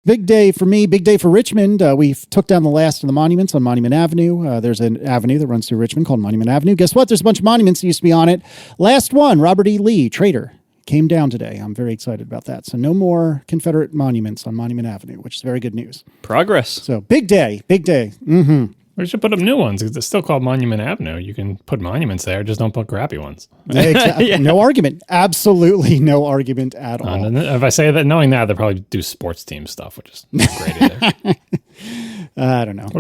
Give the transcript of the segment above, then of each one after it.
Big day for me, big day for Richmond. We took down the last of the monuments on Monument Avenue. There's an avenue that runs through Richmond called Monument Avenue. Guess what? There's a bunch of monuments that used to be on it. Last one, Robert E. Lee, traitor, came down today. I'm very excited about that. So no more Confederate monuments on Monument Avenue, which is very good news. Progress. So big day, big day. Mm-hmm. We should put up new ones because it's still called Monument Avenue. You can put monuments there, just don't put crappy ones. Yeah. No argument. Absolutely no argument at all. And if I say that, knowing that, they'll probably do sports team stuff, which is not great either. I don't know. What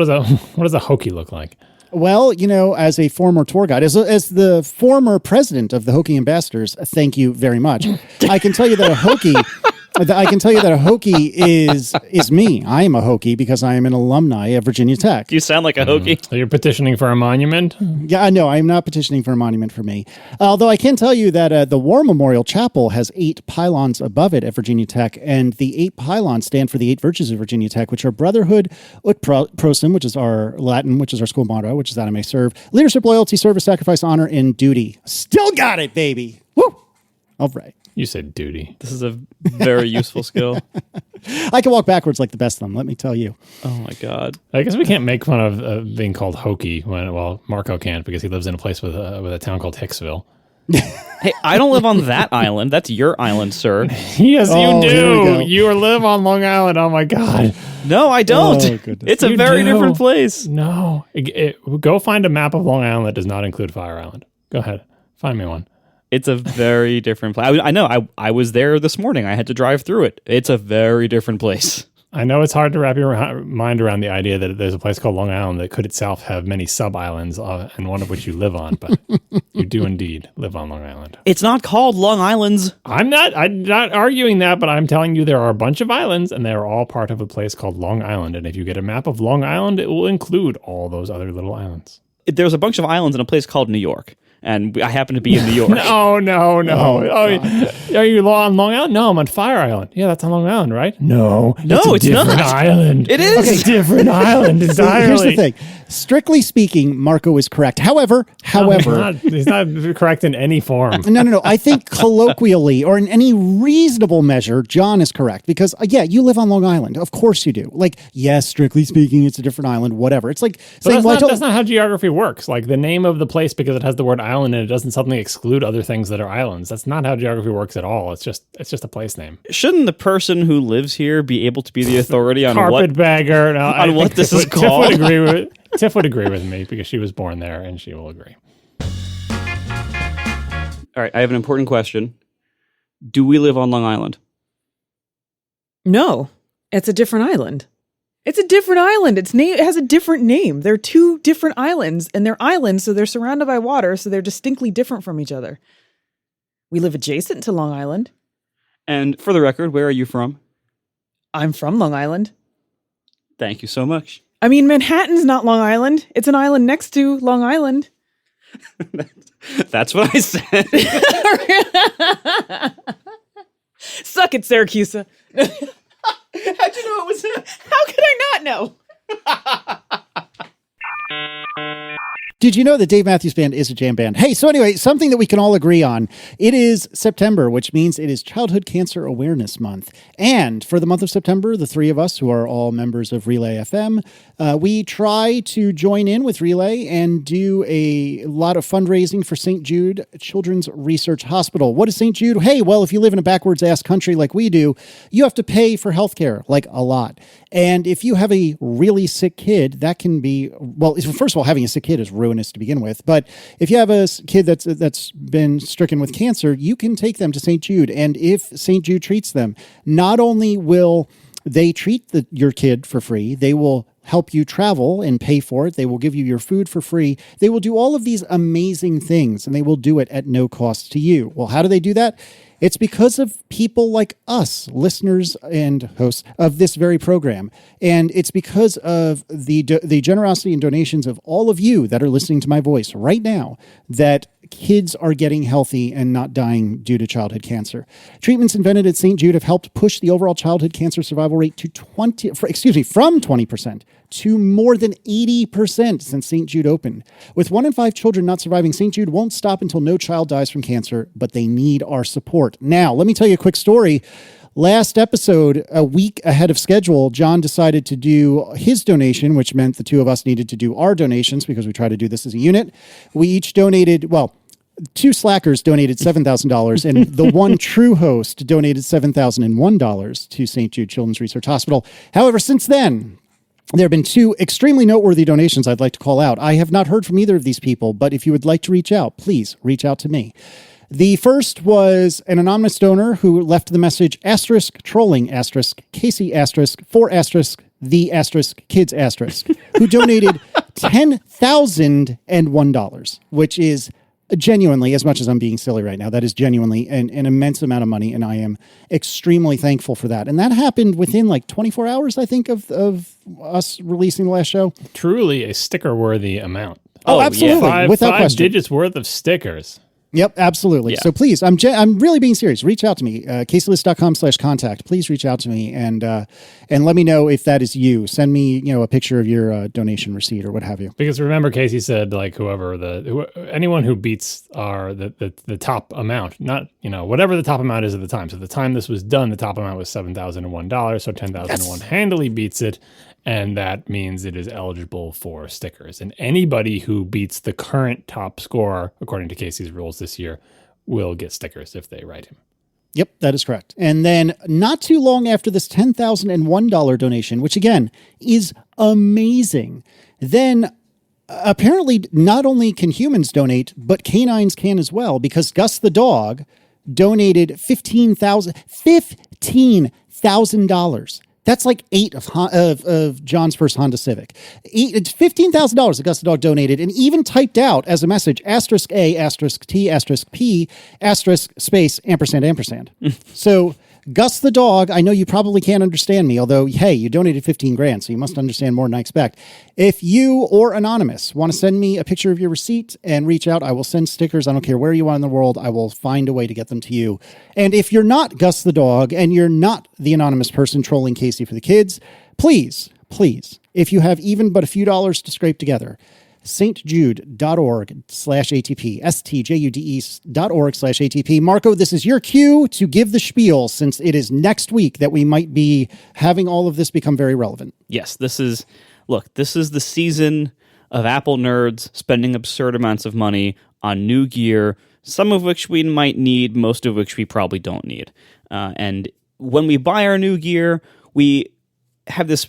does a Hokie look like? Well, as a former tour guide, as the former president of the Hokie Ambassadors, thank you very much. I can tell you that a Hokie is me. I am a Hokie because I am an alumni of Virginia Tech. You sound like a Hokie. So you're petitioning for a monument? Yeah, no, I'm not petitioning for a monument for me. Although I can tell you that the War Memorial Chapel has 8 pylons above it at Virginia Tech, and the 8 pylons stand for the 8 virtues of Virginia Tech, which are brotherhood, ut prosim, which is our Latin, which is our school motto, which is that I may serve, leadership, loyalty, service, sacrifice, honor, and duty. Still got it, baby. Woo! All right. You said duty. This is a very useful skill. I can walk backwards like the best of them, let me tell you. Oh, my God. I guess we can't make fun of being called Hokie well, Marco can't because he lives in a place with a town called Hicksville. Hey, I don't live on that island. That's your island, sir. Yes, you do. You live on Long Island. Oh, my God. No, I don't. It's a very different place. No. Go find a map of Long Island that does not include Fire Island. Go ahead. Find me one. It's a very different place. I know. I was there this morning. I had to drive through it. It's a very different place. I know it's hard to wrap your mind around the idea that there's a place called Long Island that could itself have many sub-islands, and one of which you live on, but you do indeed live on Long Island. It's not called Long Islands. I'm not arguing that, but I'm telling you there are a bunch of islands, and they're all part of a place called Long Island, and if you get a map of Long Island, it will include all those other little islands. There's a bunch of islands in a place called New York. And I happen to be in New York. No. Are you on Long Island? No, I'm on Fire Island. Yeah, that's on Long Island, right? No, it's not. It's a different island. It is. It's a different island entirely. Here's the thing. Strictly speaking, Marco is correct. However, he's not correct in any form. No. I think colloquially or in any reasonable measure, John is correct because you live on Long Island. Of course you do. Like, yes, strictly speaking, it's a different island. Whatever. It's like saying, that's not how geography works. Like the name of the place because it has the word island and it doesn't suddenly exclude other things that are islands. That's not how geography works at all. It's just a place name. Shouldn't the person who lives here be able to be the authority on carpetbagger? On what this is called? Tiff would agree with me because she was born there and she will agree. All right, I have an important question. Do we live on Long Island? No, it's a different island. It's a different island. It has a different name. They're 2 different islands, and they're islands, so they're surrounded by water, so they're distinctly different from each other. We live adjacent to Long Island. And for the record, where are you from? I'm from Long Island. Thank you so much. I mean, Manhattan's not Long Island. It's an island next to Long Island. That's what I said. Suck it, Syracuse. How'd you know it was him? How could I not know? Did you know that Dave Matthews Band is a jam band? Hey, so anyway, something that we can all agree on. It is September, which means it is Childhood Cancer Awareness Month. And for the month of September, the 3 of us who are all members of Relay FM, we try to join in with Relay and do a lot of fundraising for St. Jude Children's Research Hospital. What is St. Jude? Hey, well, if you live in a backwards-ass country like we do, you have to pay for healthcare, like a lot. And if you have a really sick kid, that can be, well, first of all, having a sick kid is ruinous to begin with. But if you have a kid that's been stricken with cancer, you can take them to St. Jude. And if St. Jude treats them, not only will they treat your kid for free, they will help you travel and pay for it. They will give you your food for free. They will do all of these amazing things, and they will do it at no cost to you. Well, how do they do that? It's because of people like us, listeners and hosts of this very program. And it's because of the generosity and donations of all of you that are listening to my voice right now that kids are getting healthy and not dying due to childhood cancer. Treatments invented at St. Jude have helped push the overall childhood cancer survival rate to from 20% to more than 80% since St. Jude opened. With 1 in 5 children not surviving, St. Jude won't stop until no child dies from cancer, but they need our support. Now, let me tell you a quick story. Last episode, a week ahead of schedule, John decided to do his donation, which meant the two of us needed to do our donations because we try to do this as a unit. We each donated, well, two slackers donated $7,000, and the one true host donated $7,001 to St. Jude Children's Research Hospital. However, since then, there have been two extremely noteworthy donations I'd like to call out. I have not heard from either of these people, but if you would like to reach out, please reach out to me. The first was an anonymous donor who left the message *trolling Casey *for the kids who donated $10,001, which is genuinely, as much as I'm being silly right now, that is genuinely an immense amount of money, and I am extremely thankful for that. And that happened within like 24 hours, I think, of us releasing the last show. Truly a sticker-worthy amount. Oh, absolutely, yeah. without five question. digits worth of stickers. Yep, absolutely. Yeah. So please, I'm really being serious. Reach out to me, caselist.com/contact. Please reach out to me and let me know if that is you. Send me, a picture of your donation receipt or what have you. Because remember, Casey said, like, anyone who beats the top amount, not, whatever the top amount is at the time. So the time this was done, the top amount was $7,001. So 10,001 handily beats it. And that means it is eligible for stickers. And anybody who beats the current top score, according to Casey's rules this year, will get stickers if they write him. Yep, that is correct. And then not too long after this $10,001 donation, which again is amazing, then apparently not only can humans donate, but canines can as well, because Gus the dog donated $15,000. That's like 8 of John's first Honda Civic. It's $15,000 that Gus the dog donated, and even typed out as a message *A**T*P** ***. So Gus the dog, I know you probably can't understand me, although, hey, you donated $15,000, so you must understand more than I expect. If you or Anonymous want to send me a picture of your receipt and reach out, I will send stickers. I don't care where you are in the world. I will find a way to get them to you. And if you're not Gus the dog and you're not the anonymous person trolling Casey for the kids, please, if you have even but a few dollars to scrape together, stjude.org/ATP, stjude.org/ATP. Marco, this is your cue to give the spiel, since it is next week that we might be having all of this become very relevant. Yes, this is the season of Apple nerds spending absurd amounts of money on new gear, some of which we might need, most of which we probably don't need. And when we buy our new gear, we have this,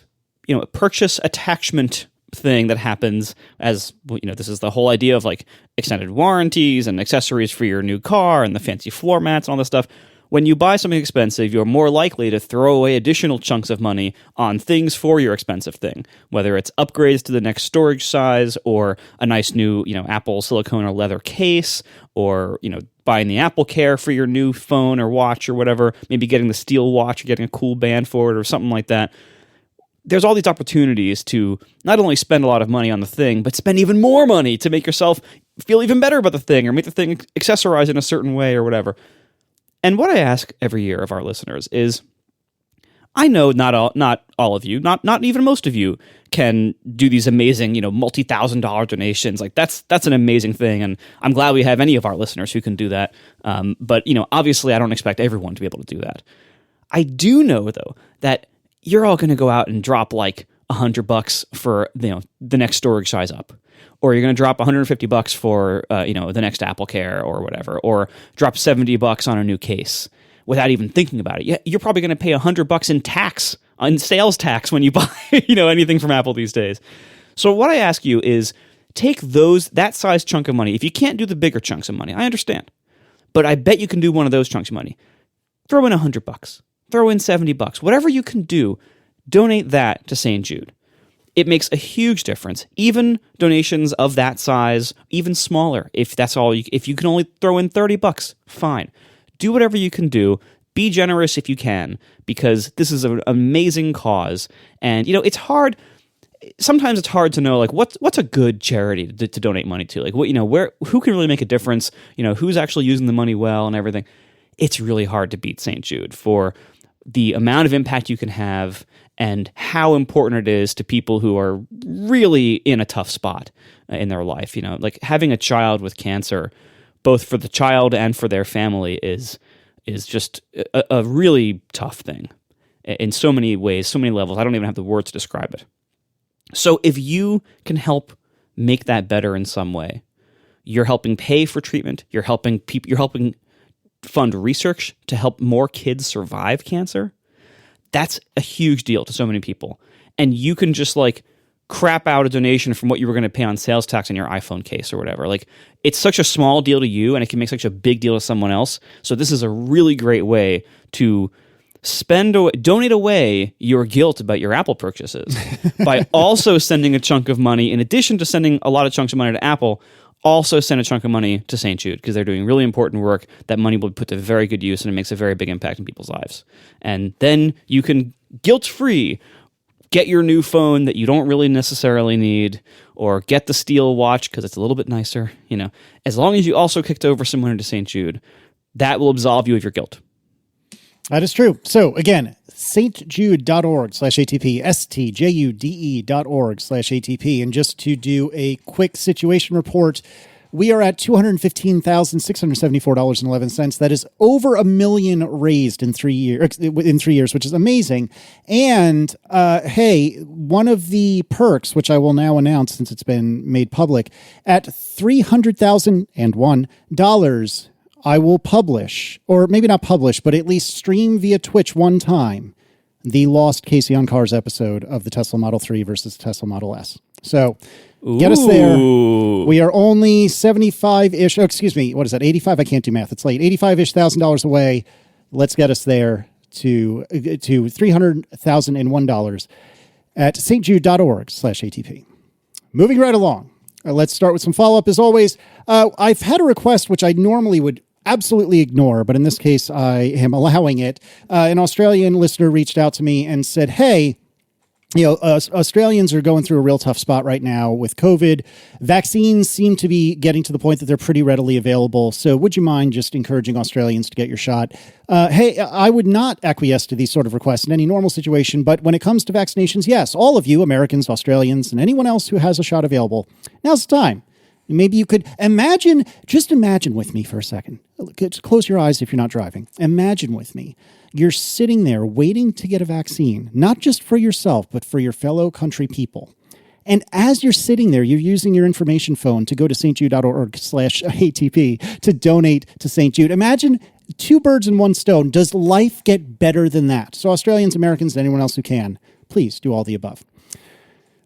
purchase attachment thing that happens as, this is the whole idea of like extended warranties and accessories for your new car and the fancy floor mats and all this stuff. When you buy something expensive, you're more likely to throw away additional chunks of money on things for your expensive thing, whether it's upgrades to the next storage size or a nice new, Apple silicone or leather case, or, buying the Apple Care for your new phone or watch or whatever, maybe getting the steel watch or getting a cool band for it or something like that. There's all these opportunities to not only spend a lot of money on the thing, but spend even more money to make yourself feel even better about the thing or make the thing accessorize in a certain way or whatever. And what I ask every year of our listeners is, I know not all of you, not even most of you can do these amazing, multi-$1,000 donations. Like that's an amazing thing. And I'm glad we have any of our listeners who can do that. But obviously I don't expect everyone to be able to do that. I do know though, that you're all going to go out and drop like $100 for, the next storage size up. Or you're going to drop $150 for, the next Apple Care or whatever, or drop $70 on a new case without even thinking about it. You're probably going to pay $100 in tax, on sales tax, when you buy, anything from Apple these days. So what I ask you is, take that size chunk of money. If you can't do the bigger chunks of money, I understand, but I bet you can do one of those chunks of money. Throw in $100, throw in $70, whatever you can do, donate that to St. Jude. It makes a huge difference. Even donations of that size, even smaller, if that's all, if you can only throw in $30, fine. Do whatever you can do. Be generous if you can, because this is an amazing cause. And, it's hard. Sometimes it's hard to know, like, what's a good charity to donate money to? Like, who can really make a difference? Who's actually using the money well and everything. It's really hard to beat St. Jude for the amount of impact you can have and how important it is to people who are really in a tough spot in their life. Like having a child with cancer, both for the child and for their family, is is just a really tough thing in so many ways, so many levels. I don't even have the words to describe it. So if you can help make that better in some way, you're helping pay for treatment, you're helping fund research to help more kids survive cancer. That's a huge deal to so many people. And you can just like crap out a donation from what you were going to pay on sales tax in your iPhone case or whatever. Like, it's such a small deal to you and it can make such a big deal to someone else. So this is a really great way to donate away your guilt about your Apple purchases by also sending a chunk of money. In addition to sending a lot of chunks of money to Apple, also send a chunk of money to St. Jude, because they're doing really important work. That money will be put to very good use, and it makes a very big impact in people's lives. And then you can guilt-free get your new phone that you don't really necessarily need, or get the steel watch because it's a little bit nicer. You know, as long as you also kicked over some money to St. Jude, that will absolve you of your guilt. That is true. So again, stjude.org/ATP, stjude.org/ATP. And just to do a quick situation report, we are at $215,674.11. That is over $1 million raised in 3 years, which is amazing. And hey, one of the perks, which I will now announce since it's been made public, at $300,001, I will publish, or maybe not publish, but at least stream via Twitch one time, the lost Casey on Cars episode of the Tesla Model 3 versus the Tesla Model S. So get us there. We are only 75-ish, what is that, 85? I can't do math. It's late. $85-ish thousand away. Let's get us there to $300,001 at stjude.org/ATP. Moving right along. Let's start with some follow-up as always. I've had a request which I normally would absolutely ignore, but in this case I am allowing it. An Australian listener reached out to me and said, hey, Australians are going through a real tough spot right now with COVID. Vaccines seem to be getting to the point that they're pretty readily available. So would you mind just encouraging Australians to get your shot? Hey, I would not acquiesce to these sort of requests in any normal situation. But when it comes to vaccinations, yes, all of you, Americans, Australians, and anyone else who has a shot available, now's the time. Maybe you could imagine with me for a second. Just close your eyes if you're not driving. Imagine with me. You're sitting there waiting to get a vaccine, not just for yourself, but for your fellow country people. And as you're sitting there, you're using your information phone to go to stjude.org/ATP to donate to St. Jude. Imagine two birds in one stone. Does life get better than that? So Australians, Americans, and anyone else who can, please do all the above.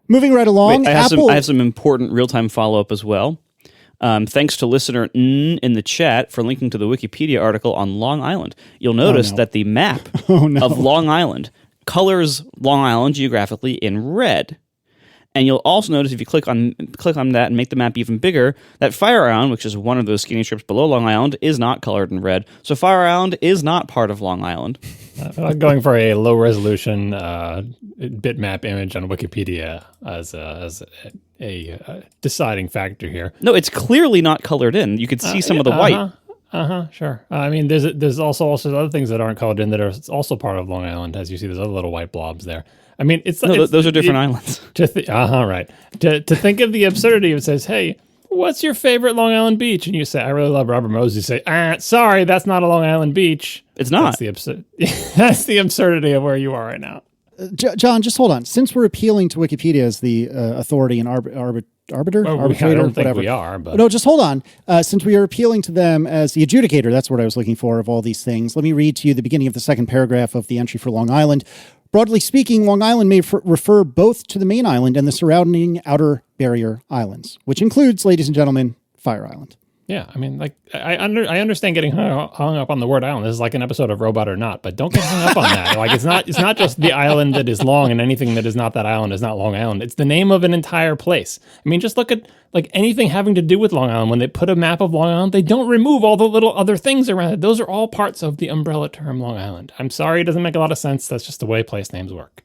Moving right along, I have some important real-time follow-up as well. Thanks to listener in the chat for linking to the Wikipedia article on Long Island. You'll notice that the map of Long Island colors Long Island geographically in red. And you'll also notice if you click on that and make the map even bigger, that Fire Island, which is one of those skinny strips below Long Island, is not colored in red. So Fire Island is not part of Long Island. Going for a low resolution bitmap image on Wikipedia as a deciding factor here. No, it's clearly not colored in. You could see some of the white. Sure. I mean, there's also other things that aren't colored in that are also part of Long Island. As you see, there's other little white blobs there. I mean, those are different islands. Right. To think of the absurdity of it says, hey, what's your favorite Long Island beach? And you say, I really love Robert Moses. You say, sorry, that's not a Long Island beach. It's not. That's the absurdity of where you are right now. John, just hold on. Since we're appealing to Wikipedia as the authority and arbitrator, I don't think whatever. we are. But no, just hold on. Since we are appealing to them as the adjudicator, that's what I was looking for of all these things. Let me read to you the beginning of the second paragraph of the entry for Long Island. Broadly speaking, Long Island may refer both to the main island and the surrounding outer barrier islands, which includes, ladies and gentlemen, Fire Island. Yeah, I mean, like I understand getting hung up on the word island. This is like an episode of Robot or Not, but don't get hung up on that. Like it's not just the island that is long, and anything that is not that island is not Long Island. It's the name of an entire place. I mean, just look at like anything having to do with Long Island. When they put a map of Long Island, they don't remove all the little other things around it. Those are all parts of the umbrella term Long Island. I'm sorry, it doesn't make a lot of sense. That's just the way place names work.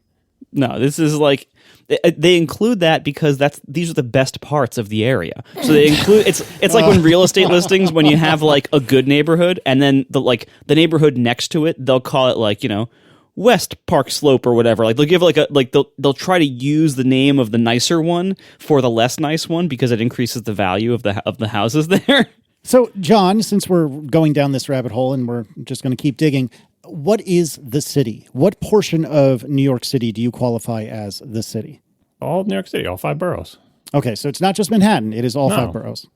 No, this is like they include that because these are the best parts of the area. So they include it's like when real estate listings, when you have like a good neighborhood and then the neighborhood next to it, they'll call it like, West Park Slope or whatever. Like they'll give they'll try to use the name of the nicer one for the less nice one because it increases the value of the houses there. So, John, since we're going down this rabbit hole and we're just going to keep digging, what is the city? What portion of New York City do you qualify as the city? All New York City, all 5 boroughs. Okay, so it's not just Manhattan. It is all No. 5 boroughs.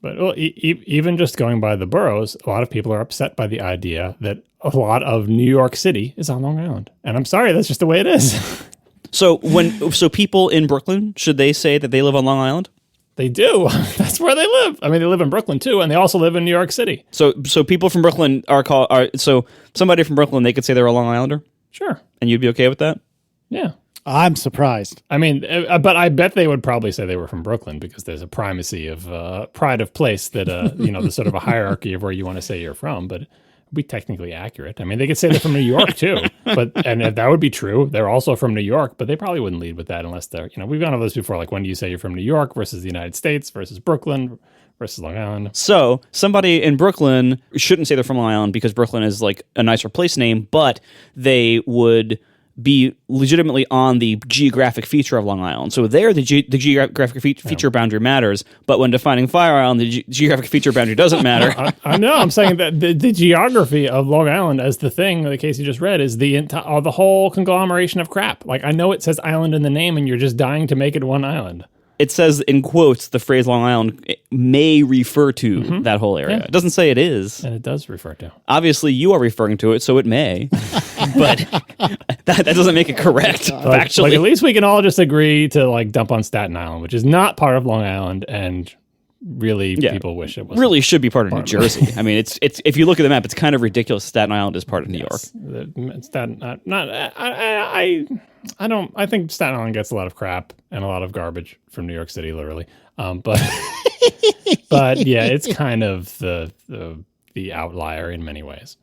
But even just going by the boroughs, a lot of people are upset by the idea that a lot of New York City is on Long Island. And I'm sorry, that's just the way it is. So people in Brooklyn, should they say that they live on Long Island? They do. That's where they live. I mean, they live in Brooklyn too, and they also live in New York City. So people from Brooklyn so somebody from Brooklyn, they could say they're a Long Islander, Sure. and you'd be okay with that? Yeah. I'm surprised. I mean, but I bet they would probably say they were from Brooklyn because there's a primacy of pride of place that, there's sort of a hierarchy of where you want to say you're from, but it'd be technically accurate. I mean, they could say they're from New York too, and if that would be true, they're also from New York, but they probably wouldn't lead with that unless they're, we've gone over this before, like when do you say you're from New York versus the United States versus Brooklyn versus Long Island. So somebody in Brooklyn shouldn't say they're from Long Island because Brooklyn is like a nicer place name, but they would be legitimately on the geographic feature of Long Island. So there, the geographic feature boundary matters, but when defining Fire Island, the geographic feature boundary doesn't matter. I know. I'm saying that the geography of Long Island as the thing, the case you just read, is the whole conglomeration of crap. Like, I know it says island in the name, and you're just dying to make it one island. It says in quotes the phrase Long Island may refer to that whole area. Yeah. It doesn't say it is. And it does refer to. Obviously, you are referring to it, so it may. But that doesn't make it correct, factually. Like, at least we can all just agree to like dump on Staten Island, which is not part of Long Island, and really people wish it was. Really should be part of New Jersey. I mean, it's if you look at the map, it's kind of ridiculous. Staten Island is part of New York. I think Staten Island gets a lot of crap and a lot of garbage from New York City, literally. But yeah, it's kind of the outlier in many ways.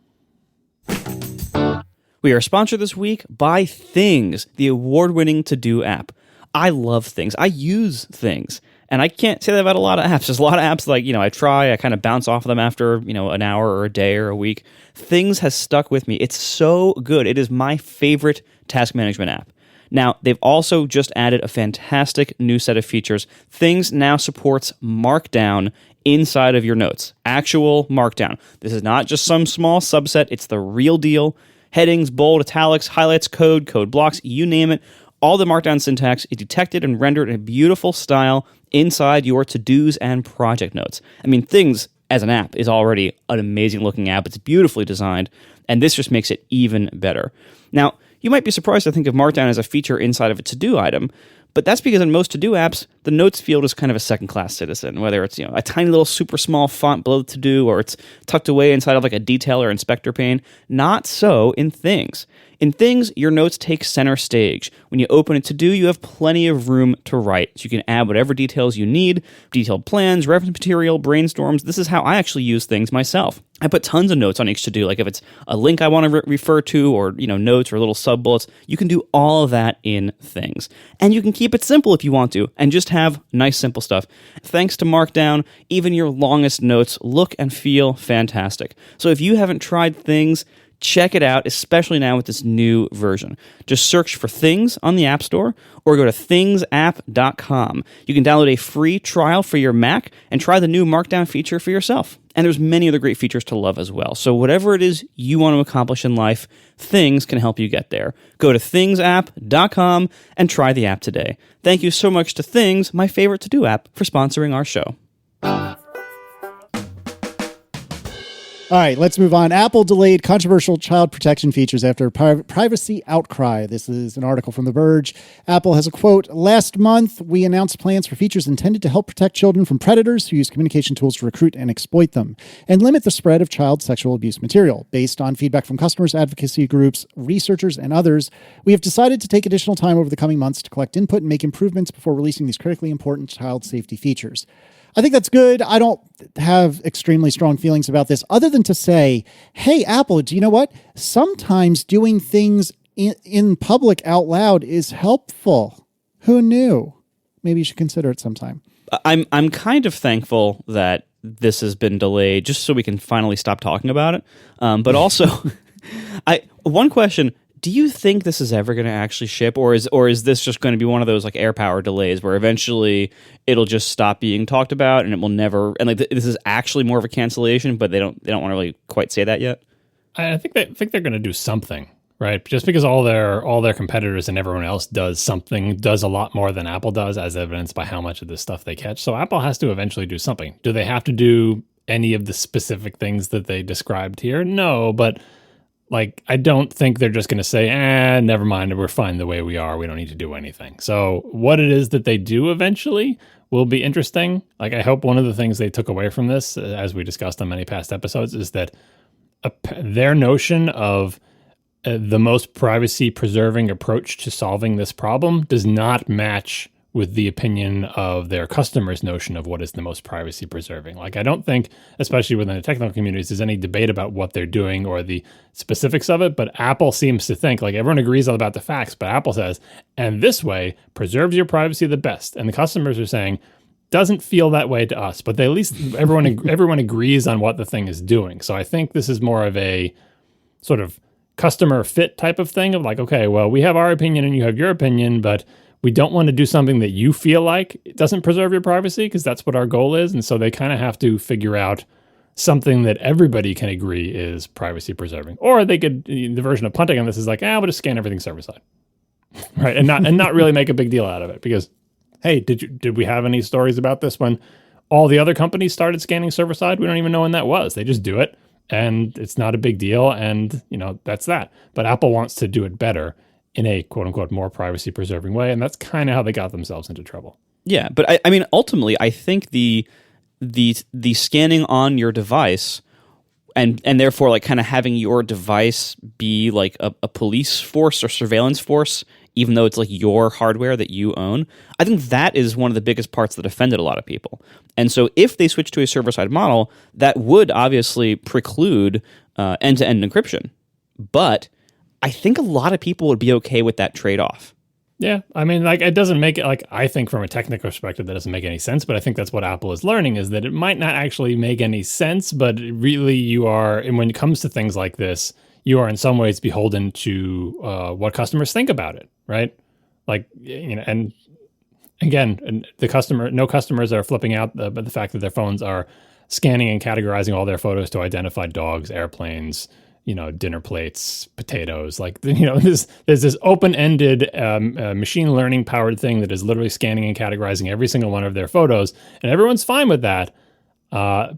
We are sponsored this week by Things, the award-winning to-do app. I love Things. I use Things. And I can't say that about a lot of apps. There's a lot of apps like, I kind of bounce off of them after, an hour or a day or a week. Things has stuck with me. It's so good. It is my favorite task management app. Now, they've also just added a fantastic new set of features. Things now supports Markdown inside of your notes. Actual Markdown. This is not just some small subset. It's the real deal. Headings, bold, italics, highlights, code blocks, you name it. All the Markdown syntax is detected and rendered in a beautiful style inside your to-dos and project notes. I mean, Things as an app is already an amazing looking app. It's beautifully designed, and this just makes it even better. Now, you might be surprised to think of Markdown as a feature inside of a to-do item, but that's because in most to-do apps, the notes field is kind of a second-class citizen, whether it's a tiny little super small font below the to-do or it's tucked away inside of like a detail or inspector pane. Not so in Things. In Things, your notes take center stage. When you open a to-do, you have plenty of room to write. So you can add whatever details you need, detailed plans, reference material, brainstorms. This is how I actually use Things myself. I put tons of notes on each to-do, like if it's a link I want to refer to or, notes or little sub-bullets, you can do all of that in Things. And you can keep it simple if you want to, and just have nice, simple stuff. Thanks to Markdown, even your longest notes look and feel fantastic. So if you haven't tried Things, check it out, especially now with this new version. Just search for Things on the App Store or go to thingsapp.com. You can download a free trial for your Mac and try the new Markdown feature for yourself. And there's many other great features to love as well. So whatever it is you want to accomplish in life, Things can help you get there. Go to thingsapp.com and try the app today. Thank you so much to Things, my favorite to-do app, for sponsoring our show. All right, let's move on. Apple delayed controversial child protection features after privacy outcry. This is an article from The Verge. Apple has a quote, "Last month, we announced plans for features intended to help protect children from predators who use communication tools to recruit and exploit them, and limit the spread of child sexual abuse material. Based on feedback from customers, advocacy groups, researchers, and others, we have decided to take additional time over the coming months to collect input and make improvements before releasing these critically important child safety features." I think that's good. I don't have extremely strong feelings about this other than to say, hey, Apple, do you know what? Sometimes doing things in public out loud is helpful. Who knew? Maybe you should consider it sometime. I'm kind of thankful that this has been delayed just so we can finally stop talking about it. But also, one question, Do you think this is ever going to actually ship, or is this just going to be one of those like air power delays where eventually it'll just stop being talked about and it will never, and like this is actually more of a cancellation, but they don't want to really quite say that yet? I think they're going to do something, right? Just because all their competitors and everyone else does a lot more than Apple does, as evidenced by how much of this stuff they catch. So Apple has to eventually do something. Do they have to do any of the specific things that they described here? No, but like, I don't think they're just going to say, never mind, we're fine the way we are. We don't need to do anything. So what it is that they do eventually will be interesting. Like, I hope one of the things they took away from this, as we discussed on many past episodes, is that their notion of the most privacy-preserving approach to solving this problem does not match with the opinion of their customers' notion of what is the most privacy preserving. Like, I don't think, especially within the technical communities, there's any debate about what they're doing or the specifics of it, but Apple seems to think, like, everyone agrees all about the facts, but Apple says, and this way preserves your privacy the best. And the customers are saying, doesn't feel that way to us, but they, at least everyone agrees on what the thing is doing. So I think this is more of a sort of customer fit type of thing of like, okay, well, we have our opinion and you have your opinion, but we don't want to do something that you feel like it doesn't preserve your privacy, because that's what our goal is. And so they kind of have to figure out something that everybody can agree is privacy preserving. Or they could, the version of punting on this is like, we'll just scan everything server side. Right. And not really make a big deal out of it, because, hey, did we have any stories about this when all the other companies started scanning server side? We don't even know when that was. They just do it and it's not a big deal. And, that's that. But Apple wants to do it better in a quote unquote more privacy preserving way. And that's kind of how they got themselves into trouble. Yeah. But I mean, ultimately, I think the scanning on your device and therefore like kind of having your device be like a police force or surveillance force, even though it's like your hardware that you own, I think that is one of the biggest parts that offended a lot of people. And so if they switch to a server-side model, that would obviously preclude end-to-end encryption. But I think a lot of people would be okay with that trade-off. Yeah, I mean, like, it doesn't make it, like, I think from a technical perspective, that doesn't make any sense, but I think that's what Apple is learning, is that it might not actually make any sense, but really you are, and when it comes to things like this, you are in some ways beholden to what customers think about it, right? Like, and again, no customers are flipping out but the fact that their phones are scanning and categorizing all their photos to identify dogs, airplanes, dinner plates, potatoes. Like, there's this open-ended machine learning powered thing that is literally scanning and categorizing every single one of their photos, and everyone's fine with that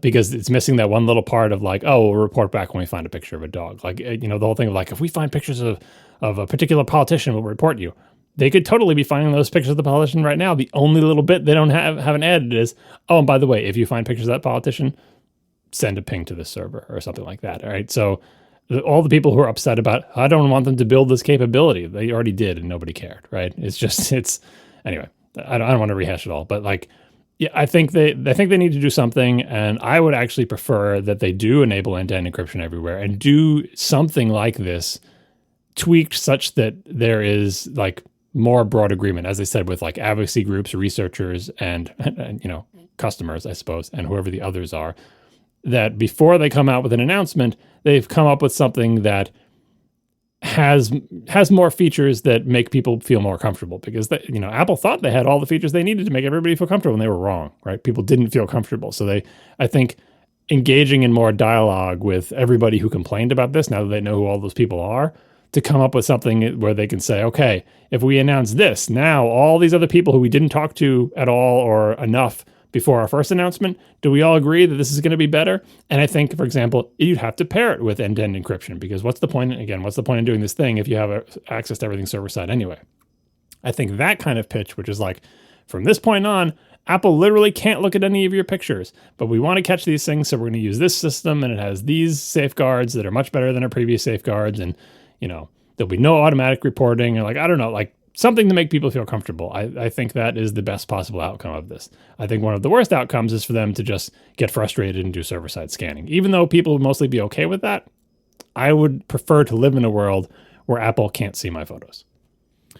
because it's missing that one little part of like, we'll report back when we find a picture of a dog. Like, the whole thing of like, if we find pictures of a particular politician, we'll report you. They could totally be finding those pictures of the politician right now. The only little bit they don't haven't added is, and by the way, if you find pictures of that politician, send a ping to this server or something like that. All right, so all the people who are upset about, I don't want them to build this capability. They already did and nobody cared, right? Anyway, I don't want to rehash it all, but like, yeah, I think they need to do something, and I would actually prefer that they do enable end-to-end encryption everywhere and do something like this tweaked such that there is like more broad agreement, as I said, with like advocacy groups, researchers, and customers, I suppose, and whoever the others are, that before they come out with an announcement, they've come up with something that has more features that make people feel more comfortable, because Apple thought they had all the features they needed to make everybody feel comfortable, and they were wrong, right? People didn't feel comfortable. So I think engaging in more dialogue with everybody who complained about this, now that they know who all those people are, to come up with something where they can say, okay, if we announce this, now all these other people who we didn't talk to at all or enough before our first announcement, do we all agree that this is going to be better? And I think, for example, you'd have to pair it with end-to-end encryption, because what's the point in doing this thing if you have access to everything server-side anyway? I think that kind of pitch, which is like, from this point on, Apple literally can't look at any of your pictures, but we want to catch these things, so we're going to use this system, and it has these safeguards that are much better than our previous safeguards, and there'll be no automatic reporting, and like, I don't know, like, something to make people feel comfortable. I think that is the best possible outcome of this. I think one of the worst outcomes is for them to just get frustrated and do server-side scanning. Even though people would mostly be okay with that, I would prefer to live in a world where Apple can't see my photos.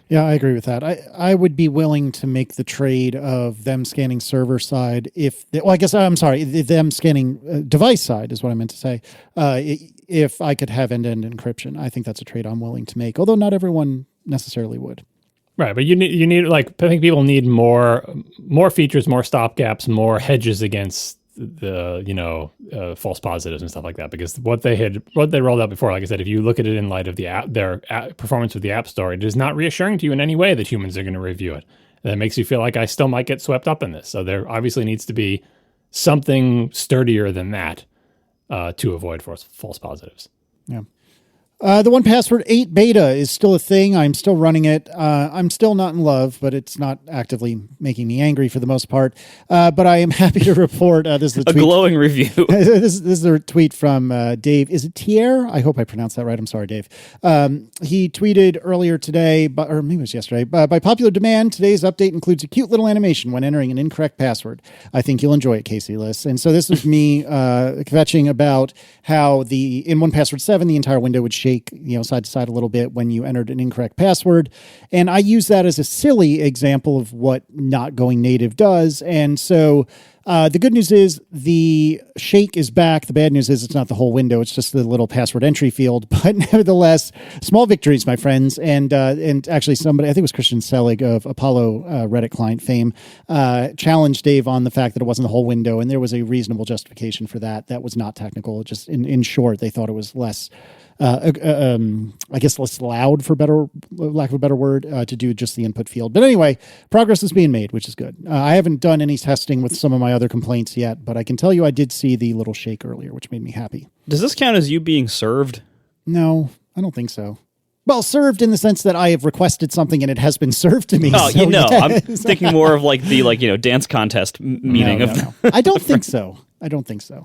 Yeah, I agree with that. I would be willing to make the trade of them scanning server side them scanning device side is what I meant to say. If I could have end-to-end encryption, I think that's a trade I'm willing to make, although not everyone necessarily would. Right, but you need like, I think people need more features, more stopgaps, more hedges against the false positives and stuff like that. Because what they rolled out before, like I said, if you look at it in light of their performance with the App Store, it is not reassuring to you in any way that humans are going to review it. And that makes you feel like I still might get swept up in this. So there obviously needs to be something sturdier than that to avoid false positives. Yeah. The 1Password 8 beta is still a thing. I'm still running it. I'm still not in love, but it's not actively making me angry for the most part. But I am happy to report this is a tweet. Glowing review. This is a tweet from Dave. Is it Thier? I hope I pronounced that right. I'm sorry, Dave. He tweeted earlier today, or maybe it was yesterday, by popular demand, today's update includes a cute little animation when entering an incorrect password. I think you'll enjoy it, Casey Liss. And so this was me kvetching about how in 1Password 7, the entire window would shake, side to side a little bit when you entered an incorrect password. And I use that as a silly example of what not going native does. And so the good news is the shake is back. The bad news is it's not the whole window. It's just the little password entry field. But nevertheless, small victories, my friends. And actually somebody, I think it was Christian Selig of Apollo Reddit client fame, challenged Dave on the fact that it wasn't the whole window. And there was a reasonable justification for that. That was not technical. Just in short, they thought it was less I guess less loud, for lack of a better word, to do just the input field. But anyway, progress is being made, which is good. I haven't done any testing with some of my other complaints yet, but I can tell you I did see the little shake earlier, which made me happy. Does this count as you being served? No, I don't think so. Well, served in the sense that I have requested something and it has been served to me. Oh, so yes. I'm thinking more of like the dance contest meaning of. No. I don't think so.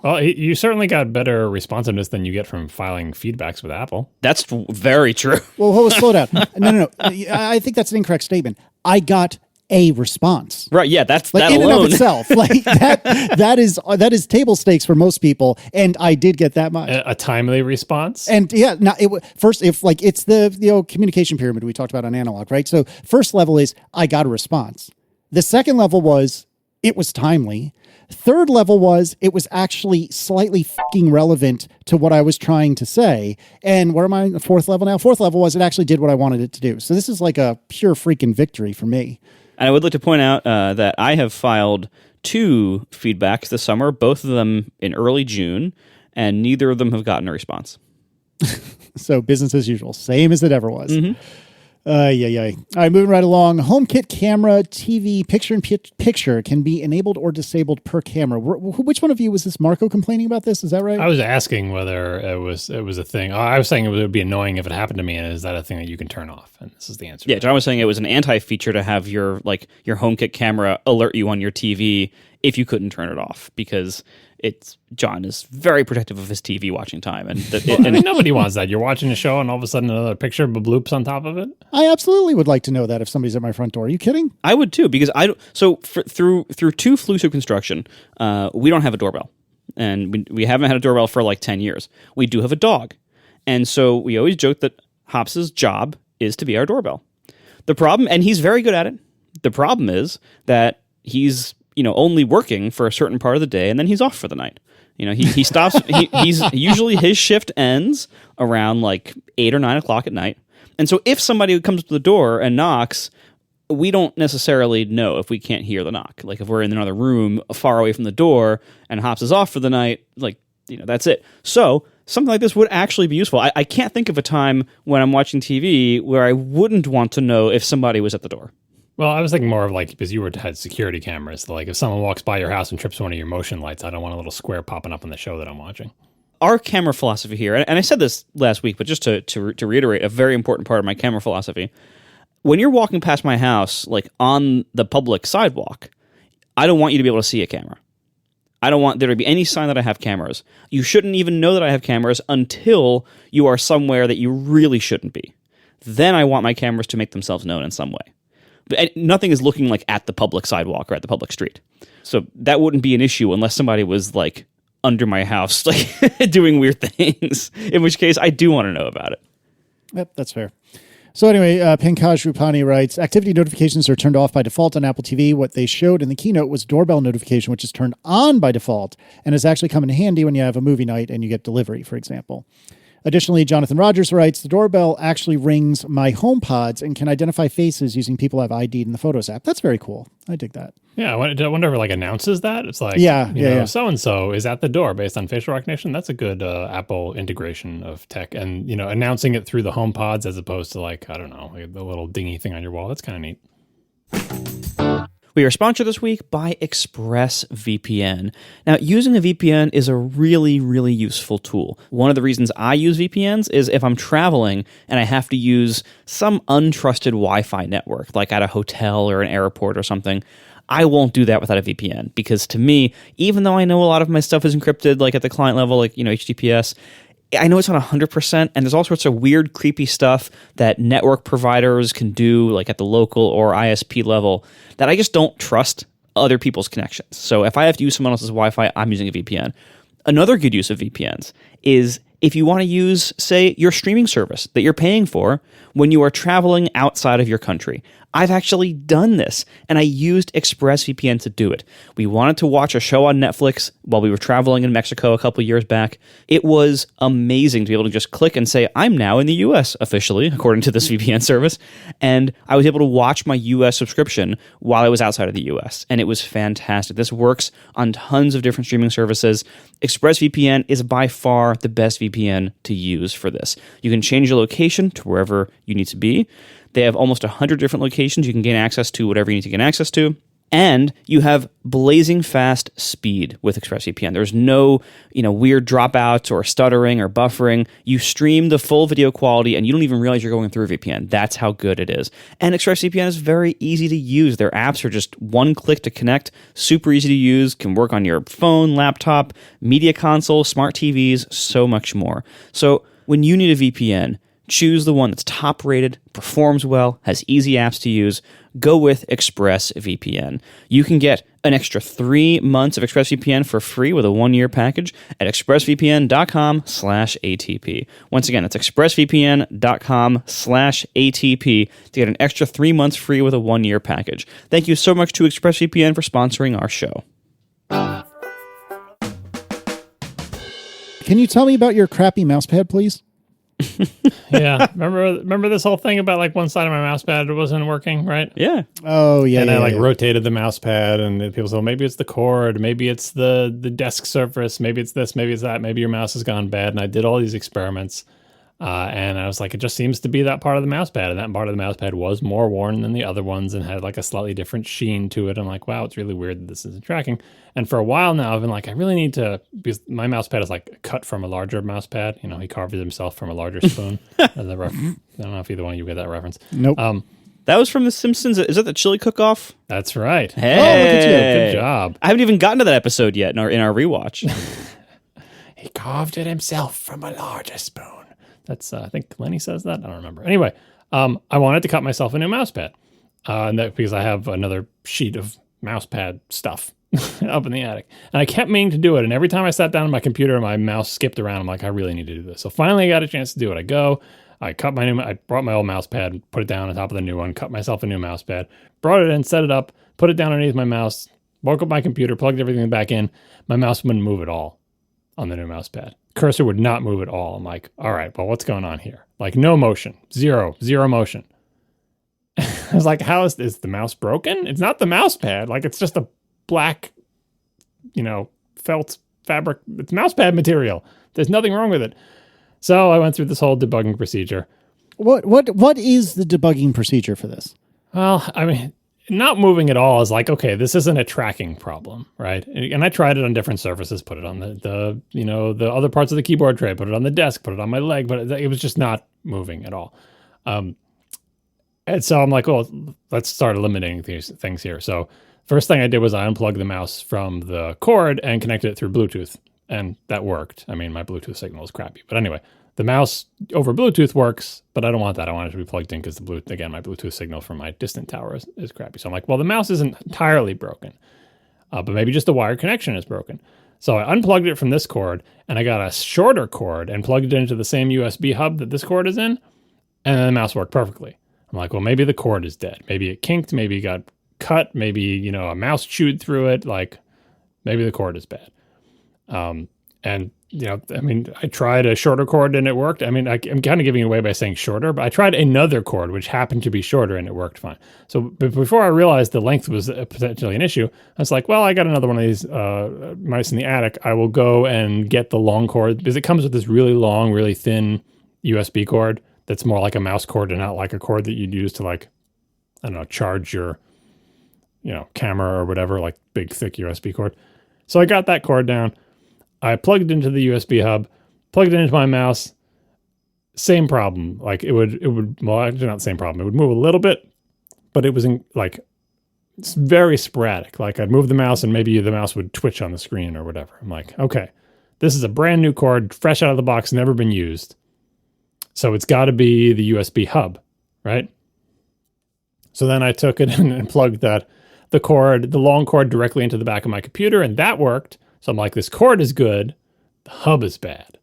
Well, you certainly got better responsiveness than you get from filing feedbacks with Apple. That's very true. Well, slow down. No. I think that's an incorrect statement. I got a response. Right, yeah, that's like that in alone. and of itself. Like that is table stakes for most people, and I did get that much. A timely response. And yeah, now first, if like it's the communication pyramid we talked about on Analog, right? So first level is I got a response. The second level was it was timely. Third level was it was actually slightly fucking relevant to what I was trying to say. And where am I? The fourth level now? Fourth level was it actually did what I wanted it to do. So this is like a pure freaking victory for me. And I would like to point out that I have filed 2 feedbacks this summer, both of them in early June, and neither of them have gotten a response. So business as usual, same as it ever was. Mm-hmm. All right, moving right along. HomeKit camera, TV, picture can be enabled or disabled per camera. Which one of you was this? Marco complaining about this? Is that right? I was asking whether it was a thing. I was saying it would be annoying if it happened to me, and is that a thing that you can turn off? And this is the answer. Yeah, John was saying it was an anti-feature to have your HomeKit camera alert you on your TV if you couldn't turn it off, because John is very protective of his TV watching time, and nobody wants that. You're watching a show, and all of a sudden another picture bloops on top of it. I absolutely would like to know that if somebody's at my front door. Are you kidding? I would too, because through 2 flus of construction, we don't have a doorbell, and we haven't had a doorbell for like 10 years. We do have a dog, and so we always joke that Hops's job is to be our doorbell. The problem, and he's very good at it. The problem is that he's only working for a certain part of the day, and then he's off for the night. He stops. He's usually his shift ends around like 8 or 9 o'clock at night. And so if somebody comes to the door and knocks, we don't necessarily know if we can't hear the knock. Like if we're in another room far away from the door and Hops is off for the night, that's it. So something like this would actually be useful. I can't think of a time when I'm watching TV where I wouldn't want to know if somebody was at the door. Well, I was thinking more of because you had security cameras. Like if someone walks by your house and trips one of your motion lights, I don't want a little square popping up on the show that I'm watching. Our camera philosophy here, and I said this last week, but just to reiterate, a very important part of my camera philosophy. When you're walking past my house, like on the public sidewalk, I don't want you to be able to see a camera. I don't want there to be any sign that I have cameras. You shouldn't even know that I have cameras until you are somewhere that you really shouldn't be. Then I want my cameras to make themselves known in some way. But nothing is looking like at the public sidewalk or at the public street. So that wouldn't be an issue unless somebody was like under my house, like doing weird things, in which case I do want to know about it. Yep, that's fair. So anyway, Pankaj Rupani writes, activity notifications are turned off by default on Apple TV. What they showed in the keynote was doorbell notification, which is turned on by default and has actually come in handy when you have a movie night and you get delivery, for example. Additionally, Jonathan Rogers writes, the doorbell actually rings my HomePods and can identify faces using people I've ID'd in the Photos app. That's very cool. I dig that. Yeah, I wonder if it like announces that. It's like, so-and-so is at the door based on facial recognition. That's a good Apple integration of tech. And, announcing it through the HomePods as opposed to like, I don't know, like the little dingy thing on your wall. That's kind of neat. We are sponsored this week by ExpressVPN. Now, using a VPN is a really, really useful tool. One of the reasons I use VPNs is if I'm traveling and I have to use some untrusted Wi-Fi network, like at a hotel or an airport or something, I won't do that without a VPN. Because to me, even though I know a lot of my stuff is encrypted, like at the client level, like, HTTPS, I know it's not 100%, and there's all sorts of weird, creepy stuff that network providers can do, like at the local or ISP level, that I just don't trust other people's connections. So if I have to use someone else's Wi-Fi, I'm using a VPN. Another good use of VPNs is if you want to use, say, your streaming service that you're paying for when you are traveling outside of your country. I've actually done this, and I used ExpressVPN to do it. We wanted to watch a show on Netflix while we were traveling in Mexico a couple years back. It was amazing to be able to just click and say, I'm now in the US officially, according to this VPN service, and I was able to watch my US subscription while I was outside of the US, and it was fantastic. This works on tons of different streaming services. ExpressVPN is by far the best VPN to use for this. You can change your location to wherever you need to be. They have almost 100 different locations. You can gain access to whatever you need to gain access to. And you have blazing fast speed with ExpressVPN. There's no, weird dropouts or stuttering or buffering. You stream the full video quality and you don't even realize you're going through a VPN. That's how good it is. And ExpressVPN is very easy to use. Their apps are just one click to connect, super easy to use, can work on your phone, laptop, media console, smart TVs, so much more. So when you need a VPN, choose the one that's top rated, performs well, has easy apps to use. Go with ExpressVPN. You can get an extra 3 months of ExpressVPN for free with a 1-year package at expressvpn.com/ATP. Once again, that's expressvpn.com/ATP to get an extra 3 months free with a 1-year package. Thank you so much to ExpressVPN for sponsoring our show. Can you tell me about your crappy mousepad, please? Yeah. Remember this whole thing about like one side of my mouse pad wasn't working, right? Yeah. Oh, yeah. And I rotated the mouse pad, and people say, well, maybe it's the cord, maybe it's the desk surface, maybe it's this, maybe it's that, maybe your mouse has gone bad. And I did all these experiments, and I was like, it just seems to be that part of the mouse pad. And that part of the mouse pad was more worn than the other ones and had like a slightly different sheen to it. I'm like, wow, it's really weird that this isn't tracking. And for a while now, I've been like, I really need to, because my mouse pad is like cut from a larger mouse pad. He carved it himself from a larger spoon. I don't know if either one of you get that reference. Nope. That was from The Simpsons. Is that the chili cook-off? That's right. Hey. Oh, look at you. Good job. I haven't even gotten to that episode yet in our rewatch. He carved it himself from a larger spoon. That's, I think Lenny says that. I don't remember. Anyway, I wanted to cut myself a new mouse pad. And that because I have another sheet of mouse pad stuff up in the attic. And I kept meaning to do it. And every time I sat down on my computer and my mouse skipped around, I'm like, I really need to do this. So finally I got a chance to do it. I brought my old mouse pad, put it down on top of the new one, cut myself a new mouse pad, brought it in, set it up, put it down underneath my mouse, woke up my computer, plugged everything back in. My mouse wouldn't move at all on the new mouse pad. Cursor would not move at all. I'm like, all right, well, what's going on here? Like no motion, zero motion. I was like, how is the mouse broken? It's not the mouse pad. Like it's just a black, felt fabric. It's mouse pad material. There's nothing wrong with it. So I went through this whole debugging procedure. What is the debugging procedure for this? Well, I mean, not moving at all is like, okay, this isn't a tracking problem, right? And I tried it on different surfaces, put it on the other parts of the keyboard tray, put it on the desk, put it on my leg, but it was just not moving at all. And so I'm like, well, let's start eliminating these things here. So first thing I did was I unplugged the mouse from the cord and connected it through Bluetooth. And that worked. I mean, my Bluetooth signal is crappy. But anyway, the mouse over Bluetooth works, but I don't want that. I want it to be plugged in because my Bluetooth signal from my distant tower is crappy. So I'm like, well, the mouse isn't entirely broken, but maybe just the wire connection is broken. So I unplugged it from this cord, and I got a shorter cord and plugged it into the same USB hub that this cord is in. and then the mouse worked perfectly. I'm like, well, maybe the cord is dead. Maybe it kinked. Maybe it got cut. Maybe, a mouse chewed through it. Like, maybe the cord is bad. I tried a shorter cord and it worked. I'm kind of giving it away by saying shorter, but I tried another cord, which happened to be shorter, and it worked fine. So before I realized the length was potentially an issue, I was like, well, I got another one of these mice in the attic. I will go and get the long cord, because it comes with this really long, really thin USB cord that's more like a mouse cord and not like a cord that you'd use to, like, I don't know, charge your, camera or whatever, like big, thick USB cord. So I got that cord down. I plugged it into the USB hub, plugged it into my mouse. Same problem. Like it would, well, actually not the same problem. It would move a little bit, but it was it's very sporadic. Like I'd move the mouse and maybe the mouse would twitch on the screen or whatever. I'm like, okay, this is a brand new cord, fresh out of the box, never been used. So it's got to be the USB hub, right? So then I took it and plugged the long cord directly into the back of my computer, and that worked. So I'm like, this cord is good, the hub is bad.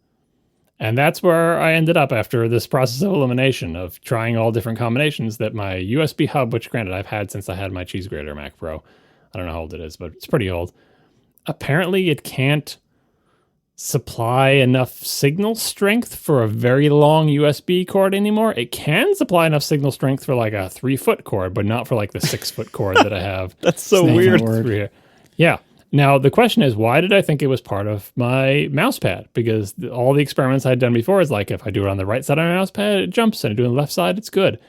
And that's where I ended up after this process of elimination of trying all different combinations, that my USB hub, which granted I've had since I had my cheese grater Mac Pro. I don't know how old it is, but it's pretty old. Apparently it can't supply enough signal strength for a very long USB cord anymore. It can supply enough signal strength for like a 3-foot cord, but not for like the 6-foot cord that I have. That's so weird. Through here. Yeah. Now, the question is, why did I think it was part of my mouse pad? Because all the experiments I'd done before is like, if I do it on the right side of my mouse pad, it jumps, and I do it on the left side, it's good.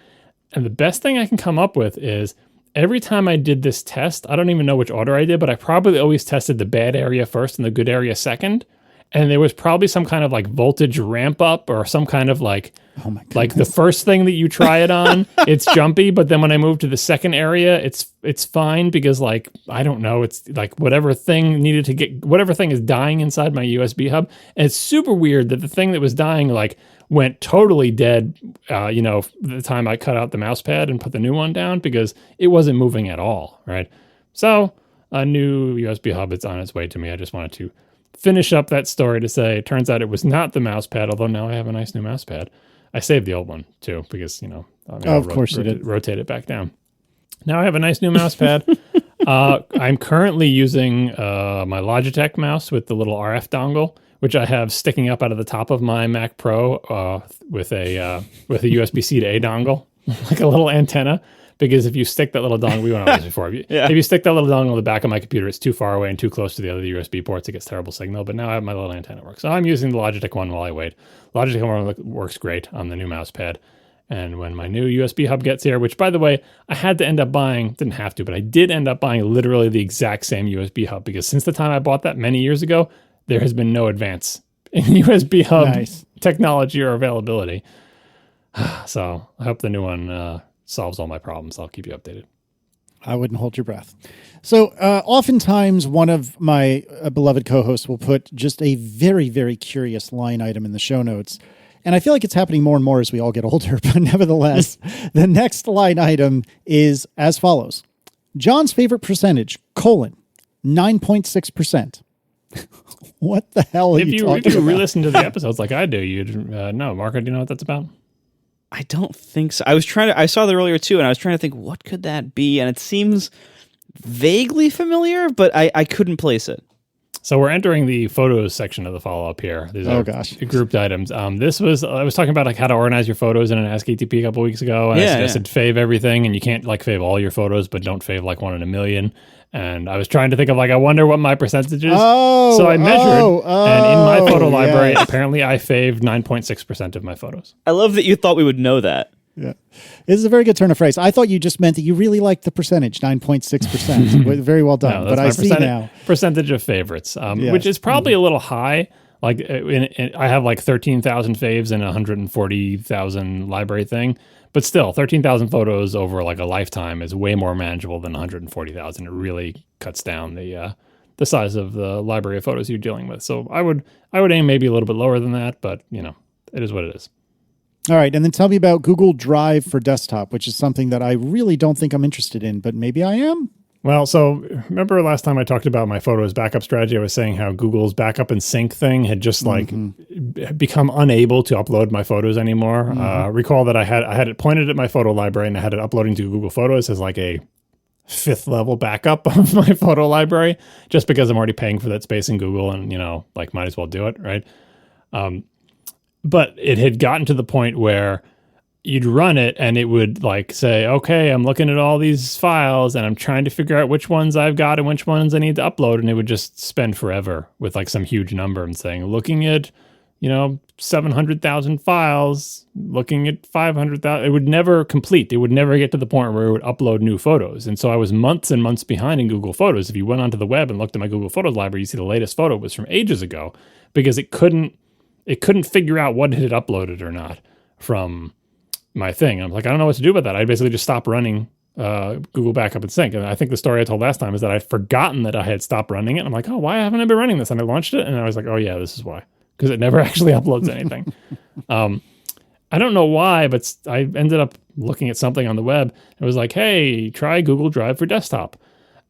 And the best thing I can come up with is every time I did this test, I don't even know which order I did, but I probably always tested the bad area first and the good area second. And there was probably some kind of like voltage ramp up or some kind of like, oh my goodness, like the first thing that you try it on, it's jumpy. But then when I move to the second area, it's fine, because like, I don't know, it's like whatever thing is dying inside my USB hub. And it's super weird that the thing that was dying like went totally dead, the time I cut out the mouse pad and put the new one down, because it wasn't moving at all. Right. So a new USB hub, it's on its way to me. I just wanted to finish up that story to say, it turns out it was not the mouse pad, although now I have a nice new mouse pad. I saved the old one too, because, of course you did. Rotate it back down. Now I have a nice new mouse pad. I'm currently using my Logitech mouse with the little RF dongle, which I have sticking up out of the top of my Mac Pro with a USB-C to A dongle, like a little antenna. Because if you stick that little dongle, we went over this before. If you stick that little dongle on the back of my computer, it's too far away and too close to the other USB ports, it gets terrible signal. But now I have my little antenna work. So I'm using the Logitech one while I wait. Logitech one works great on the new mouse pad. And when my new USB hub gets here, which, by the way, I had to end up buying, didn't have to, but I did end up buying literally the exact same USB hub, because since the time I bought that many years ago, there has been no advance in USB hub technology or availability. So I hope the new one solves all my problems. I'll keep you updated. I wouldn't hold your breath. So oftentimes one of my beloved co-hosts will put just a very, very curious line item in the show notes. And I feel like it's happening more and more as we all get older. But nevertheless, the next line item is as follows. John's favorite percentage, 9.6%. What the hell are you talking about? If you re-listen to the episodes like I do, you'd know. Marco, do you know what that's about? I don't think so. I saw that earlier too, and I was trying to think, what could that be? And it seems vaguely familiar, but I couldn't place it. So we're entering the photos section of the follow-up here. These are grouped items. I was talking about like how to organize your photos in an Ask ATP a couple weeks ago, and I suggested fave everything, and you can't like fave all your photos, but don't fave like 1 in a million. And I was trying to think of like, I wonder what my percentage is. So I measured, and in my photo library, apparently I faved 9.6% of my photos. I love that you thought we would know that. Yeah. This is a very good turn of phrase. I thought you just meant that you really liked the percentage, 9.6%. Very well done. No, but I see now. Percentage of favorites, which is probably a little high. Like I have like 13,000 faves in a 140,000 library thing. But still, 13,000 photos over like a lifetime is way more manageable than 140,000. It really cuts down the size of the library of photos you're dealing with. So I would aim maybe a little bit lower than that, but it is what it is. All right, and then tell me about Google Drive for desktop, which is something that I really don't think I'm interested in, but maybe I am. Well, so remember last time I talked about my photos backup strategy, I was saying how Google's backup and sync thing had just like become unable to upload my photos anymore. Recall that I had it pointed at my photo library and I had it uploading to Google Photos as like a 5th level backup of my photo library, just because I'm already paying for that space in Google and, like might as well do it. Right. But it had gotten to the point where you'd run it and it would like say, okay, I'm looking at all these files and I'm trying to figure out which ones I've got and which ones I need to upload. And it would just spend forever with like some huge number and saying, looking at, 700,000 files, looking at 500,000. It would never complete. It would never get to the point where it would upload new photos. And so I was months and months behind in Google Photos. If you went onto the web and looked at my Google Photos library, you see the latest photo was from ages ago because it couldn't figure out what it had uploaded or not from my thing. I'm like, I don't know what to do about that. I basically just stopped running Google Backup and Sync. And I think the story I told last time is that I'd forgotten that I had stopped running it. I'm like, oh, why haven't I been running this? And I launched it and I was like, oh yeah, this is why. Because it never actually uploads anything. I don't know why, but I ended up looking at something on the web. It was like, hey, try Google Drive for desktop.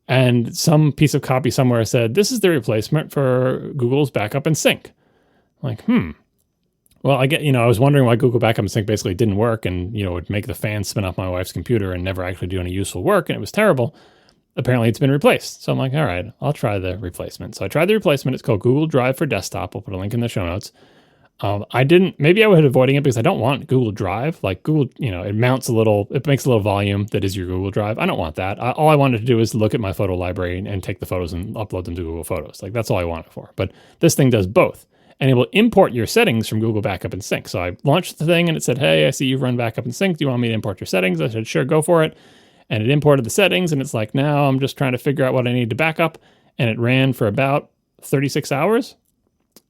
And some piece of copy somewhere said, this is the replacement for Google's Backup and Sync. I'm like, Well, I was wondering why Google Backup and Sync basically didn't work and, would make the fan spin off my wife's computer and never actually do any useful work. And it was terrible. Apparently it's been replaced. So I'm like, all right, I'll try the replacement. So I tried the replacement. It's called Google Drive for desktop. I'll put a link in the show notes. Maybe I would avoiding it because I don't want Google Drive. Like Google, it makes a little volume that is your Google Drive. I don't want that. All I wanted to do is look at my photo library and take the photos and upload them to Google Photos. Like that's all I want it for. But this thing does both. And it will import your settings from Google Backup and Sync. So I launched the thing and it said, hey, I see you've run Backup and Sync. Do you want me to import your settings? I said, sure, go for it. And it imported the settings and it's like, now I'm just trying to figure out what I need to back up. And it ran for about 36 hours.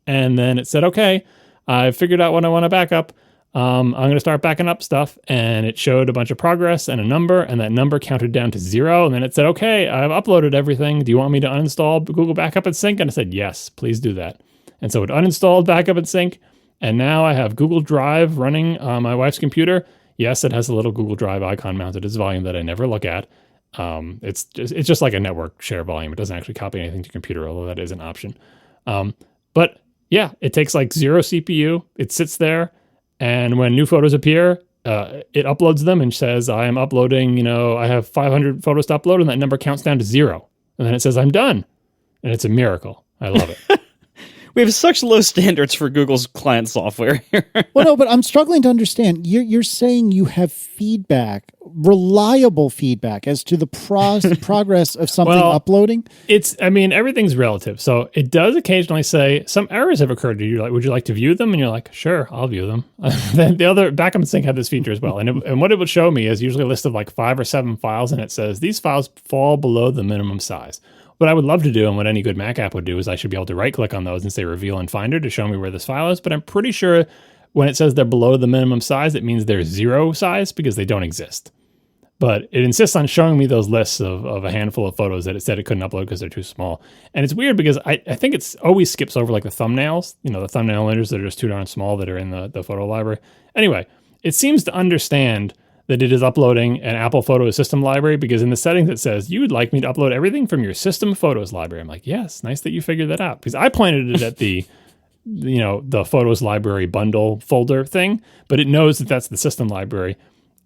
And then it said, okay, I figured out what I want to back up. I'm going to start backing up stuff. And it showed a bunch of progress and a number. And that number counted down to 0. And then it said, okay, I've uploaded everything. Do you want me to uninstall Google Backup and Sync? And I said, yes, please do that. And so it uninstalled Backup and Sync. And now I have Google Drive running on my wife's computer. Yes, it has a little Google Drive icon mounted as volume that I never look at. It's just like a network share volume. It doesn't actually copy anything to your computer, although that is an option. But yeah, it takes like 0 CPU. It sits there. And when new photos appear, it uploads them and says, I am uploading, I have 500 photos to upload. And that number counts down to 0. And then it says, I'm done. And it's a miracle. I love it. We have such low standards for Google's client software here. Well, no, but I'm struggling to understand. You're saying you have feedback, reliable feedback as to the progress of something uploading? Everything's relative. So it does occasionally say some errors have occurred to you. Like, would you like to view them? And you're like, sure, I'll view them. Then the other Backup and Sync had this feature as well. And what it would show me is usually a list of like 5 or 7 files. And it says these files fall below the minimum size. What I would love to do, and what any good Mac app would do, is I should be able to right-click on those and say Reveal in Finder to show me where this file is. But I'm pretty sure when it says they're below the minimum size, it means they're 0 size because they don't exist. But it insists on showing me those lists of a handful of photos that it said it couldn't upload because they're too small. And it's weird because I think it's always skips over like the thumbnails, the thumbnail images that are just too darn small that are in the photo library. Anyway, it seems to understand that it is uploading an Apple Photos system library because in the settings it says, you would like me to upload everything from your system photos library. I'm like, yes, nice that you figured that out. Because I pointed it at the photos library bundle folder thing, but it knows that that's the system library.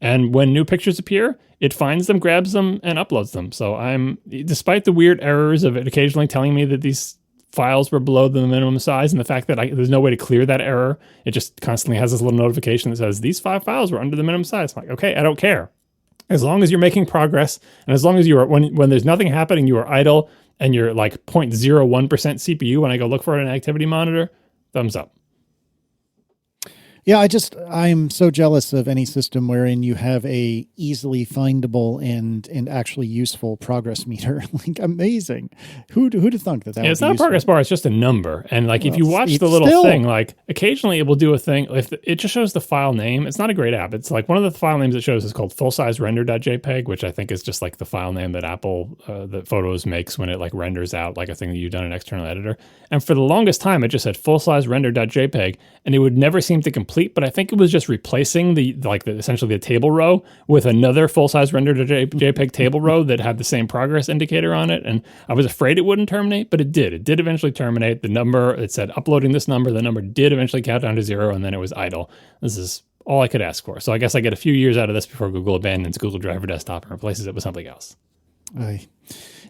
And when new pictures appear, it finds them, grabs them, and uploads them. So despite the weird errors of it occasionally telling me that these files were below the minimum size and the fact that there's no way to clear that error, it just constantly has this little notification that says these 5 files were under the minimum size. I'm like, okay, I don't care. As long as you're making progress and as long as you are, when there's nothing happening, you are idle and you're like 0.01% CPU when I go look for it in an activity monitor, thumbs up. Yeah, I'm so jealous of any system wherein you have a easily findable and actually useful progress meter. Like, amazing. Who'd have thunk that would be it's not useful? A progress bar, it's just a number. And like, if you watch the little thing, like occasionally it will do a thing. If it just shows the file name, it's not a great app. It's like one of the file names it shows is called full-size render.jpg, which I think is just like the file name that Apple, that Photos makes when it like renders out like a thing that you've done in an external editor. And for the longest time, it just said full-size render.jpg, and it would never seem to complete complete, but I think it was just replacing essentially the table row with another full-size rendered JPEG table row that had the same progress indicator on it. And I was afraid it wouldn't terminate, but it did. It did eventually terminate. The number, it said uploading this number, the number did eventually count down to 0, and then it was idle. This is all I could ask for. So I guess I get a few years out of this before Google abandons Google Drive for Desktop and replaces it with something else. Aye.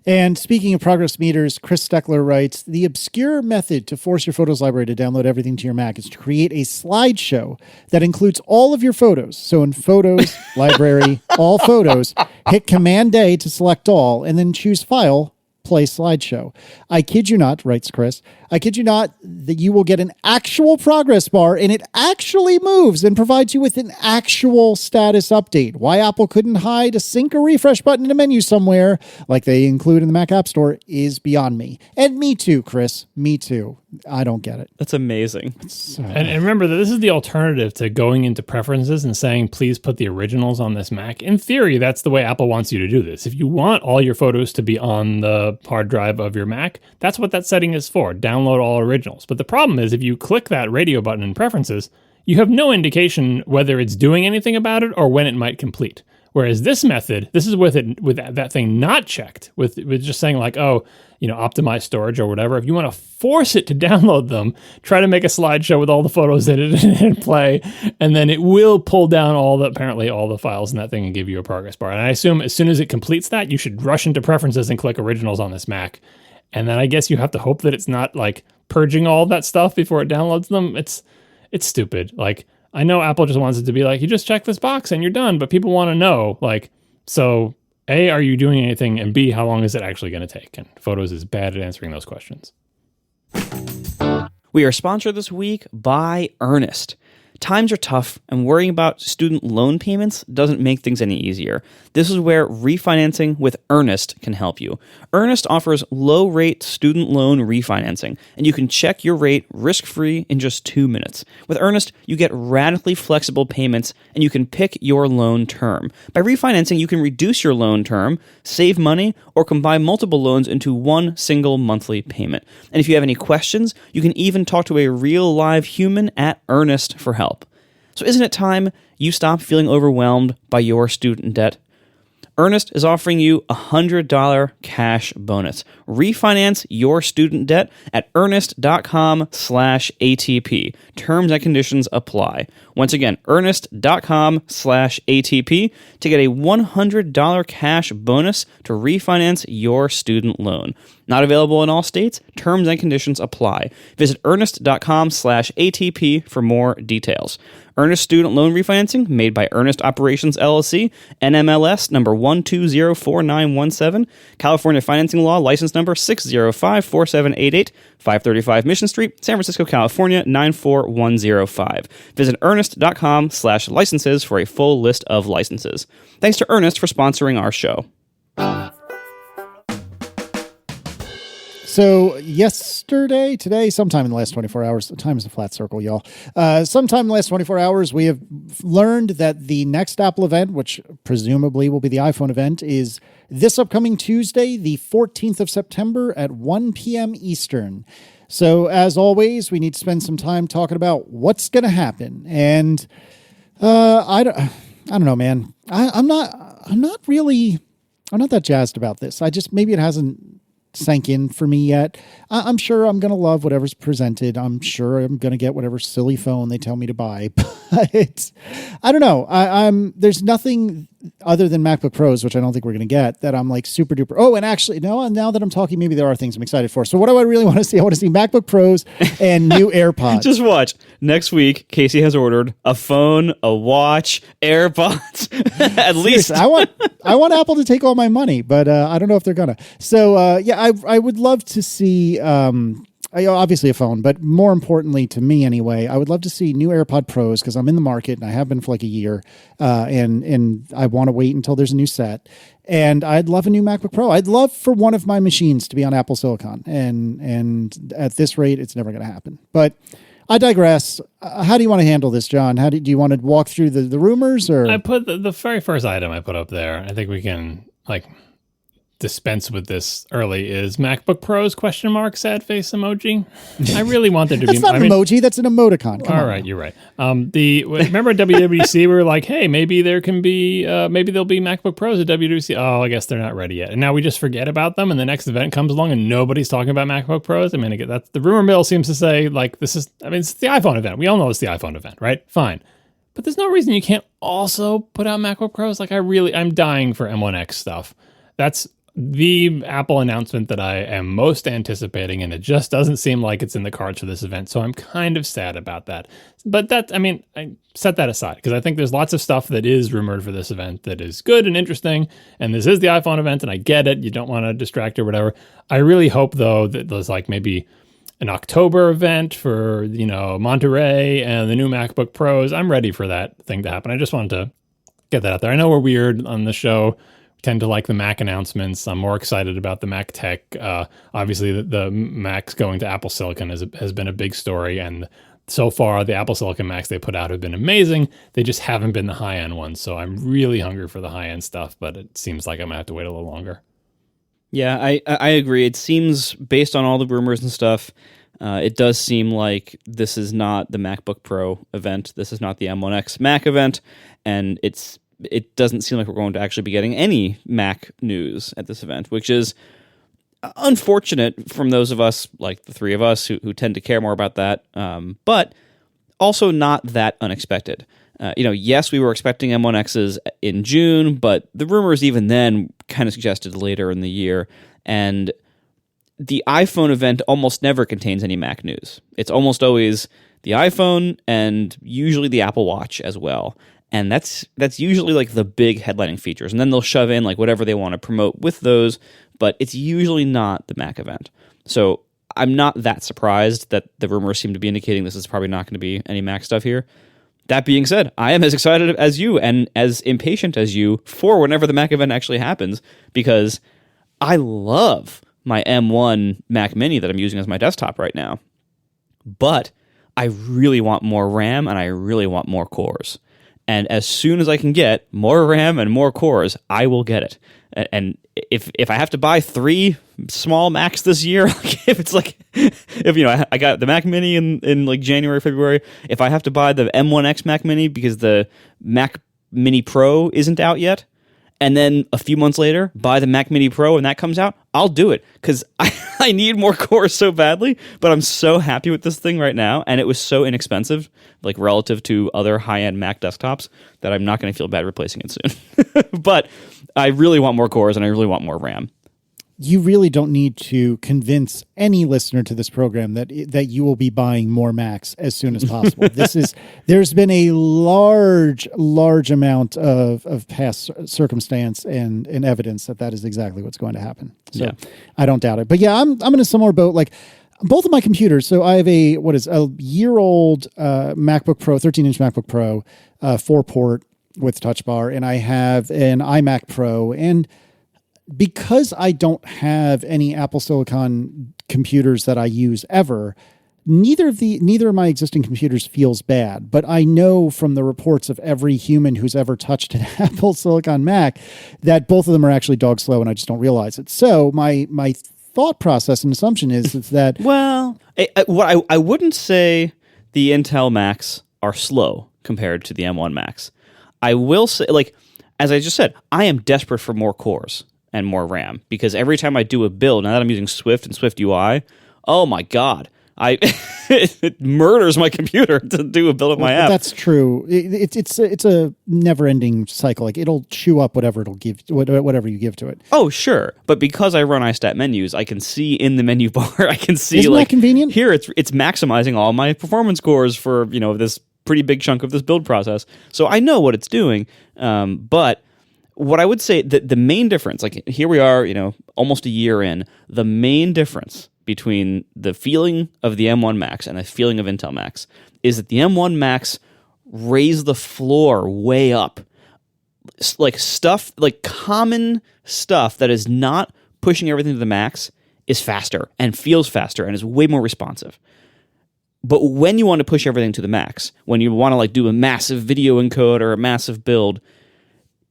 And speaking of progress meters, Chris Steckler writes, the obscure method to force your Photos library to download everything to your Mac is to create a slideshow that includes all of your photos. So in Photos, Library, All Photos, hit Command-A to select all, and then choose File, Play Slideshow. I kid you not, writes Chris, I kid you not, that you will get an actual progress bar and it actually moves and provides you with an actual status update. Why Apple couldn't hide a sync or refresh button in a menu somewhere like they include in the Mac App Store is beyond me. And me too, Chris. Me too. I don't get it. That's amazing. And remember that this is the alternative to going into preferences and saying, please put the originals on this Mac. In theory, that's the way Apple wants you to do this. If you want all your photos to be on the hard drive of your Mac, that's what that setting is for. Download all originals. But the problem is if you click that radio button in preferences, you have no indication whether it's doing anything about it or when it might complete. Whereas this method, this is with that thing not checked, with just saying like, oh, optimize storage or whatever. If you want to force it to download them, try to make a slideshow with all the photos in it and play, and then it will pull down apparently all the files in that thing and give you a progress bar. And I assume as soon as it completes that, you should rush into preferences and click originals on this Mac. And then I guess you have to hope that it's not like purging all of that stuff before it downloads them. It's stupid. Like, I know Apple just wants it to be like, you just check this box and you're done, but people want to know, like, so A, are you doing anything? And B, how long is it actually going to take? And Photos is bad at answering those questions. We are sponsored this week by Earnest. Times are tough, and worrying about student loan payments doesn't make things any easier. This is where refinancing with Earnest can help you. Earnest offers low-rate student loan refinancing, and you can check your rate risk-free in just 2 minutes. With Earnest, you get radically flexible payments, and you can pick your loan term. By refinancing, you can reduce your loan term, save money, or combine multiple loans into one single monthly payment. And if you have any questions, you can even talk to a real live human at Earnest for help. So isn't it time you stop feeling overwhelmed by your student debt? Earnest is offering you a $100 cash bonus. Refinance your student debt at earnest.com/ATP. Terms and conditions apply. Once again, earnest.com/ATP to get a $100 cash bonus to refinance your student loan. Not available in all states. Terms and conditions apply. Visit earnest.com/ATP for more details. Earnest Student Loan Refinancing, made by Earnest Operations LLC, NMLS number 1204917, California Financing Law, license number 6054788, 535 Mission Street, San Francisco, California, 94105. Visit earnest.com/licenses for a full list of licenses. Thanks to Earnest for sponsoring our show. So today, sometime in the last 24 hours, time is a flat circle, y'all. Sometime in the last 24 hours, we have learned that the next Apple event, which presumably will be the iPhone event, is this upcoming Tuesday, the 14th of September at 1 p.m. Eastern. So as always, we need to spend some time talking about what's going to happen. And I don't know, man. I'm not that jazzed about this. Maybe it hasn't sank in for me yet. I'm sure I'm going to love whatever's presented. I'm sure I'm going to get whatever silly phone they tell me to buy, but I don't know. There's nothing other than MacBook Pros, which I don't think we're going to get, that I'm like super duper. Oh, and actually, no, now that I'm talking, maybe there are things I'm excited for. So what do I really want to see? I want to see MacBook Pros and new AirPods. Just watch. Next week, Casey has ordered a phone, a watch, AirPods. At least. I want Apple to take all my money, but I don't know if they're gonna. So I would love to see obviously a phone, but more importantly to me anyway, I would love to see new AirPod Pros because I'm in the market and I have been for like a year, and I want to wait until there's a new set. And I'd love a new MacBook Pro. I'd love for one of my machines to be on Apple Silicon, and at this rate, it's never going to happen. But I digress. How do you want to handle this, John? Do you want to walk through the rumors? Or I put the very first item I put up there. I think we can dispense with this early is MacBook Pros ? Sad face emoji. I really want there to That's be. not an emoji. That's an emoticon. Come All on right, now. you're right. Remember at WWDC we were like, hey, maybe there can be, maybe there'll be MacBook Pros at WWDC. Oh, I guess they're not ready yet. And now we just forget about them, and the next event comes along and nobody's talking about MacBook Pros. I mean, again, that's the rumor mill seems to say like this is. I mean, it's the iPhone event. We all know it's the iPhone event, right? Fine. But there's no reason you can't also put out MacBook Pros. Like I'm dying for M1X stuff. That's the Apple announcement that I am most anticipating, and it just doesn't seem like it's in the cards for this event. So I'm kind of sad about that. But I set that aside because I think there's lots of stuff that is rumored for this event that is good and interesting. And this is the iPhone event, and I get it. You don't want to distract or whatever. I really hope though that there's like maybe an October event for, Monterey and the new MacBook Pros. I'm ready for that thing to happen. I just wanted to get that out there. I know we're weird on the show. We tend to like the Mac announcements. I'm more excited about the Mac tech. Obviously, the Macs going to Apple Silicon has been a big story. And so far, the Apple Silicon Macs they put out have been amazing. They just haven't been the high-end ones. So I'm really hungry for the high-end stuff, but it seems like I'm going to have to wait a little longer. Yeah, I agree. It seems, based on all the rumors and stuff, it does seem like this is not the MacBook Pro event. This is not the M1X Mac event, and it doesn't seem like we're going to actually be getting any Mac news at this event, which is unfortunate from those of us, like the three of us, who tend to care more about that, but also not that unexpected. Yes, we were expecting M1Xs in June, but the rumors even then kind of suggested later in the year. And the iPhone event almost never contains any Mac news. It's almost always the iPhone and usually the Apple Watch as well. And that's usually like the big headlining features. And then they'll shove in like whatever they want to promote with those, but it's usually not the Mac event. So I'm not that surprised that the rumors seem to be indicating this is probably not going to be any Mac stuff here. That being said, I am as excited as you and as impatient as you for whenever the Mac event actually happens, because I love my M1 Mac Mini that I'm using as my desktop right now. But I really want more RAM and I really want more cores. And as soon as I can get more RAM and more cores, I will get it. And if I have to buy 3 small Macs this year, like if I got the Mac Mini in like January, February, if I have to buy the M1X Mac Mini because the Mac Mini Pro isn't out yet, and then a few months later buy the Mac Mini Pro and that comes out, I'll do it because I need more cores so badly. But I'm so happy with this thing right now, and it was so inexpensive, like relative to other high-end Mac desktops, that I'm not going to feel bad replacing it soon. But I really want more cores and I really want more RAM. You really don't need to convince any listener to this program that you will be buying more Macs as soon as possible. There's been a large amount of past circumstance and evidence that is exactly what's going to happen. So Yeah. I I don't doubt it. But yeah, I'm in a similar boat. Like both of my computers. So I have a year-old MacBook Pro, 13-inch MacBook Pro, 4-port with touch bar, and I have an iMac Pro. And because I don't have any Apple Silicon computers that I use ever, neither of my existing computers feels bad. But I know from the reports of every human who's ever touched an Apple Silicon Mac that both of them are actually dog slow, and I just don't realize it. So my thought process and assumption is that Well, I wouldn't say the Intel Macs are slow compared to the M1 Macs. I will say, like, as I just said, I am desperate for more cores and more RAM, because every time I do a build, now that I'm using Swift and Swift UI, oh my God, it murders my computer to do a build of my app. That's true. It's a never-ending cycle. Like it'll chew up whatever you give to it. Oh, sure. But because I run iStat menus, I can see in the menu bar, I can see Isn't that convenient? Here it's maximizing all my performance scores for, this pretty big chunk of this build process. So I know what it's doing. But what I would say that the main difference, like here we are, almost a year in, the main difference between the feeling of the M1 Macs and the feeling of Intel Macs is that the M1 Macs raise the floor way up. Like common stuff that is not pushing everything to the Macs is faster and feels faster and is way more responsive. But when you want to push everything to the Macs, when you want to do a massive video encode or a massive build,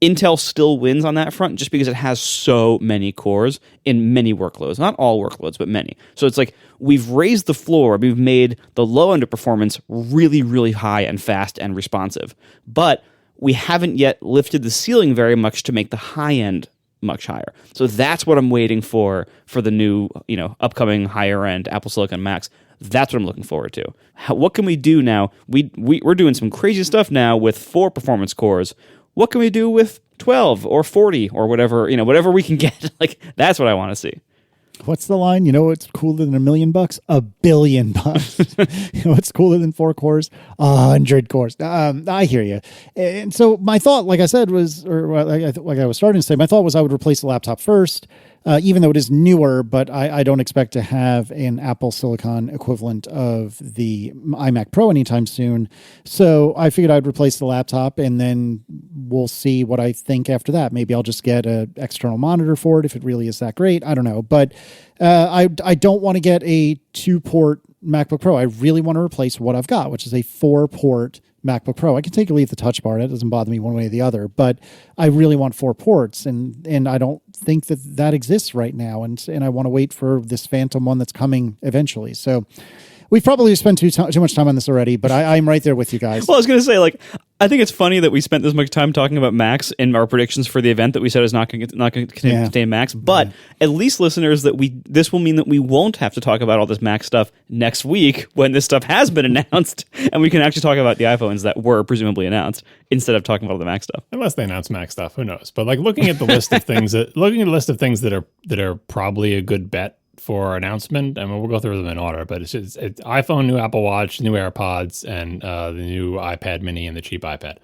Intel still wins on that front just because it has so many cores in many workloads. Not all workloads, but many. So it's like we've raised the floor. We've made the low end of performance really, really high and fast and responsive. But we haven't yet lifted the ceiling very much to make the high end much higher. So that's what I'm waiting for the new, upcoming higher end Apple Silicon Macs. That's what I'm looking forward to. What can we do now? We're doing some crazy stuff now with 4 performance cores. What can we do with 12 or 40 or whatever, whatever we can get? Like, that's what I want to see. What's the line? You know what's cooler than $1 million? $1 billion. You know what's cooler than 4 cores? 100 cores. I hear you. And so my thought, like I said, was, or like I was starting to say, my thought was I would replace the laptop first, even though it is newer, but I don't expect to have an Apple Silicon equivalent of the iMac Pro anytime soon. So I figured I'd replace the laptop, and then we'll see what I think after that. Maybe I'll just get an external monitor for it if it really is that great. I don't know. But I don't want to get a 2-port MacBook Pro. I really want to replace what I've got, which is a 4-port MacBook Pro. I can take or leave the touch bar. That doesn't bother me one way or the other, but I really want 4 ports, and I don't think that exists right now, and I want to wait for this phantom one that's coming eventually. So we've probably spent too much time on this already, but I'm right there with you guys. Well, I was going to say, I think it's funny that we spent this much time talking about Macs in our predictions for the event that we said is not going to contain Macs, but at least listeners, this will mean that we won't have to talk about all this Mac stuff next week when this stuff has been announced, and we can actually talk about the iPhones that were presumably announced instead of talking about all the Mac stuff. Unless they announce Mac stuff, who knows? But looking at the list of things that are probably a good bet for announcement, I mean, we'll go through them in order, but it's iPhone, new Apple Watch, new AirPods, and the new iPad mini and the cheap iPad.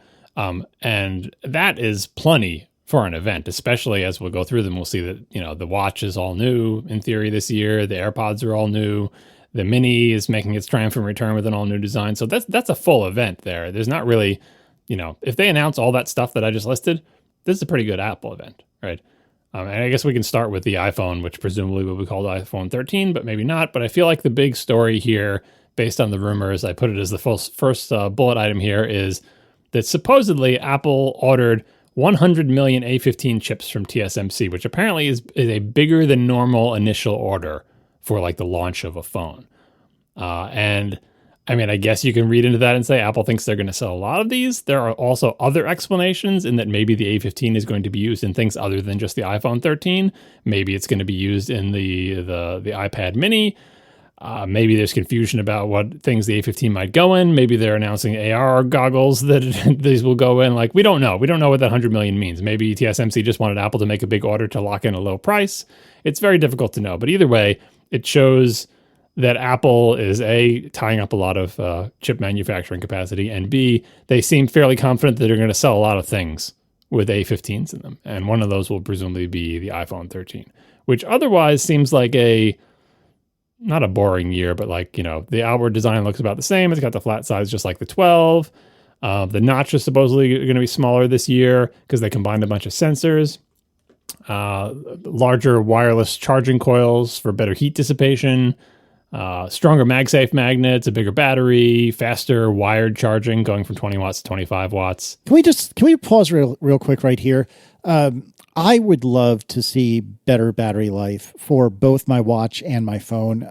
And that is plenty for an event, especially as we'll go through them. We'll see that, the watch is all new in theory this year. The AirPods are all new. The mini is making its triumphant return with an all new design. So that's a full event there. There's not really, if they announce all that stuff that I just listed, this is a pretty good Apple event, right? And I guess we can start with the iPhone, which presumably will be called iPhone 13, but maybe not. But I feel like the big story here, based on the rumors, I put it as the first bullet item here, is that supposedly Apple ordered 100 million A15 chips from TSMC, which apparently is a bigger than normal initial order for the launch of a phone. And I mean, I guess you can read into that and say Apple thinks they're going to sell a lot of these. There are also other explanations in that maybe the A15 is going to be used in things other than just the iPhone 13. Maybe it's going to be used in the iPad mini. Maybe there's confusion about what things the A15 might go in. Maybe they're announcing AR goggles that these will go in. We don't know. We don't know what that 100 million means. Maybe TSMC just wanted Apple to make a big order to lock in a low price. It's very difficult to know. But either way, it shows that Apple is A, tying up a lot of chip manufacturing capacity, and B, they seem fairly confident that they're going to sell a lot of things with A15s in them. And one of those will presumably be the iPhone 13, which otherwise seems like not a boring year, but the outward design looks about the same. It's got the flat sides just like the 12. The notch is supposedly going to be smaller this year because they combined a bunch of sensors. Larger wireless charging coils for better heat dissipation. Stronger MagSafe magnets, a bigger battery, faster wired charging going from 20 watts to 25 watts. Can we pause real quick right here? I would love to see better battery life for both my watch and my phone.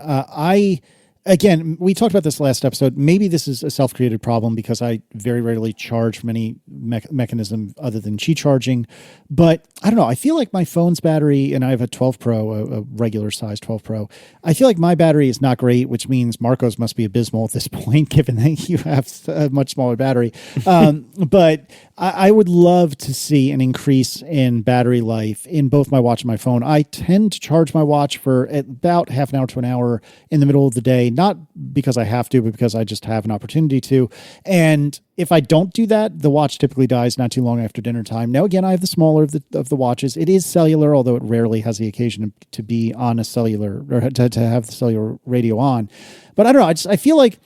Again, we talked about this last episode. Maybe this is a self-created problem because I very rarely charge from any mechanism other than Qi charging. But I don't know. I feel like my phone's battery, and I have a 12 Pro, a regular size 12 Pro. I feel like my battery is not great, which means Marco's must be abysmal at this point, given that you have a much smaller battery. But I would love to see an increase in battery life in both my watch and my phone. I tend to charge my watch for about half an hour to an hour in the middle of the day, not because I have to, but because I just have an opportunity to. And if I don't do that, the watch typically dies not too long after dinner time. Now, again, I have the smaller of the watches. It is cellular, although it rarely has the occasion to be on a cellular, or to have the cellular radio on. But I don't know. I feel like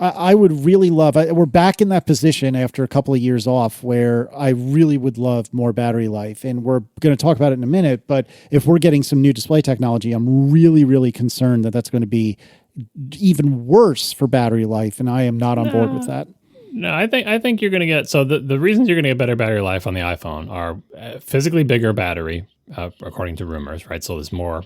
I would really love, we're back in that position after a couple of years off where I really would love more battery life. And we're going to talk about it in a minute. But if we're getting some new display technology, I'm really, really concerned that that's going to be even worse for battery life. And I am not on board with that. No, I think you're going to get, so the reasons you're going to get better battery life on the iPhone are physically bigger battery, according to rumors, right? So there's more,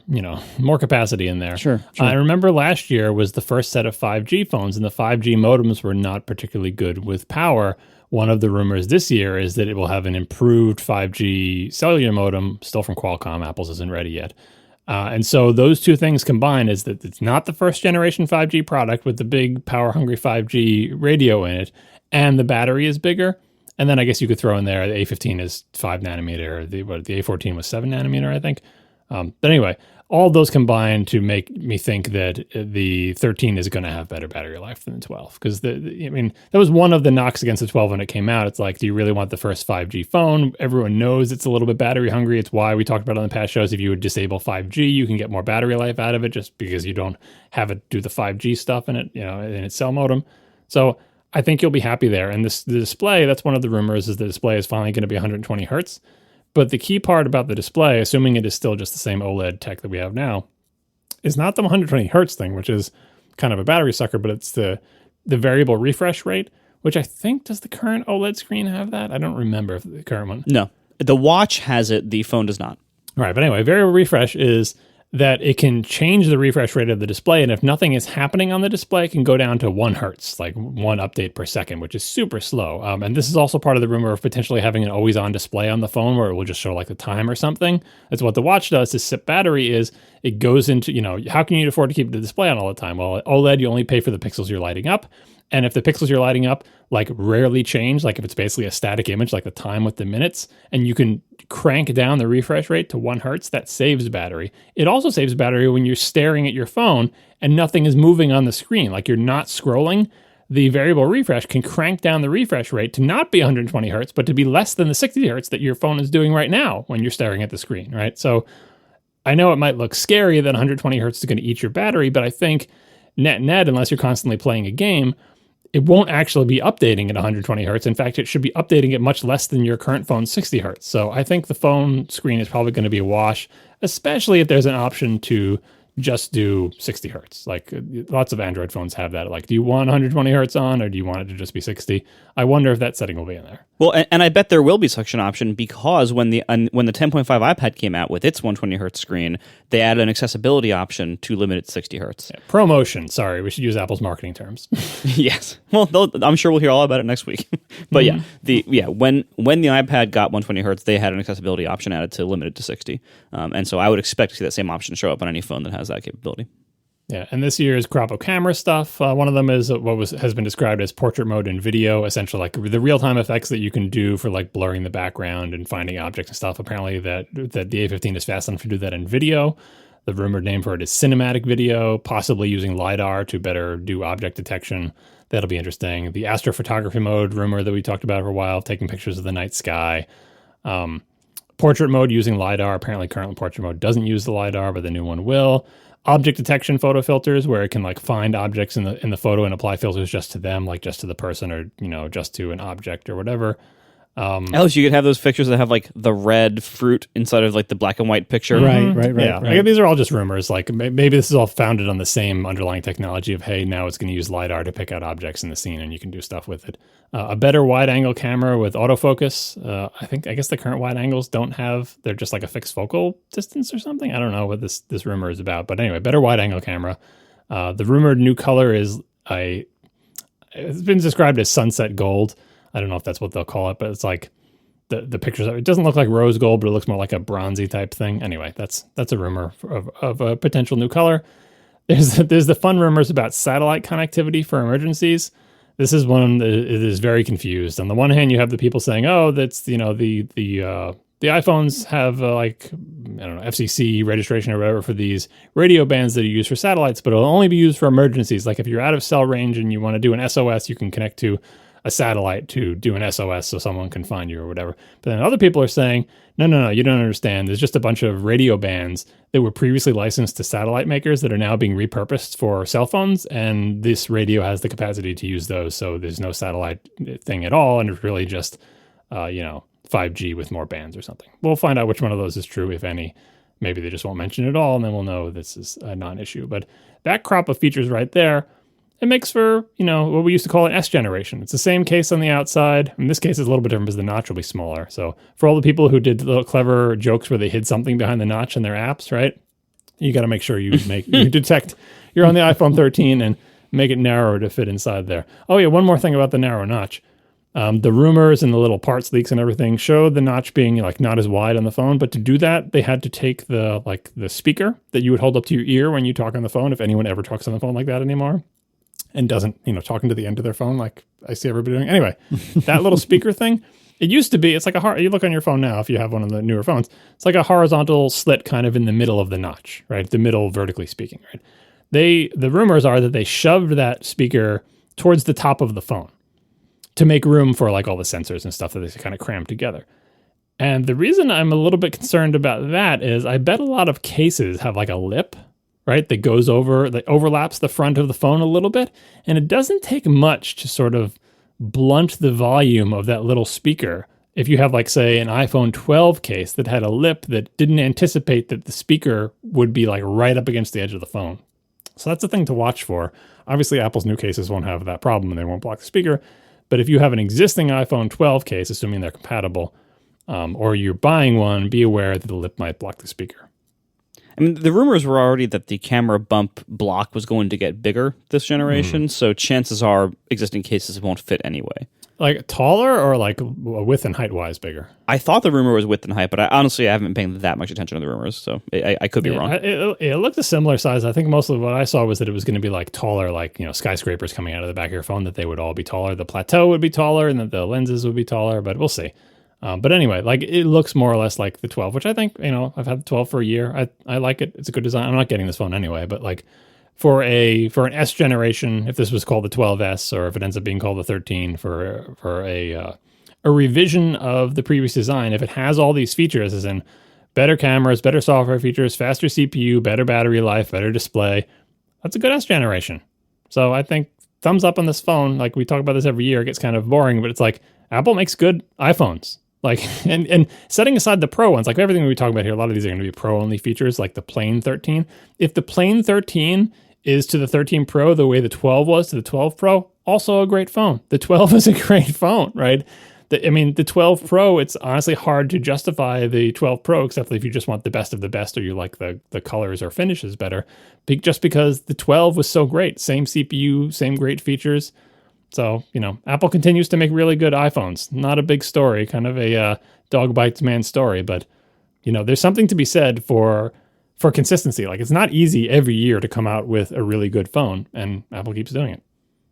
more capacity in there. Sure. I remember last year was the first set of 5G phones, and the 5G modems were not particularly good with power. One of the rumors this year is that it will have an improved 5G cellular modem, still from Qualcomm. Apple's isn't ready yet. And so those two things combined is that it's not the first generation 5G product with the big power hungry 5G radio in it, and the battery is bigger. And then I guess you could throw in there the A15 is 5 nanometer, the A14 was 7 nanometer, I think. But anyway, all those combined to make me think that the 13 is going to have better battery life than the 12. Because, that was one of the knocks against the 12 when it came out. It's like, do you really want the first 5G phone? Everyone knows it's a little bit battery hungry. It's why we talked about it on the past shows. If you would disable 5G, you can get more battery life out of it just because you don't have it do the 5G stuff in it, in its cell modem. So I think you'll be happy there. And the display, that's one of the rumors, is the display is finally going to be 120 hertz. But the key part about the display, assuming it is still just the same OLED tech that we have now, is not the 120 hertz thing, which is kind of a battery sucker, but it's the variable refresh rate, which I think, does the current OLED screen have that? I don't remember if the current one. No. The watch has it. The phone does not. Right. But anyway, variable refresh is that it can change the refresh rate of the display, and if nothing is happening on the display, it can go down to 1 hertz, like 1 update per second, which is super slow. And this is also part of the rumor of potentially having an always-on display on the phone where it will just show like the time or something. That's what the watch does. This SIP battery is, it goes into, how can you afford to keep the display on all the time? Well, OLED, you only pay for the pixels you're lighting up. And if the pixels you're lighting up like rarely change, like if it's basically a static image, like the time with the minutes, and you can crank down the refresh rate to 1 hertz, that saves battery. It also saves battery when you're staring at your phone and nothing is moving on the screen, like you're not scrolling. The variable refresh can crank down the refresh rate to not be 120 hertz, but to be less than the 60 hertz that your phone is doing right now when you're staring at the screen, right? So I know it might look scary that 120 hertz is going to eat your battery, but I think net, unless you're constantly playing a game, it won't actually be updating at 120 hertz. In fact, it should be updating at much less than your current phone's 60 hertz. So I think the phone screen is probably going to be a wash, especially if there's an option to just do 60 hertz. Like lots of Android phones have that. Like, do you want 120 hertz on, or do you want it to just be 60? I wonder if that setting will be in there. Well, and I bet there will be such an option, because when the 10.5 iPad came out with its 120 hertz screen, they added an accessibility option to limit it to 60 hertz. Yeah, promotion. Sorry, we should use Apple's marketing terms. Yes. Well, I'm sure we'll hear all about it next week. But when the iPad got 120 hertz, they had an accessibility option added to limit it to 60. And so I would expect to see that same option show up on any phone that has that capability. Yeah, and this year's crop camera stuff, one of them is has been described as portrait mode in video, essentially like the real-time effects that you can do for like blurring the background and finding objects and stuff. Apparently that the A15 is fast enough to do that in video. The rumored name for it is cinematic video, possibly using LiDAR to better do object detection. That'll be interesting. The astrophotography mode rumor that we talked about for a while, taking pictures of the night sky. Portrait mode using LiDAR. Apparently current portrait mode doesn't use the LiDAR, but the new one will. Object detection photo filters, where it can like find objects in the photo and apply filters just to them, like just to the person, or just to an object or whatever. Else you could have those pictures that have like the red fruit inside of like the black and white picture. Right. Yeah, right. These are all just rumors. Like maybe this is all founded on the same underlying technology of, hey, now it's going to use LiDAR to pick out objects in the scene and you can do stuff with it. A better wide angle camera with autofocus. I guess the current wide angles don't have, they're just like a fixed focal distance or something. I don't know what this rumor is about, but anyway, better wide angle camera. The rumored new color is it's been described as sunset gold. I don't know if that's what they'll call it, but it's like the pictures. It doesn't look like rose gold, but it looks more like a bronzy type thing. Anyway, that's a rumor of a potential new color. There's the fun rumors about satellite connectivity for emergencies. This is one that is very confused. On the one hand, you have the people saying, "Oh, that's the iPhones have FCC registration or whatever for these radio bands that are used for satellites, but it'll only be used for emergencies. Like if you're out of cell range and you want to do an SOS, you can connect to a satellite to do an SOS so someone can find you or whatever." But then other people are saying, no, you don't understand. There's just a bunch of radio bands that were previously licensed to satellite makers that are now being repurposed for cell phones, and this radio has the capacity to use those, so there's no satellite thing at all, and it's really just 5G with more bands or something. We'll find out which one of those is true, if any. Maybe they just won't mention it at all, and then we'll know this is a non-issue. But that crop of features right there, it makes for, what we used to call an S generation. It's the same case on the outside. In this case, it's a little bit different because the notch will be smaller. So for all the people who did little clever jokes where they hid something behind the notch in their apps, right? You got to make sure you detect you're on the iPhone 13 and make it narrower to fit inside there. Oh yeah, one more thing about the narrow notch. The rumors and the little parts leaks and everything showed the notch being like not as wide on the phone, but to do that, they had to take the speaker that you would hold up to your ear when you talk on the phone, if anyone ever talks on the phone like that anymore, and doesn't, talking to the end of their phone like I see everybody doing. Anyway, that little speaker thing, it used to be, it's like you look on your phone now, if you have one of the newer phones, it's like a horizontal slit kind of in the middle of the notch, right? The middle, vertically speaking, right? The rumors are that they shoved that speaker towards the top of the phone to make room for like all the sensors and stuff that they kind of crammed together. And the reason I'm a little bit concerned about that is I bet a lot of cases have like a lip, right, that overlaps the front of the phone a little bit. And it doesn't take much to sort of blunt the volume of that little speaker. If you have like, say, an iPhone 12 case that had a lip that didn't anticipate that the speaker would be like right up against the edge of the phone. So that's a thing to watch for. Obviously, Apple's new cases won't have that problem and they won't block the speaker. But if you have an existing iPhone 12 case, assuming they're compatible, or you're buying one, be aware that the lip might block the speaker. I mean, the rumors were already that the camera bump block was going to get bigger this generation, so chances are existing cases won't fit anyway. Like taller or like width and height-wise bigger? I thought the rumor was width and height, but I honestly haven't been paying that much attention to the rumors, so I could be wrong. It looked a similar size. I think most of what I saw was that it was going to be like taller, like skyscrapers coming out of the back of your phone, that they would all be taller. The plateau would be taller, and that the lenses would be taller, but we'll see. But anyway, like it looks more or less like the 12, which I think, I've had the 12 for a year. I like it. It's a good design. I'm not getting this phone anyway, but like for an S generation, if this was called the 12S, or if it ends up being called the 13 for a revision of the previous design, if it has all these features, as in better cameras, better software features, faster CPU, better battery life, better display, that's a good S generation. So I think thumbs up on this phone. Like we talk about this every year, it gets kind of boring, but it's like Apple makes good iPhones. Like, and setting aside the Pro ones, like everything we talk about here, a lot of these are going to be Pro-only features, like the plain 13. If the plain 13 is to the 13 Pro the way the 12 was to the 12 Pro, also a great phone. The 12 is a great phone, right? The 12 Pro, it's honestly hard to justify the 12 Pro, except if you just want the best of the best, or you like the colors or finishes better, just because the 12 was so great. Same CPU, same great features. So, Apple continues to make really good iPhones. Not a big story, kind of a dog bites man story, but, there's something to be said for consistency. Like, it's not easy every year to come out with a really good phone, and Apple keeps doing it.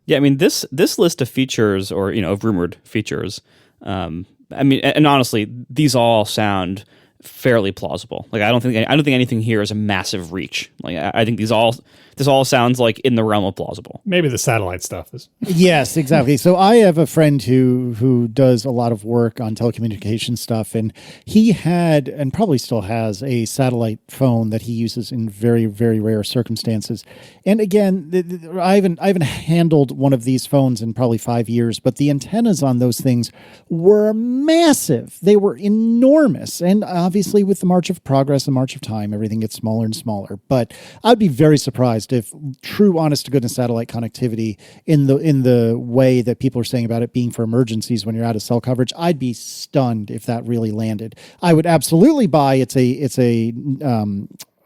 Yeah, I mean, this list of features, or, of rumored features, and honestly, these all sound fairly plausible. Like, I don't think anything here is a massive reach. Like, I think this all sounds like in the realm of plausible. Maybe the satellite stuff is. Yes, exactly. So I have a friend who does a lot of work on telecommunications stuff, and he had, and probably still has, a satellite phone that he uses in very, very rare circumstances. And again, I haven't handled one of these phones in probably 5 years, but the antennas on those things were massive. They were enormous. And obviously with the march of progress and march of time, everything gets smaller and smaller. But I'd be very surprised if true, honest to goodness satellite connectivity in the way that people are saying about it being for emergencies when you're out of cell coverage, I'd be stunned if that really landed. I would absolutely buy it's a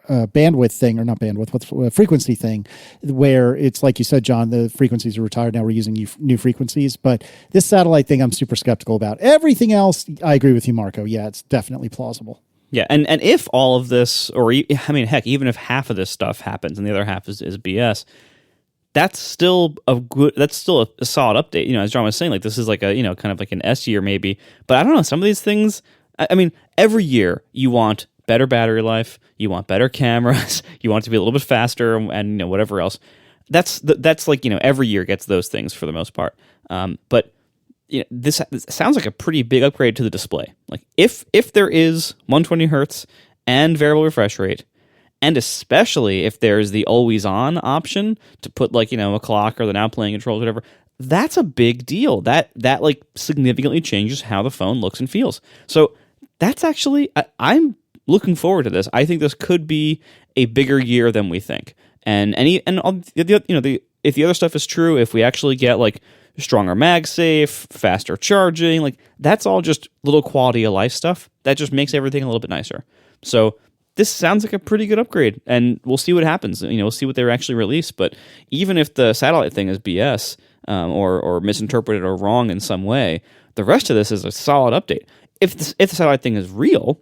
bandwidth thing, or not bandwidth, what's a frequency thing, where it's like you said, John, the frequencies are retired. Now we're using new frequencies. But this satellite thing, I'm super skeptical about. Everything else, I agree with you, Marco. Yeah, it's definitely plausible. Yeah, and if all of this, or heck, even if half of this stuff happens and the other half is BS, that's still a solid update. As John was saying, like this is like a kind of like an S year maybe. But I don't know, some of these things. I mean, every year you want better battery life, you want better cameras, you want it to be a little bit faster, and whatever else. That's like every year gets those things for the most part. But this sounds like a pretty big upgrade to the display. Like if there is 120 hertz and variable refresh rate, and especially if there's the always on option to put like a clock or the now playing controls, whatever, that's a big deal. That like significantly changes how the phone looks and feels. So that's actually I'm looking forward to this. I think this could be a bigger year than we think. And the other stuff is true, if we actually get like stronger MagSafe, faster charging, like that's all just little quality of life stuff that just makes everything a little bit nicer. So this sounds like a pretty good upgrade, and we'll see what happens. We'll see what they actually release. But even if the satellite thing is BS or misinterpreted or wrong in some way, the rest of this is a solid update. If the satellite thing is real,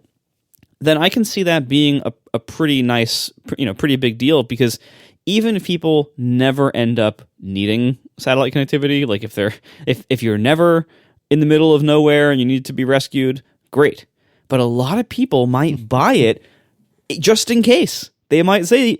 then I can see that being a pretty nice, pretty big deal, because even if people never end up needing satellite connectivity, like if you're never in the middle of nowhere and you need to be rescued, great. But a lot of people might buy it just in case. They might say,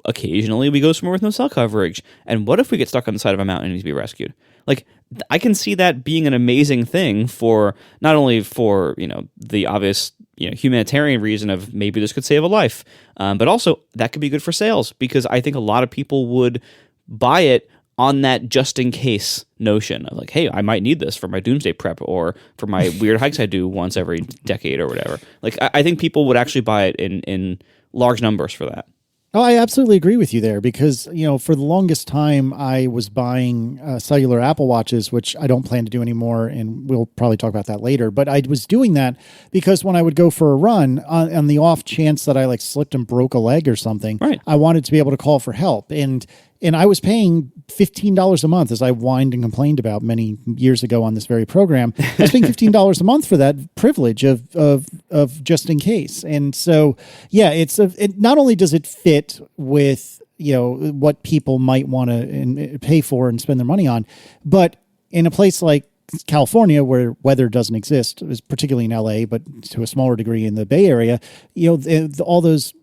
occasionally we go somewhere with no cell coverage, and what if we get stuck on the side of a mountain and need to be rescued? Like, I can see that being an amazing thing for not only for the obvious humanitarian reason of maybe this could save a life, but also that could be good for sales, because I think a lot of people would buy it on that just in case notion of like, hey, I might need this for my doomsday prep or for my weird hikes I do once every decade or whatever. Like, I think people would actually buy it in large numbers for that. Oh, I absolutely agree with you there, because, for the longest time I was buying cellular Apple Watches, which I don't plan to do anymore, and we'll probably talk about that later. But I was doing that because when I would go for a run, on the off chance that I like slipped and broke a leg or something, right, I wanted to be able to call for help. And I was paying $15 a month, as I whined and complained about many years ago on this very program. I was paying $15 a month for that privilege of just in case. And so, yeah, it not only does it fit with what people might want to pay for and spend their money on, but in a place like California, where weather doesn't exist, particularly in LA, but to a smaller degree in the Bay Area, all those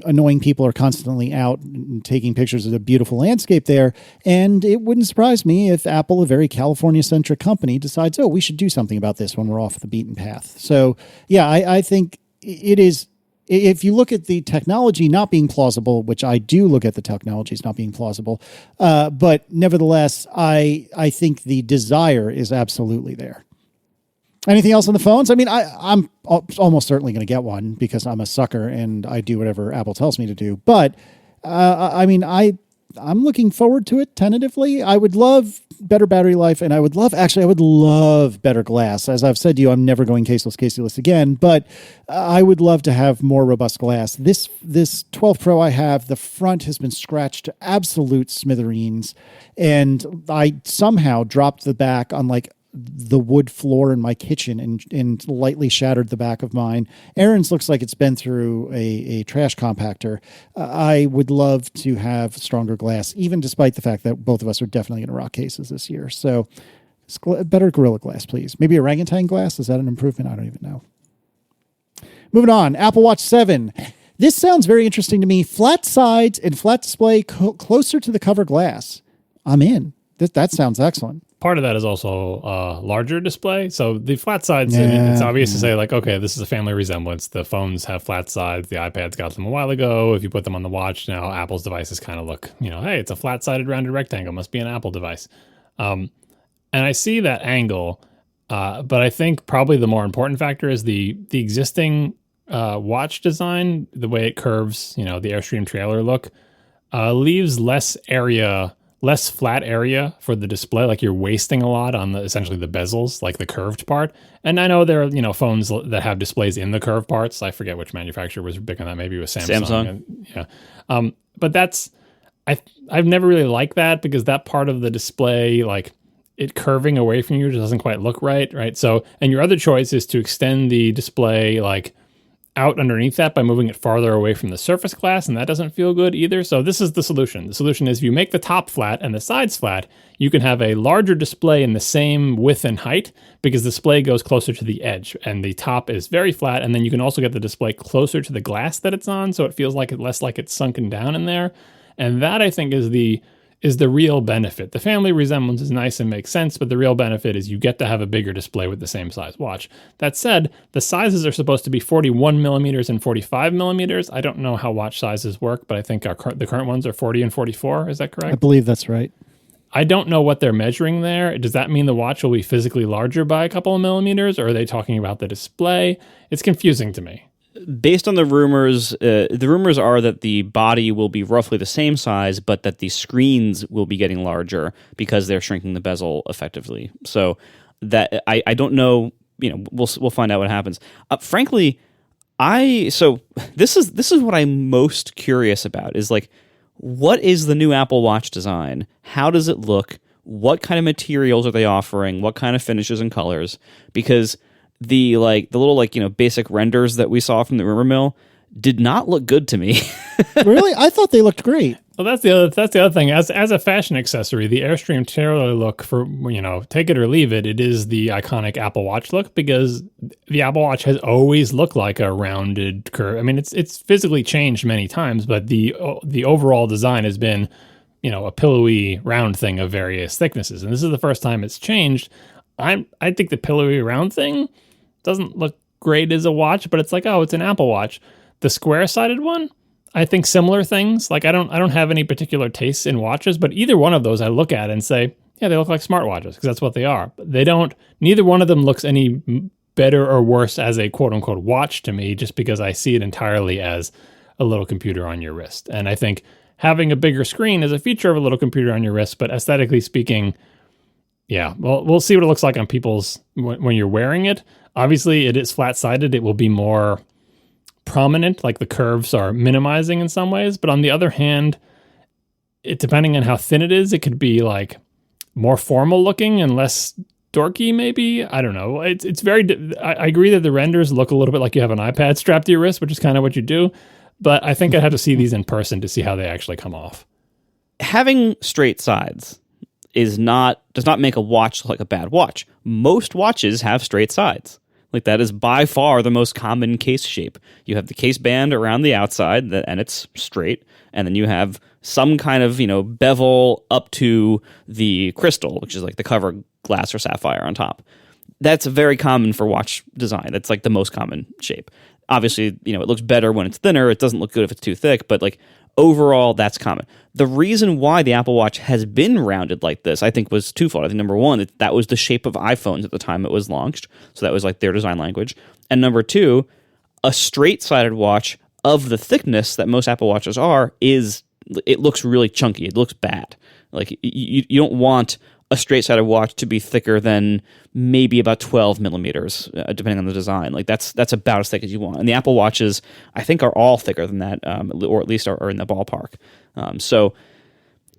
annoying people are constantly out and taking pictures of the beautiful landscape there. And it wouldn't surprise me if Apple, a very California-centric company, decides, we should do something about this when we're off the beaten path. So, yeah, I think it is. If you look at the technology not being plausible, which I do look at the technology as not being plausible, but nevertheless, I think the desire is absolutely there. Anything else on the phones? I mean, I'm almost certainly going to get one because I'm a sucker and I do whatever Apple tells me to do. But I'm looking forward to it tentatively. I would love better battery life, and I would love better glass. As I've said to you, I'm never going caseless again, but I would love to have more robust glass. This 12 Pro I have, the front has been scratched to absolute smithereens, and I somehow dropped the back on like the wood floor in my kitchen and lightly shattered the back of mine. Aaron's looks like it's been through a trash compactor. I would love to have stronger glass, even despite the fact that both of us are definitely going to rock cases this year. So better Gorilla Glass, please. Maybe orangutan glass? Is that an improvement? I don't even know. Moving on, Apple Watch 7. This sounds very interesting to me. Flat sides and flat display closer to the cover glass. I'm in. That sounds excellent. Part of that is also larger display. So the flat sides, it's obvious to say like, okay, this is a family resemblance. The phones have flat sides. The iPads got them a while ago. If you put them on the watch now, Apple's devices kind of look, hey, it's a flat-sided rounded rectangle. Must be an Apple device. And I see that angle, but I think probably the more important factor is the existing watch design, the way it curves, the Airstream trailer look, leaves less flat area for the display. Like you're wasting a lot on essentially the bezels, like the curved part. And I know there are, phones that have displays in the curved parts. I forget which manufacturer was big on that. Maybe it was Samsung. Yeah. But I've never really liked that, because that part of the display, like it curving away from you, just doesn't quite look right? So, and your other choice is to extend the display like out underneath that by moving it farther away from the surface glass, and that doesn't feel good either. So this is the solution. The solution is if you make the top flat and the sides flat, you can have a larger display in the same width and height, because the display goes closer to the edge and the top is very flat, and then you can also get the display closer to the glass that it's on, so it feels like less like it's sunken down in there. And that, I think, is the real benefit. The family resemblance is nice and makes sense, but the real benefit is you get to have a bigger display with the same size watch. That said, the sizes are supposed to be 41 millimeters and 45 millimeters. I don't know how watch sizes work, but I think the current ones are 40 and 44. Is that correct? I believe that's right. I don't know what they're measuring there. Does that mean the watch will be physically larger by a couple of millimeters, or are they talking about the display? It's confusing to me. based on the rumors are that the body will be roughly the same size, but that the screens will be getting larger because they're shrinking the bezel effectively. So that I don't know. We'll find out what happens. Frankly, this is what I'm most curious about is like, what is the new Apple Watch design? How does it look? What kind of materials are they offering? What kind of finishes and colors? Because the little basic renders that we saw from the rumor mill did not look good to me. Really? I thought they looked great. Well, that's the other thing. As a fashion accessory, the Airstream Taylor look, for take it or leave it, it is the iconic Apple Watch look, because the Apple Watch has always looked like a rounded curve. I mean, it's physically changed many times, but the overall design has been, a pillowy round thing of various thicknesses, and this is the first time it's changed. I think the pillowy round thing doesn't look great as a watch, but it's like, oh, it's an Apple Watch. The square-sided one, I think similar things. Like I don't have any particular tastes in watches, but either one of those I look at and say, yeah, they look like smartwatches because that's what they are. But they don't. Neither one of them looks any better or worse as a quote unquote watch to me, just because I see it entirely as a little computer on your wrist. And I think having a bigger screen is a feature of a little computer on your wrist, but aesthetically speaking, yeah, well, we'll see what it looks like on people's when you're wearing it. Obviously, it is flat-sided. It will be more prominent, like the curves are minimizing in some ways. But on the other hand, depending on how thin it is, it could be like more formal looking and less dorky, maybe. I don't know. It's very. I agree that the renders look a little bit like you have an iPad strapped to your wrist, which is kind of what you do. But I think I'd have to see these in person to see how they actually come off. Having straight sides does not make a watch look like a bad watch. Most watches have straight sides. Like that is by far the most common case shape. You have the case band around the outside and it's straight, and then you have some kind of, bevel up to the crystal, which is like the cover glass or sapphire on top. That's very common for watch design. That's like the most common shape. Obviously, it looks better when it's thinner. It doesn't look good if it's too thick, but like overall, that's common. The reason why the Apple Watch has been rounded like this, I think, was twofold. I think number one, that was the shape of iPhones at the time it was launched, so that was like their design language. And number two, a straight-sided watch of the thickness that most Apple Watches are it looks really chunky. It looks bad. Like you don't want a straight-sided watch to be thicker than maybe about 12 millimeters, depending on the design. Like that's about as thick as you want. And the Apple Watches, I think, are all thicker than that, or at least are in the ballpark. So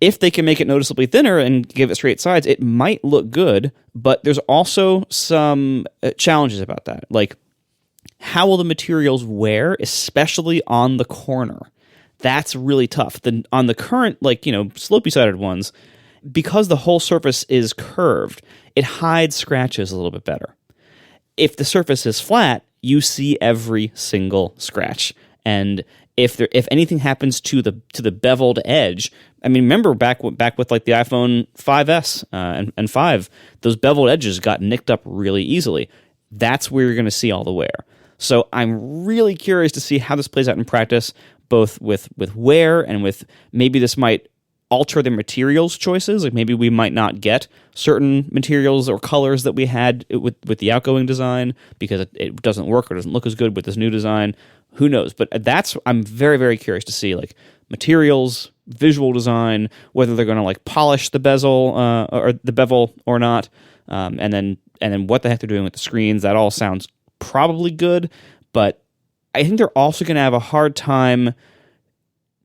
if they can make it noticeably thinner and give it straight sides, it might look good. But there's also some challenges about that. Like, how will the materials wear, especially on the corner? That's really tough. On the current, slopey-sided ones, because the whole surface is curved, it hides scratches a little bit better. If the surface is flat, you see every single scratch. And if anything happens to the beveled edge, I mean, remember back with like the iPhone 5S and 5, those beveled edges got nicked up really easily. That's where you're going to see all the wear. So I'm really curious to see how this plays out in practice, both with wear and with maybe this might alter the materials choices. Like maybe we might not get certain materials or colors that we had with the outgoing design because it doesn't work or doesn't look as good with this new design. Who knows? But I'm very, very curious to see like materials, visual design, whether they're going to like polish the bezel or the bevel or not, and then what the heck they're doing with the screens. That all sounds probably good, but I think they're also going to have a hard time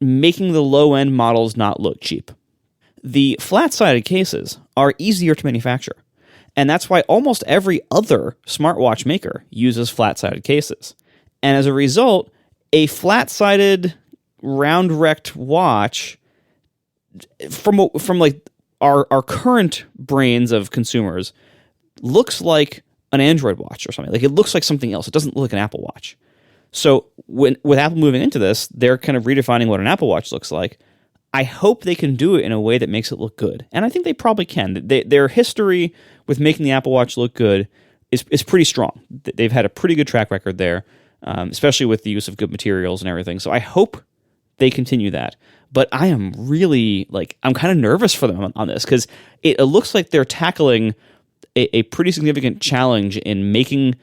making the low-end models not look cheap. The flat-sided cases are easier to manufacture, and that's why almost every other smartwatch maker uses flat-sided cases. And as a result, a flat-sided, round-recked watch, from like our current brains of consumers, looks like an Android watch or something. Like it looks like something else. It doesn't look like an Apple Watch. So with Apple moving into this, they're kind of redefining what an Apple Watch looks like. I hope they can do it in a way that makes it look good. And I think they probably can. Their history with making the Apple Watch look good is pretty strong. They've had a pretty good track record there, especially with the use of good materials and everything. So I hope they continue that. But I am really, I'm kind of nervous for them on this because it looks like they're tackling a pretty significant challenge in making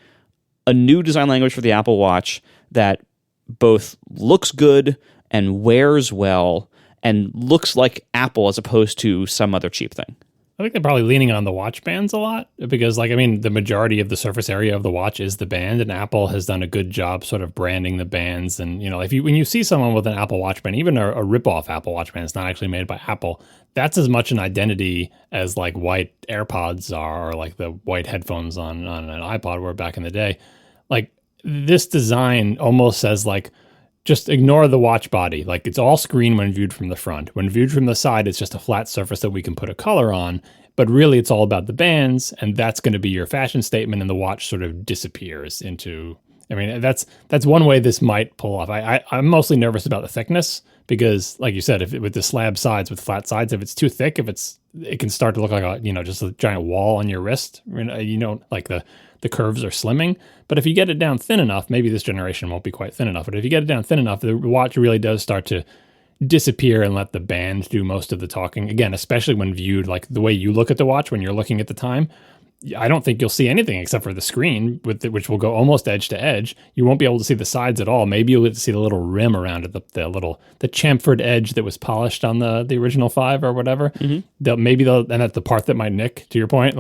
a new design language for the Apple Watch that both looks good and wears well and looks like Apple as opposed to some other cheap thing. I think they're probably leaning on the watch bands a lot because, the majority of the surface area of the watch is the band, and Apple has done a good job sort of branding the bands. And, when you see someone with an Apple Watch band, even a rip-off Apple Watch band, it's not actually made by Apple, that's as much an identity as white AirPods are, or the white headphones on an iPod were back in the day. This design almost says just ignore the watch body. It's all screen when viewed from the front. When viewed from the side, it's just a flat surface that we can put a color on. But really, it's all about the bands, and that's going to be your fashion statement, and the watch sort of disappears into... that's one way this might pull off. I'm mostly nervous about the thickness because, like you said, if with the slab sides, with flat sides, if it's too thick, it can start to look like just a giant wall on your wrist. The curves are slimming. But if you get it down thin enough, maybe this generation won't be quite thin enough, but if you get it down thin enough, the watch really does start to disappear and let the band do most of the talking. Again, especially when viewed the way you look at the watch when you're looking at the time. I don't think you'll see anything except for the screen, which will go almost edge to edge. You won't be able to see the sides at all. Maybe you'll get to see the little rim around it, the chamfered edge that was polished on the original 5 or whatever. Mm-hmm. And that's the part that might nick, to your point.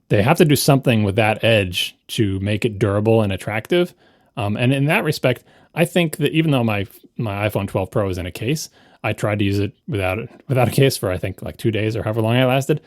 They have to do something with that edge to make it durable and attractive. And in that respect, I think that even though my iPhone 12 Pro is in a case, I tried to use it without a case for, I think, 2 days or however long I lasted.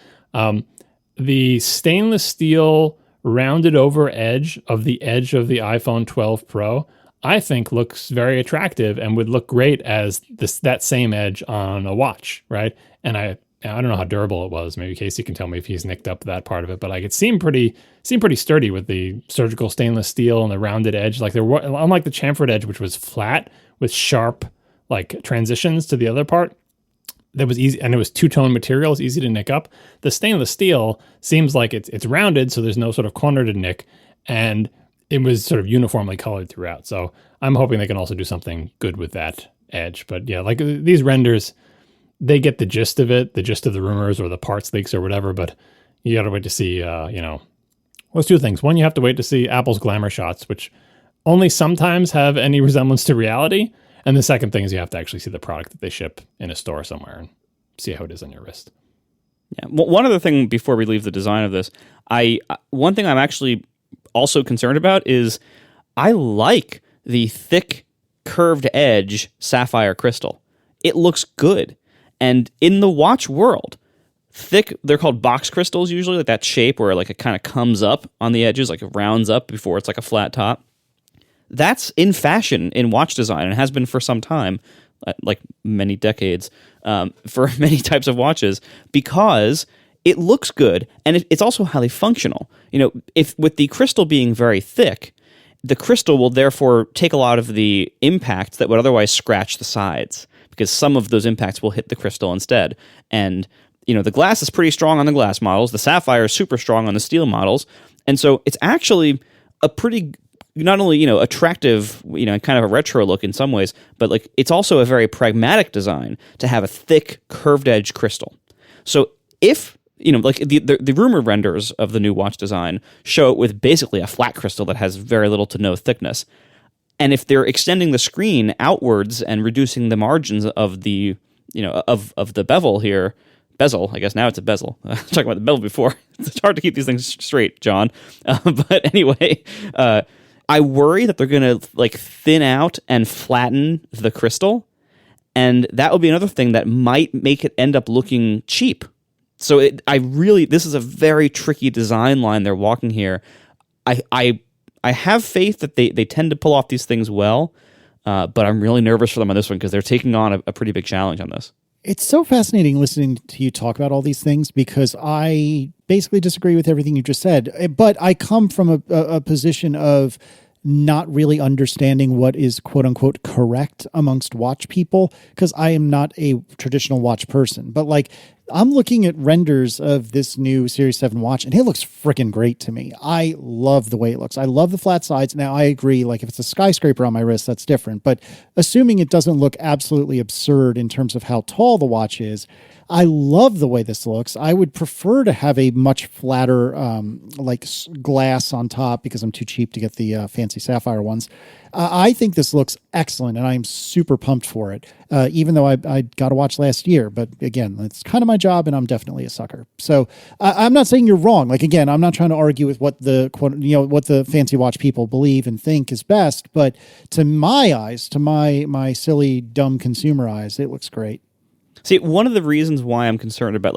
The stainless steel rounded over edge of the iPhone 12 Pro, I think looks very attractive and would look great as that same edge on a watch, right? And I don't know how durable it was. Maybe Casey can tell me if he's nicked up that part of it, but it seemed pretty sturdy with the surgical stainless steel and the rounded edge. Unlike the chamfered edge, which was flat with sharp transitions to the other part, that was easy, and it was two-tone material. It's easy to nick up. The stainless steel seems like it's rounded, so there's no sort of corner to nick, and it was sort of uniformly colored throughout. So I'm hoping they can also do something good with that edge. But yeah, these renders, they get the gist of it, the gist of the rumors or the parts leaks or whatever, but you got to wait to see, there's two things. One, you have to wait to see Apple's glamour shots, which only sometimes have any resemblance to reality. And the second thing is you have to actually see the product that they ship in a store somewhere and see how it is on your wrist. Yeah. One other thing before we leave the design of this, one thing I'm actually also concerned about is I like the thick curved edge sapphire crystal. It looks good. And in the watch world, thick, they're called box crystals usually, that shape where it kind of comes up on the edges, it rounds up before it's a flat top. That's in fashion in watch design and has been for some time, many decades, for many types of watches, because it looks good and it's also highly functional. If with the crystal being very thick, the crystal will therefore take a lot of the impacts that would otherwise scratch the sides, because some of those impacts will hit the crystal instead. And, the glass is pretty strong on the glass models. The sapphire is super strong on the steel models. And so it's actually a pretty, not only, attractive, kind of a retro look in some ways, but it's also a very pragmatic design to have a thick curved edge crystal. So if, the rumor renders of the new watch design show it with basically a flat crystal that has very little to no thickness. And if they're extending the screen outwards and reducing the margins of the, of the bezel here, I guess now it's a bezel. I was talking about the bezel before. It's hard to keep these things straight, John. But anyway, I worry that they're going to thin out and flatten the crystal. And that would be another thing that might make it end up looking cheap. So this is a very tricky design line they're walking here. I have faith that they tend to pull off these things well, but I'm really nervous for them on this one because they're taking on a pretty big challenge on this. It's so fascinating listening to you talk about all these things because I basically disagree with everything you just said. But I come from a position of not really understanding what is quote unquote correct amongst watch people because I am not a traditional watch person. But I'm looking at renders of this new Series 7 watch, and it looks freaking great to me. I love the way it looks. I love the flat sides. Now, I agree, if it's a skyscraper on my wrist, that's different. But assuming it doesn't look absolutely absurd in terms of how tall the watch is, I love the way this looks. I would prefer to have a much flatter, glass on top because I'm too cheap to get the fancy sapphire ones. I think this looks excellent, and I'm super pumped for it, even though I got to watch last year. But again, it's kind of my job, and I'm definitely a sucker. So I'm not saying you're wrong. Like, again, I'm not trying to argue with what what the fancy watch people believe and think is best. But to my eyes, to my silly, dumb consumer eyes, it looks great. See, one of the reasons why I'm concerned about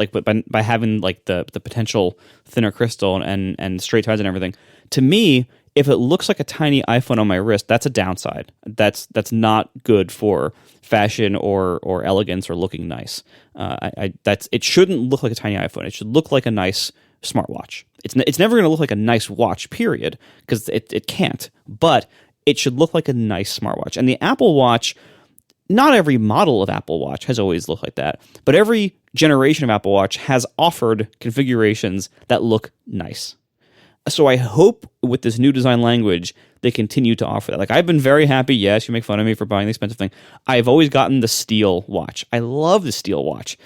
by having like the potential thinner crystal and straight sides and everything, to me, if it looks like a tiny iPhone on my wrist, that's a downside. That's not good for fashion or elegance or looking nice. It shouldn't look like a tiny iPhone. It should look like a nice smartwatch. It's never going to look like a nice watch, period, because it can't. But it should look like a nice smartwatch. And the Apple Watch, not every model of Apple Watch has always looked like that, but every generation of Apple Watch has offered configurations that look nice. So I hope with this new design language, they continue to offer that. Like, I've been very happy. Yes, you make fun of me for buying the expensive thing. I've always gotten the steel watch. I love the steel watch.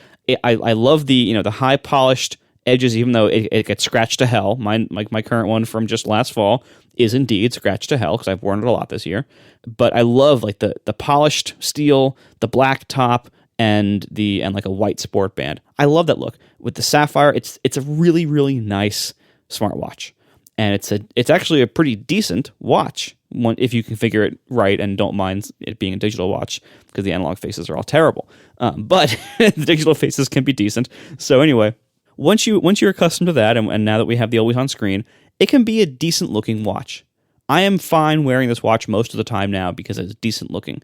I love the high polished edges, even though it gets scratched to hell. My current one from just last fall is indeed scratched to hell because I've worn it a lot this year. But I love like the polished steel, the black top, and like a white sport band. I love that look. With the sapphire, it's a really, really nice smartwatch. And it's actually a pretty decent watch if you configure it right and don't mind it being a digital watch, because the analog faces are all terrible. But the digital faces can be decent. So anyway, once you're accustomed to that, and now that we have the always on screen, it can be a decent looking watch. I am fine wearing this watch most of the time now because it's decent looking.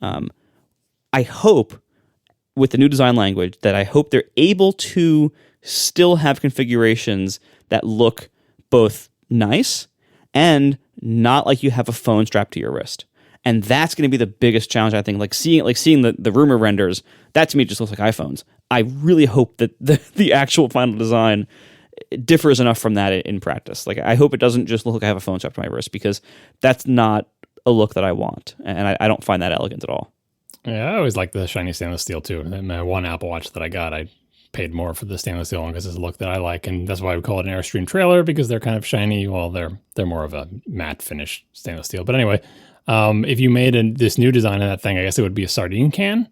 I hope with the new design language that I hope they're able to still have configurations that look both nice and not like you have a phone strapped to your wrist. And that's going to be the biggest challenge, I think. Like seeing the rumor renders, that to me just looks like iPhones. I really hope that the actual final design differs enough from that in practice. Like, I hope it doesn't just look like I have a phone strapped to my wrist, because that's not a look that I want, and I don't find that elegant at all. Yeah, I always like the shiny stainless steel too. My one Apple Watch that I got, I paid more for the stainless steel one because it's a look that I like, and that's why we call it an Airstream trailer, because they're kind of shiny. Well, they're more of a matte finish stainless steel. But anyway, if you made this new design of that thing, I guess it would be a sardine can,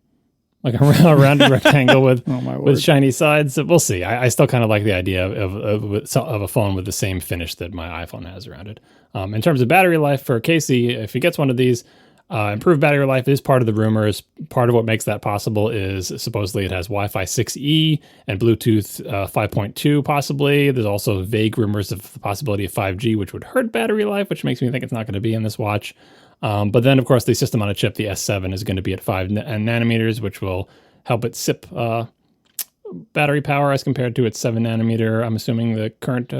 like a rounded rectangle with with shiny sides. So we'll see. I still kind of like the idea of a phone with the same finish that my iPhone has around it. In terms of battery life for Casey, if he gets one of these, improved battery life is part of the rumors. Part of what makes that possible is supposedly it has Wi-Fi 6E and Bluetooth 5.2 possibly. There's also vague rumors of the possibility of 5G, which would hurt battery life, which makes me think it's not going to be in this watch. But then, of course, the system on a chip, the S7, is going to be at 5 nanometers, which will help it sip battery power as compared to its 7 nanometer. I'm assuming the current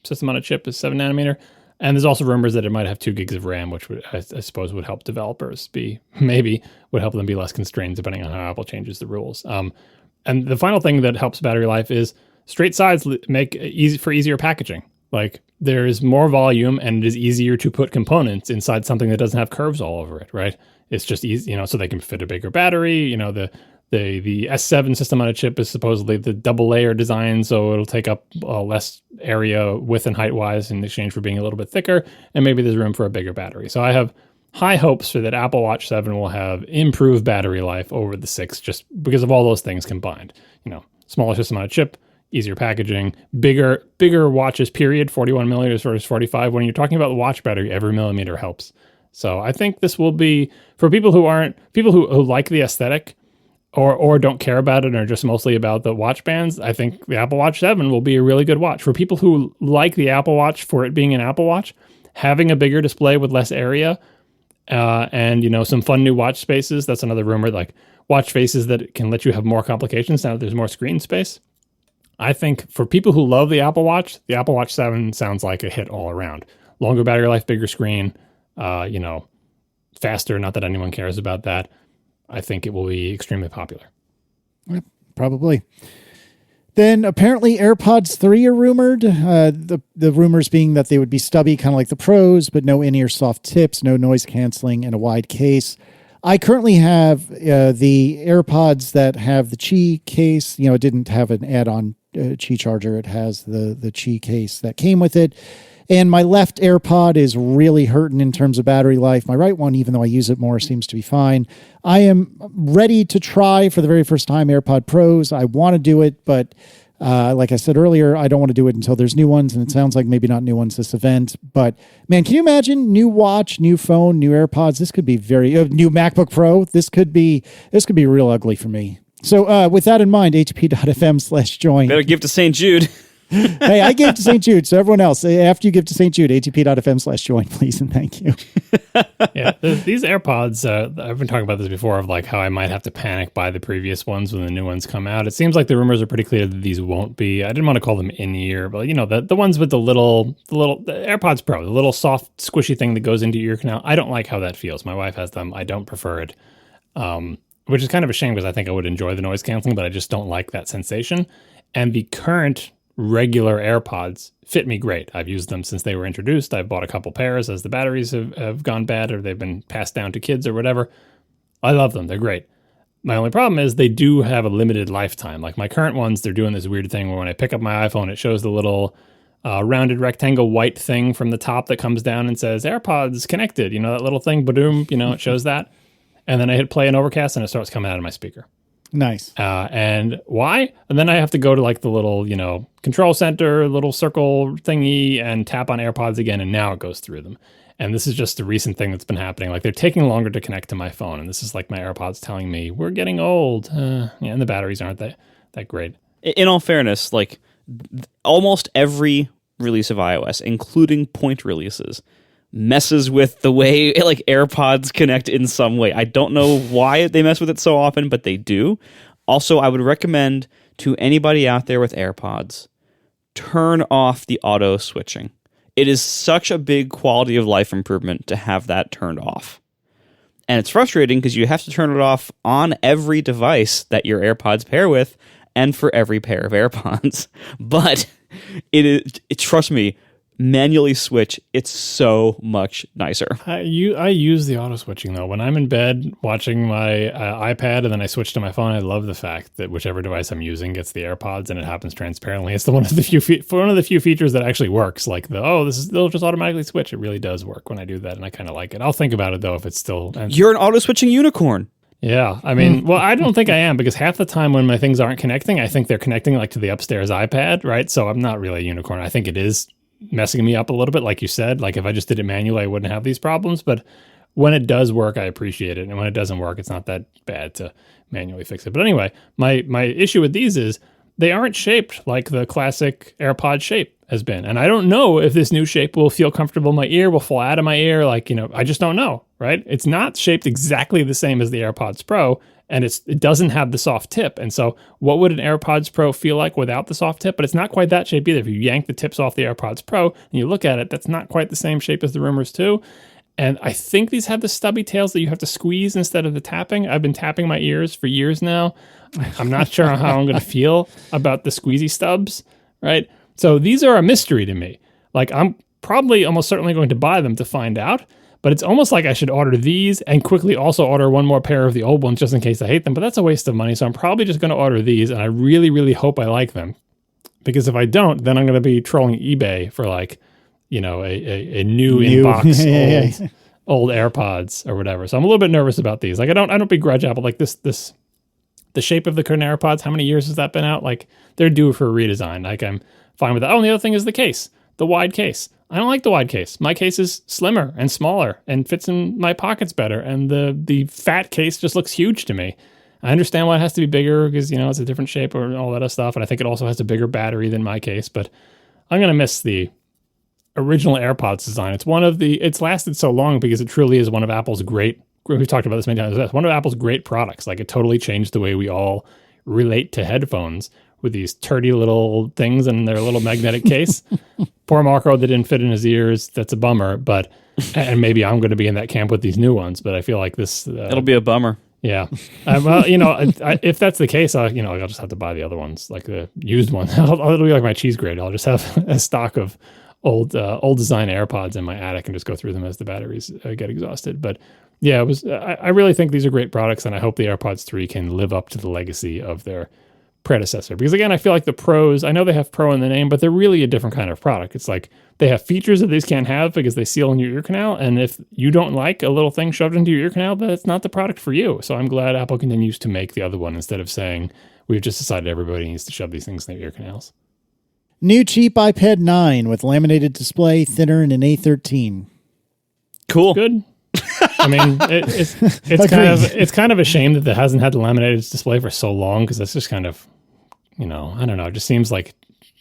system on a chip is 7 nanometer. And there's also rumors that it might have 2 gigs of RAM, which I suppose would help developers would help them be less constrained depending on how Apple changes the rules. And the final thing that helps battery life is straight sides make easier packaging. Like, there is more volume and it is easier to put components inside something that doesn't have curves all over it, right? It's just easy, so they can fit a bigger battery. The S7 system on a chip is supposedly the double layer design, so it'll take up less area width and height wise in exchange for being a little bit thicker, and maybe there's room for a bigger battery. So I have high hopes for that Apple Watch 7 will have improved battery life over the 6, just because of all those things combined. Smaller system on a chip, easier packaging, bigger watches, period, 41 millimeters versus 45. When you're talking about the watch battery, every millimeter helps. So I think this will be, for people who like the aesthetic, or don't care about it and are just mostly about the watch bands, I think the Apple Watch 7 will be a really good watch. For people who like the Apple Watch for it being an Apple Watch, having a bigger display with less area, and some fun new watch spaces, that's another rumor, like watch faces that can let you have more complications now that there's more screen space. I think for people who love the Apple Watch 7 sounds like a hit all around. Longer battery life, bigger screen, faster, not that anyone cares about that. I think it will be extremely popular. Yep, probably. Then apparently AirPods 3 are rumored. The rumors being that they would be stubby, kind of like the Pros, but no in-ear soft tips, no noise canceling, and a wide case. I currently have the AirPods that have the Qi case. It didn't have an add-on Qi charger. It has the Qi case that came with it. And my left AirPod is really hurting in terms of battery life. My right one, even though I use it more, seems to be fine. I am ready to try for the very first time AirPod Pros. I want to do it, but like I said earlier, I don't want to do it until there's new ones, and it sounds like maybe not new ones this event. But man, can you imagine new watch, new phone, new AirPods? This could be very new MacBook Pro. This could be real ugly for me. So with that in mind, hp.fm/join. Better give to St. Jude. Hey, I gave to St. Jude. So everyone else, after you give to St. Jude, hp.fm/join, please, and thank you. Yeah, these AirPods, I've been talking about this before, of like how I might have to panic buy the previous ones when the new ones come out. It seems like the rumors are pretty clear that these won't be. I didn't want to call them in-ear, but the ones with the AirPods Pro, the little soft, squishy thing that goes into your ear canal. I don't like how that feels. My wife has them. I don't prefer it, which is kind of a shame because I think I would enjoy the noise canceling, but I just don't like that sensation. And the current regular AirPods fit me great. I've used them since they were introduced. I've bought a couple pairs as the batteries have gone bad or they've been passed down to kids or whatever. I love them. They're great. My only problem is they do have a limited lifetime. Like my current ones, they're doing this weird thing where when I pick up my iPhone, it shows the little rounded rectangle white thing from the top that comes down and says AirPods connected. That little thing, ba-doom, it shows that. And then I hit play in Overcast and it starts coming out of my speaker. Nice. And why? And then I have to go to like the little, control center, little circle thingy and tap on AirPods again. And now it goes through them. And this is just a recent thing that's been happening. Like they're taking longer to connect to my phone. And this is like my AirPods telling me we're getting old. And the batteries aren't that great. In all fairness, like almost every release of iOS, including point releases, messes with the way like AirPods connect in some way. I don't know why they mess with it so often, but they do. Also, I would recommend to anybody out there with AirPods, turn off the auto switching. It is such a big quality of life improvement to have that turned off. And it's frustrating because you have to turn it off on every device that your AirPods pair with and for every pair of AirPods. But trust me, manually switch, it's so much nicer. I use the auto switching though. When I'm in bed watching my iPad and then I switch to my phone, I love the fact that whichever device I'm using gets the AirPods and it happens transparently. It's one of the few features that actually works. Like they'll just automatically switch. It really does work when I do that, and I kind of like it. I'll think about it though if it's still. You're an auto switching unicorn. Yeah, I mean, well, I don't think I am because half the time when my things aren't connecting, I think they're connecting like to the upstairs iPad, right? So I'm not really a unicorn. I think it is messing me up a little bit, like you said. Like if I just did it manually, I wouldn't have these problems. But when it does work, I appreciate it. And when it doesn't work, it's not that bad to manually fix it. But anyway, my issue with these is they aren't shaped like the classic AirPod shape has been. And I don't know if this new shape will feel comfortable in my ear, will fall out of my ear. Like, I just don't know, right? It's not shaped exactly the same as the AirPods Pro. And it doesn't have the soft tip. And so what would an AirPods Pro feel like without the soft tip? But it's not quite that shape either. If you yank the tips off the AirPods Pro and you look at it, that's not quite the same shape as the rumors too. And I think these have the stubby tails that you have to squeeze instead of the tapping. I've been tapping my ears for years now. I'm not sure how I'm going to feel about the squeezy stubs, right? So these are a mystery to me. Like I'm probably almost certainly going to buy them to find out. But it's almost like I should order these and quickly also order one more pair of the old ones just in case I hate them. But that's a waste of money. So I'm probably just going to order these. And I really, really hope I like them. Because if I don't, then I'm going to be trolling eBay for like, a new in-box old AirPods or whatever. So I'm a little bit nervous about these. Like I don't begrudge Apple. Like the shape of the current AirPods, how many years has that been out? Like they're due for a redesign. Like I'm fine with that. Oh, and the other thing is the case, the wide case. I don't like the wide case. My case is slimmer and smaller and fits in my pockets better. And the fat case just looks huge to me. I understand why it has to be bigger because, it's a different shape or all that other stuff. And I think it also has a bigger battery than my case. But I'm going to miss the original AirPods design. It's lasted so long because it truly is one of Apple's great, we've talked about this many times, one of Apple's great products. Like it totally changed the way we all relate to headphones with these turdy little things in their little magnetic case. Poor Marco, that didn't fit in his ears. That's a bummer. But and maybe I'm going to be in that camp with these new ones. But I feel like this. It'll be a bummer. Yeah. Well, if that's the case, I'll just have to buy the other ones, like the used ones. It'll be like my cheese grade. I'll just have a stock of old design AirPods in my attic and just go through them as the batteries get exhausted. But yeah, I really think these are great products, and I hope the AirPods 3 can live up to the legacy of their predecessor. Because again, I feel like the Pros, I know they have Pro in the name, but they're really a different kind of product. It's like they have features that these can't have because they seal in your ear canal. And if you don't like a little thing shoved into your ear canal, that's not the product for you. So I'm glad Apple continues to make the other one instead of saying, we've just decided everybody needs to shove these things in their ear canals. New cheap iPad 9 with laminated display, thinner, and an A13. Cool. Good. I mean, it's kind of a shame that it hasn't had the laminated display for so long, because that's just kind of, I don't know. It just seems like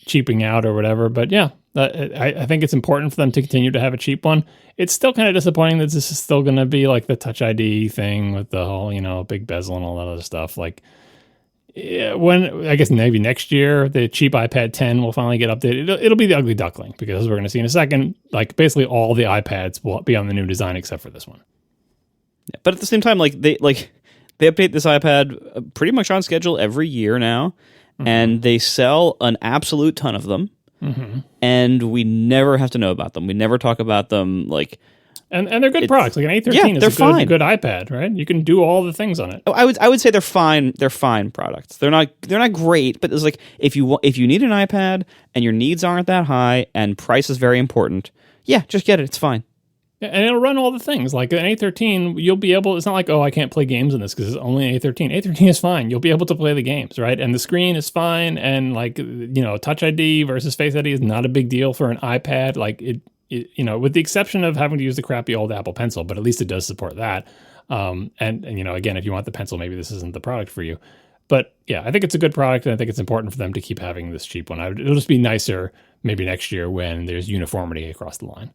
cheaping out or whatever. But yeah, I think it's important for them to continue to have a cheap one. It's still kind of disappointing that this is still going to be like the Touch ID thing with the whole, big bezel and all that other stuff. Like, when I guess maybe next year the cheap iPad 10 will finally get updated. It'll be the ugly duckling, because as we're going to see in a second, like basically all the iPads will be on the new design except for this one. Yeah, but at the same time, like they update this iPad pretty much on schedule every year now, and they sell an absolute ton of them, and we never have to know about them. We never talk about them like. And they're good products. Like an A13 is a good iPad, right? You can do all the things on it. I would say they're fine. They're fine products. They're not great, but it's like if you need an iPad and your needs aren't that high and price is very important, yeah, just get it. It's fine. Yeah, and it'll run all the things. Like an A13, you'll be able. It's not like, I can't play games on this because it's only an A13. A13 is fine. You'll be able to play the games, right? And the screen is fine. And like Touch ID versus Face ID is not a big deal for an iPad. Like it, with the exception of having to use the crappy old Apple Pencil, but at least it does support that. And again, if you want the pencil, maybe this isn't the product for you. But yeah, I think it's a good product, and I think it's important for them to keep having this cheap one. It'll just be nicer maybe next year when there's uniformity across the line.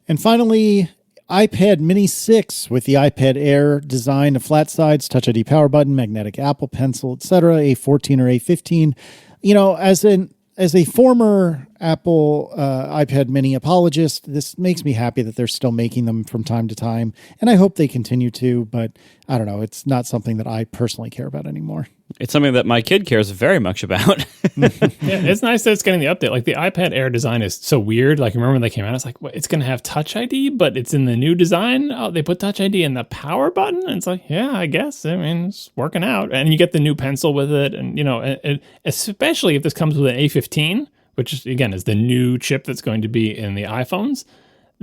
And finally, iPad Mini 6 with the iPad Air design, of flat sides, Touch ID power button, magnetic Apple Pencil, etc. A14 or A15. As a former Apple iPad Mini apologist, this makes me happy that they're still making them from time to time, and I hope they continue to, but I don't know, it's not something that I personally care about anymore. It's something that my kid cares very much about. Yeah, it's nice that it's getting the update. Like the iPad Air design is so weird. Like remember when they came out, it's like, it's going to have Touch ID, but it's in the new design. Oh, they put Touch ID in the power button. And it's like, yeah, I guess. I mean, it's working out. And you get the new pencil with it. And, especially if this comes with an A15, which is, again, is the new chip that's going to be in the iPhones.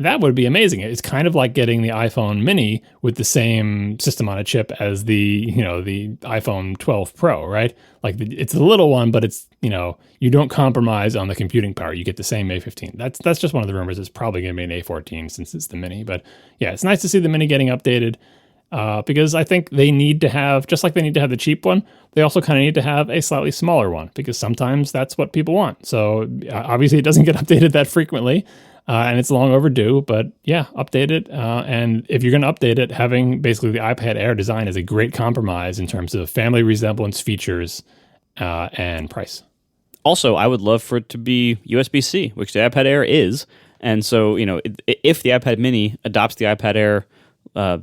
That would be amazing. It's kind of like getting the iPhone mini with the same system on a chip as the iPhone 12 Pro, right? Like it's a little one, but it's, you don't compromise on the computing power. You get the same A15. That's just one of the rumors. It's probably going to be an A14 since it's the mini. But yeah, it's nice to see the mini getting updated because I think they need to have, just like they need to have the cheap one, they also kind of need to have a slightly smaller one because sometimes that's what people want. So obviously it doesn't get updated that frequently. And it's long overdue, but yeah, update it. And if you're going to update it, having basically the iPad Air design is a great compromise in terms of family resemblance, features, and price. Also, I would love for it to be USB-C, which the iPad Air is. And so, if the iPad Mini adopts the iPad Air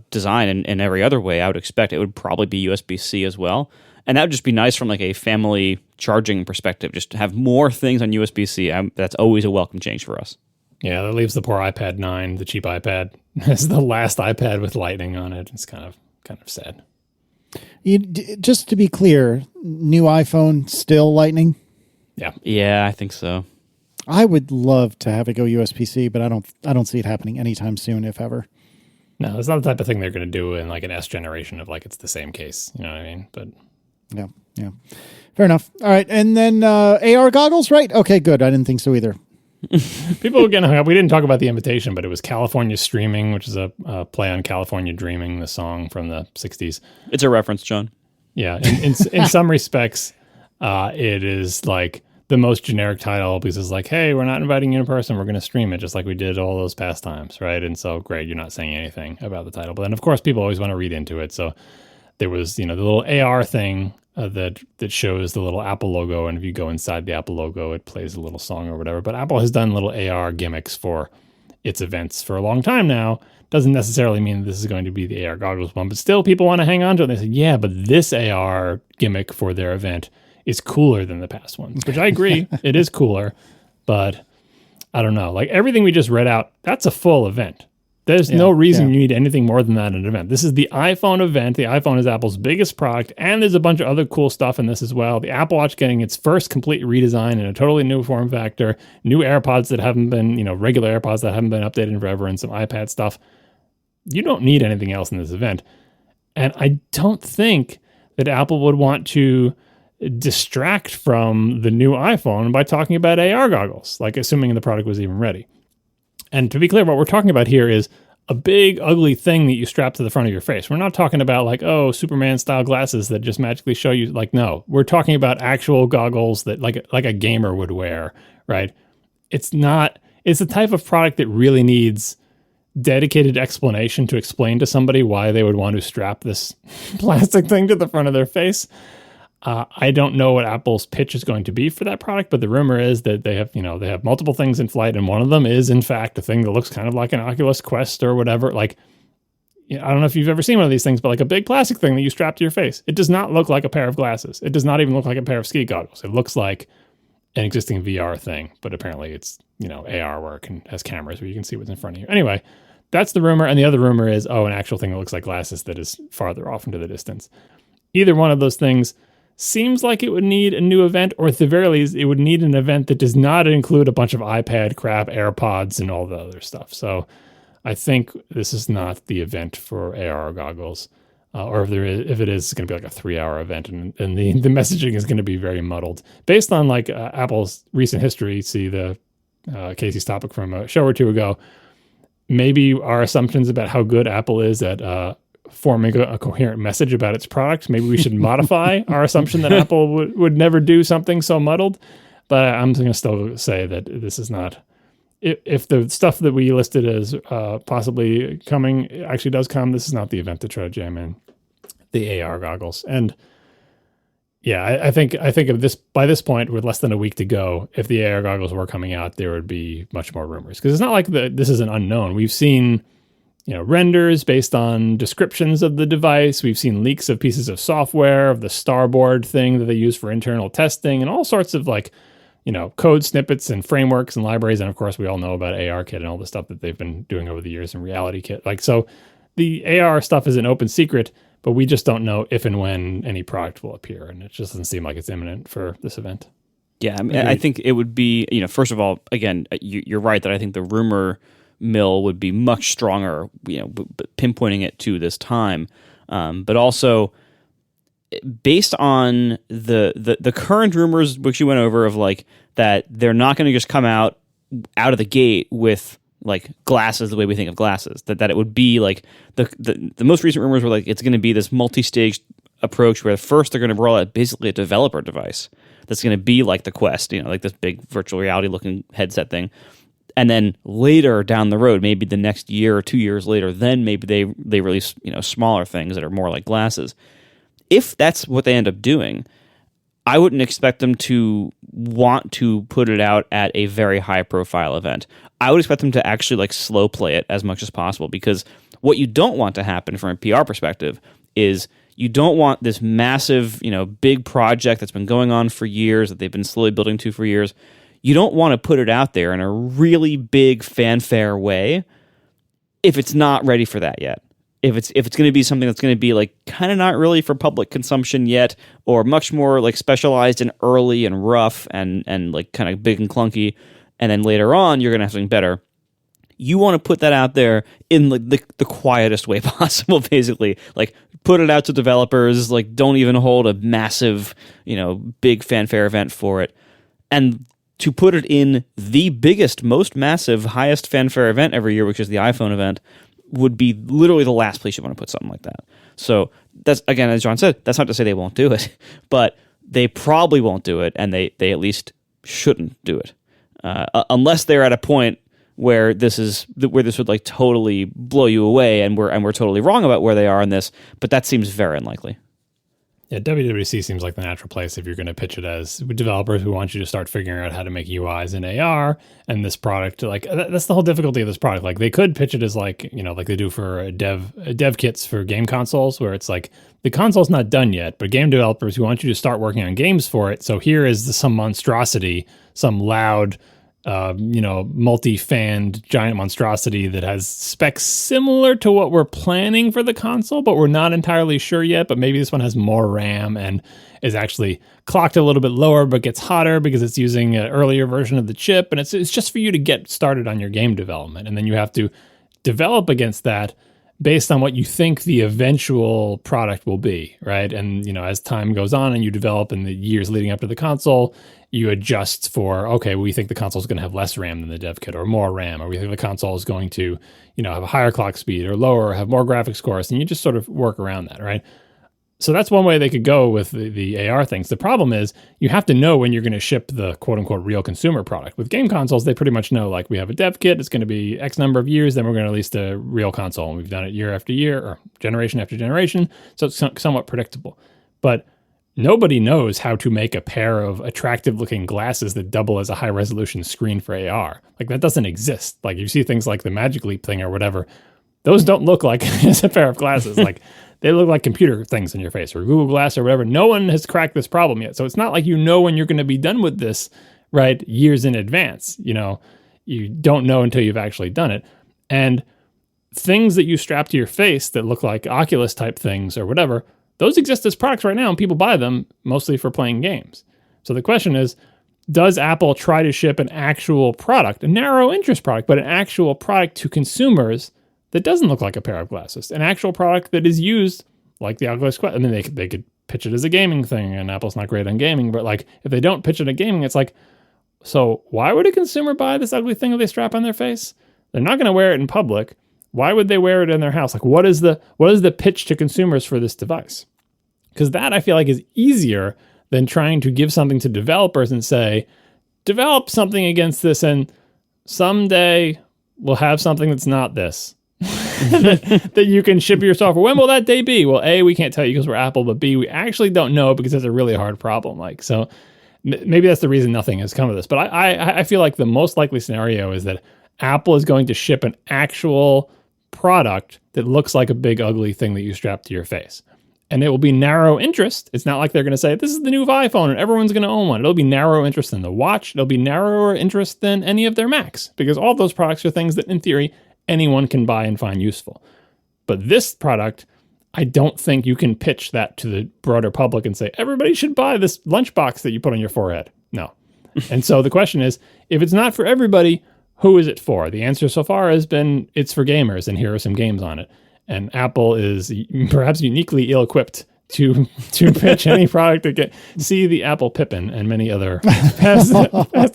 design in every other way, I would expect it would probably be USB-C as well. And that would just be nice from like a family charging perspective, just to have more things on USB-C. That's always a welcome change for us. Yeah, that leaves the poor iPad 9, the cheap iPad, as the last iPad with Lightning on it. It's kind of sad. Just to be clear, new iPhone still Lightning? Yeah, I think so. I would love to have it go USB-C, but I don't see it happening anytime soon, if ever. No, it's not the type of thing they're going to do in like an S generation of like it's the same case. You know what I mean? But yeah, fair enough. All right, and then AR goggles, right? Okay, good. I didn't think so either. People were getting hung up. We didn't talk about the invitation, but it was California Streaming, which is a play on California Dreaming, the song from the 60s. It's a reference, John. Yeah, in some respects, it is like the most generic title because it's like, hey, we're not inviting you in person. We're going to stream it just like we did all those past times, right? And so, great, you're not saying anything about the title. But then, of course, people always want to read into it. So there was, the little AR thing that shows the little Apple logo, and if you go inside the Apple logo, it plays a little song or whatever. But Apple has done little AR gimmicks for its events for a long time now. Doesn't necessarily mean this is going to be the AR goggles one, but still people want to hang on to it. They say, yeah, but this AR gimmick for their event is cooler than the past ones, which I agree. It is cooler, but I don't know. Like everything we just read out, that's a full event. There's no reason you need anything more than that in an event. This is the iPhone event. The iPhone is Apple's biggest product, and there's a bunch of other cool stuff in this as well. The Apple Watch getting its first complete redesign in a totally new form factor, new AirPods that haven't been, regular AirPods that haven't been updated in forever, and some iPad stuff. You don't need anything else in this event. And I don't think that Apple would want to distract from the new iPhone by talking about AR goggles, like assuming the product was even ready. And to be clear, what we're talking about here is a big, ugly thing that you strap to the front of your face. We're not talking about like, Superman-style glasses that just magically show you. Like, no, we're talking about actual goggles that like a gamer would wear, right? It's the type of product that really needs dedicated explanation to explain to somebody why they would want to strap this plastic thing to the front of their face. I don't know what Apple's pitch is going to be for that product, but the rumor is that they have multiple things in flight, and one of them is in fact a thing that looks kind of like an Oculus Quest or whatever. Like, I don't know if you've ever seen one of these things, but like a big plastic thing that you strap to your face. It does not look like a pair of glasses. It does not even look like a pair of ski goggles. It looks like an existing VR thing, but apparently it's AR work and has cameras where you can see what's in front of you. Anyway, that's the rumor, and the other rumor is an actual thing that looks like glasses that is farther off into the distance. Either one of those things seems like it would need a new event, or at the very least, it would need an event that does not include a bunch of iPad crap, AirPods, and all the other stuff. So I think this is not the event for AR goggles. Or if it is, it's going to be like a 3-hour event, and the messaging is going to be very muddled. Based on like Apple's recent history, see the Casey's topic from a show or two ago, maybe our assumptions about how good Apple is at forming a coherent message about its product, maybe we should modify our assumption that Apple would never do something so muddled. But I'm going to still say that this is not, if the stuff that we listed as possibly coming actually does come, this is not the event to try to jam in the AR goggles. And yeah, I think of this by this point, with less than a week to go, if the AR goggles were coming out, there would be much more rumors, because it's not like this is an unknown. We've seen renders based on descriptions of the device. We've seen leaks of pieces of software, of the Starboard thing that they use for internal testing, and all sorts of code snippets and frameworks and libraries. And of course, we all know about ARKit and all the stuff that they've been doing over the years in RealityKit. So the AR stuff is an open secret, but we just don't know if and when any product will appear. And it just doesn't seem like it's imminent for this event. Yeah, I think it would be, first of all, again, you're right that I think the rumor mill would be much stronger, pinpointing it to this time. But also, based on the current rumors, which you went over, of that they're not going to just come out of the gate with glasses the way we think of glasses. That it would be the most recent rumors were it's going to be this multi-stage approach where first they're going to roll out basically a developer device that's going to be like the Quest, this big virtual reality looking headset thing. And then later down the road, maybe the next year or 2 years later, then maybe they release smaller things that are more like glasses. If that's what they end up doing, I wouldn't expect them to want to put it out at a very high profile event. I would expect them to actually slow play it as much as possible, because what you don't want to happen from a PR perspective is you don't want this massive, big project that's been going on for years, that they've been slowly building to for years. You don't want to put it out there in a really big fanfare way if it's not ready for that yet. If it's going to be something that's going to be kind of not really for public consumption yet, or much more specialized and early and rough and kind of big and clunky, and then later on you're going to have something better. You want to put that out there in the quietest way possible, basically. Put it out to developers, don't even hold a massive, big fanfare event for it. And to put it in the biggest, most massive, highest fanfare event every year, which is the iPhone event, would be literally the last place you want to put something like that. So that's, again, as John said, that's not to say they won't do it, but they probably won't do it, and they at least shouldn't do it, unless they're at a point where this would totally blow you away, and we're totally wrong about where they are in this. But that seems very unlikely. Yeah, WWDC seems like the natural place if you're going to pitch it as developers who want you to start figuring out how to make UIs in AR, and this product, that's the whole difficulty of this product. They could pitch it as like they do for dev kits for game consoles, where it's the console's not done yet, but game developers who want you to start working on games for it. So here is some monstrosity, some loud, multi-fanned giant monstrosity that has specs similar to what we're planning for the console, but we're not entirely sure yet. But maybe this one has more RAM and is actually clocked a little bit lower, but gets hotter because it's using an earlier version of the chip. And it's just for you to get started on your game development. And then you have to develop against that based on what you think the eventual product will be, right? And, as time goes on and you develop in the years leading up to the console, you adjust for, okay, we think the console is going to have less RAM than the dev kit or more RAM, or we think the console is going to, have a higher clock speed or lower, or have more graphics cores, and you just sort of work around that, right? So that's one way they could go with the AR things. The problem is you have to know when you're going to ship the quote-unquote real consumer product. With game consoles, they pretty much know, like, we have a dev kit, it's going to be X number of years, then we're going to release the real console. And we've done it year after year or generation after generation, so it's somewhat predictable. But nobody knows how to make a pair of attractive-looking glasses that double as a high-resolution screen for AR. Like, that doesn't exist. Like, you see things like the Magic Leap thing or whatever, those don't look like it's a pair of glasses. Like, they look like computer things in your face or Google Glass or whatever. No one has cracked this problem yet. So it's not like when you're going to be done with this, right, years in advance. You don't know until you've actually done it. And things that you strap to your face that look like Oculus type things or whatever, those exist as products right now, and people buy them mostly for playing games. So the question is, does Apple try to ship an actual product, a narrow interest product, but an actual product to consumers that doesn't look like a pair of glasses, an actual product that is used like the Oculus Quest? I mean, they could pitch it as a gaming thing, and Apple's not great on gaming, but like, if they don't pitch it at gaming, it's like, so why would a consumer buy this ugly thing that they strap on their face? They're not going to wear it in public. Why would they wear it in their house? Like, what is the pitch to consumers for this device? Because that, I feel like, is easier than trying to give something to developers and say, develop something against this, and someday we'll have something that's not this. that you can ship your software. When will that day be? Well, A, we can't tell you because we're Apple, but B, we actually don't know because it's a really hard problem. Like, so maybe that's the reason nothing has come of this. But I feel like the most likely scenario is that Apple is going to ship an actual product that looks like a big ugly thing that you strap to your face. And it will be narrow interest. It's not like they're going to say, this is the new iPhone and everyone's going to own one. It'll be narrow interest in the watch. It'll be narrower interest than any of their Macs, because all those products are things that, in theory, anyone can buy and find useful. But this product, I don't think you can pitch that to the broader public and say, everybody should buy this Lunchbox that you put on your forehead. No. And so the question is, if it's not for everybody, who is it for? The answer so far has been, it's for gamers, and here are some games on it. And Apple is perhaps uniquely ill-equipped to pitch any product to see the Apple Pippin and many other past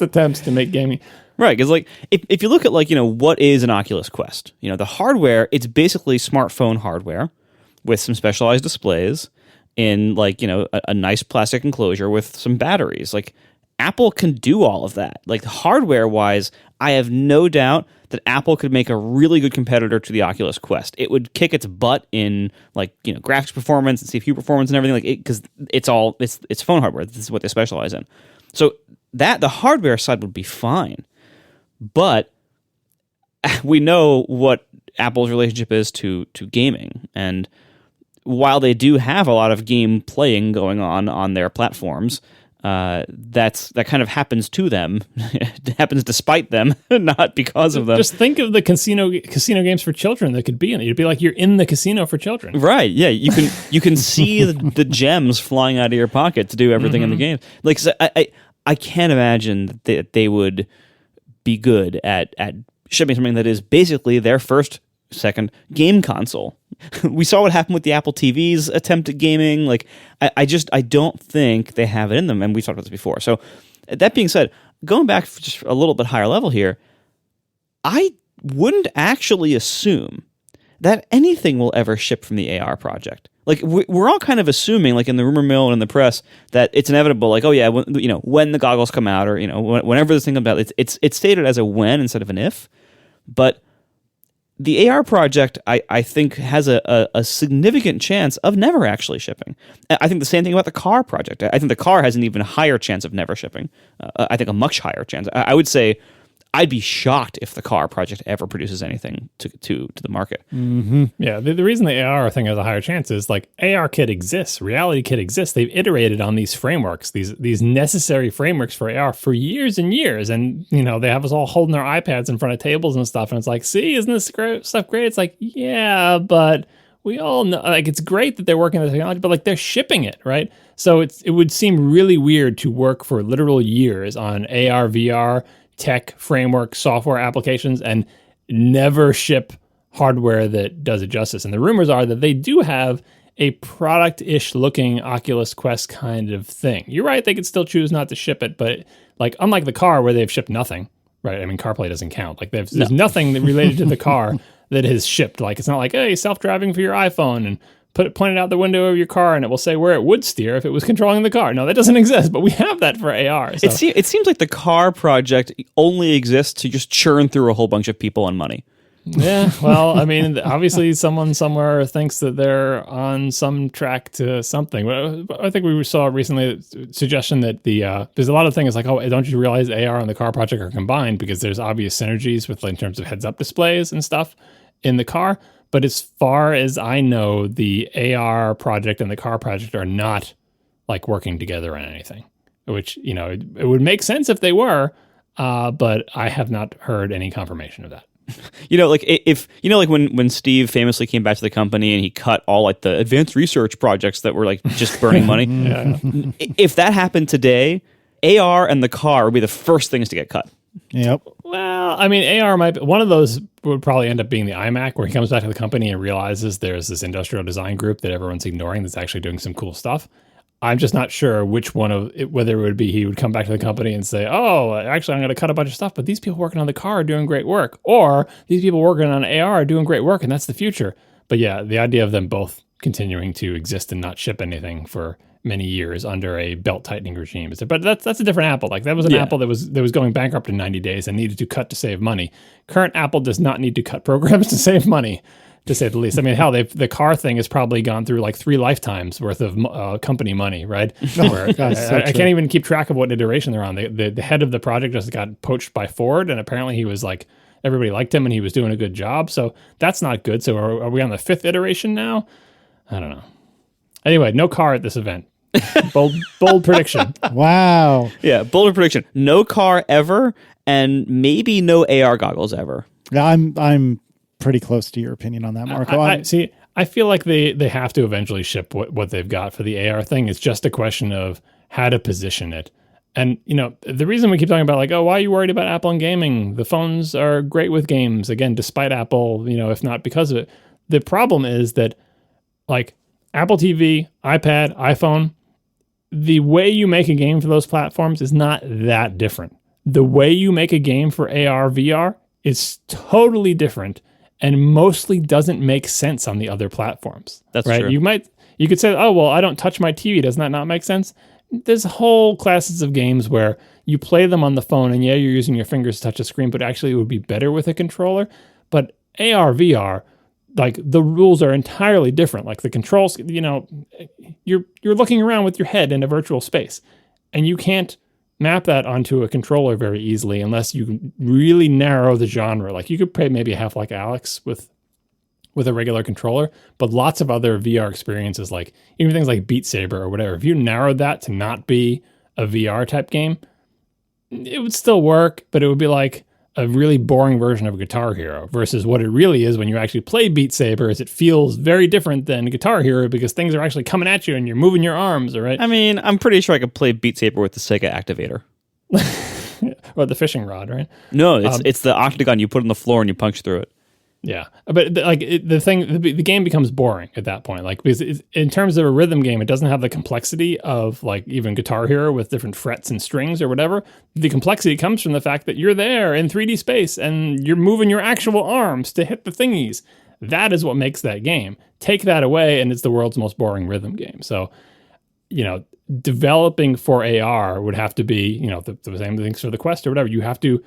attempts to make gaming. Right, because like if you look at what is an Oculus Quest, the hardware, it's basically smartphone hardware with some specialized displays in a nice plastic enclosure with some batteries. Like, Apple can do all of that. Like, hardware wise, I have no doubt that Apple could make a really good competitor to the Oculus Quest. It would kick its butt in graphics performance and CPU performance and everything, because it's phone hardware. This is what they specialize in. So the hardware side would be fine. But we know what Apple's relationship is to gaming, and while they do have a lot of game playing going on their platforms, that kind of happens to them. It happens despite them, not because of them. Just think of the casino games for children that could be in it. You'd be like, you're in the casino for children, right? Yeah, you can see the gems flying out of your pocket to do everything in the game. Like, so I can't imagine that they would be good at shipping something that is basically their second game console. We saw what happened with the Apple TV's attempt at gaming. Like, I don't think they have it in them, and we've talked about this before. So that being said, going back just a little bit higher level here, I wouldn't actually assume that anything will ever ship from the AR project. Like, we're all kind of assuming, like in the rumor mill and in the press, that it's inevitable. Like, oh yeah, when the goggles come out, or whenever this thing comes out, it's stated as a when instead of an if. But the AR project, I think, has a significant chance of never actually shipping. I think the same thing about the car project. I think the car has an even higher chance of never shipping. I think a much higher chance. I would say I'd be shocked if the car project ever produces anything to the market. Yeah, the reason the AR thing has a higher chance is like ARKit exists, RealityKit exists. They've iterated on these frameworks, these necessary frameworks for AR for years and years, and they have us all holding our iPads in front of tables and stuff, and it's like, see, isn't this stuff great? It's like, yeah, but we all know, like, it's great that they're working on the technology, but like they're shipping it, right? So it would seem really weird to work for literal years on AR, VR, tech, framework, software applications, and never ship hardware that does it justice. And the rumors are that they do have a product-ish looking Oculus Quest kind of thing. You're right, they could still choose not to ship it, but like unlike the car where they've shipped nothing, right? I mean, CarPlay doesn't count. Like there's nothing that related to the car that is shipped. Like it's not like, hey, self-driving for your iPhone and point it out the window of your car and it will say where it would steer if it was controlling the car. No, that doesn't exist, but we have that for AR. So. It seems like the car project only exists to just churn through a whole bunch of people and money. Yeah, well, I mean, obviously someone somewhere thinks that they're on some track to something. I think we saw recently a suggestion that there's a lot of things like, oh, don't you realize AR and the car project are combined because there's obvious synergies with in terms of heads-up displays and stuff in the car. But as far as I know, the AR project and the car project are not like working together on anything, which, it would make sense if they were, but I have not heard any confirmation of that. Like when Steve famously came back to the company and he cut all like the advanced research projects that were like just burning money. If that happened today, AR and the car would be the first things to get cut. Yep. Well, I mean, AR might be, one of those would probably end up being the iMac, where he comes back to the company and realizes there's this industrial design group that everyone's ignoring that's actually doing some cool stuff. I'm just not sure which one of it, whether it would be he would come back to the company and say, oh, actually, I'm going to cut a bunch of stuff, but these people working on the car are doing great work. Or these people working on AR are doing great work, and that's the future. But yeah, the idea of them both continuing to exist and not ship anything for many years under a belt-tightening regime. But that's a different Apple. Like that was an Apple that was going bankrupt in 90 days and needed to cut to save money. Current Apple does not need to cut programs to save money, to say the least. I mean, hell, the car thing has probably gone through like 3 lifetimes worth of company money, right? Where I can't even keep track of what iteration they're on. The head of the project just got poached by Ford, and apparently he was like, everybody liked him and he was doing a good job. So that's not good. So are we on the 5th iteration now? I don't know. Anyway, no car at this event. Bold prediction. Wow. Yeah, bold prediction. No car ever, and maybe no AR goggles ever. Yeah, I'm pretty close to your opinion on that, Marco. I feel like they have to eventually ship what they've got for the AR thing. It's just a question of how to position it. And, the reason we keep talking about like, oh, why are you worried about Apple and gaming? The phones are great with games, again, despite Apple, if not because of it. The problem is that like Apple TV, iPad, iPhone, the way you make a game for those platforms is not that different. The way you make a game for AR, VR is totally different and mostly doesn't make sense on the other platforms. That's right. true. You could say, oh, well, I don't touch my TV. Does that not make sense? There's whole classes of games where you play them on the phone and yeah, you're using your fingers to touch a screen, but actually it would be better with a controller. But AR, VR, like the rules are entirely different. Like the controls, you're looking around with your head in a virtual space, and you can't map that onto a controller very easily unless you really narrow the genre. Like you could play maybe Half-Life Alyx with a regular controller, but lots of other VR experiences, like even things like Beat Saber or whatever, if you narrowed that to not be a VR type game, it would still work, but it would be like a really boring version of Guitar Hero versus what it really is when you actually play Beat Saber is it feels very different than Guitar Hero because things are actually coming at you and you're moving your arms, all right? I mean, I'm pretty sure I could play Beat Saber with the Sega Activator. Or the fishing rod, right? No, it's the octagon you put on the floor and you punch through it. Yeah, but the game becomes boring at that point. Like because in terms of a rhythm game, it doesn't have the complexity of like even Guitar Hero with different frets and strings or whatever. The complexity comes from the fact that you're there in 3D space and you're moving your actual arms to hit the thingies. That is what makes that game. Take that away, and it's the world's most boring rhythm game. So, developing for AR would have to be the same things for the Quest or whatever. You have to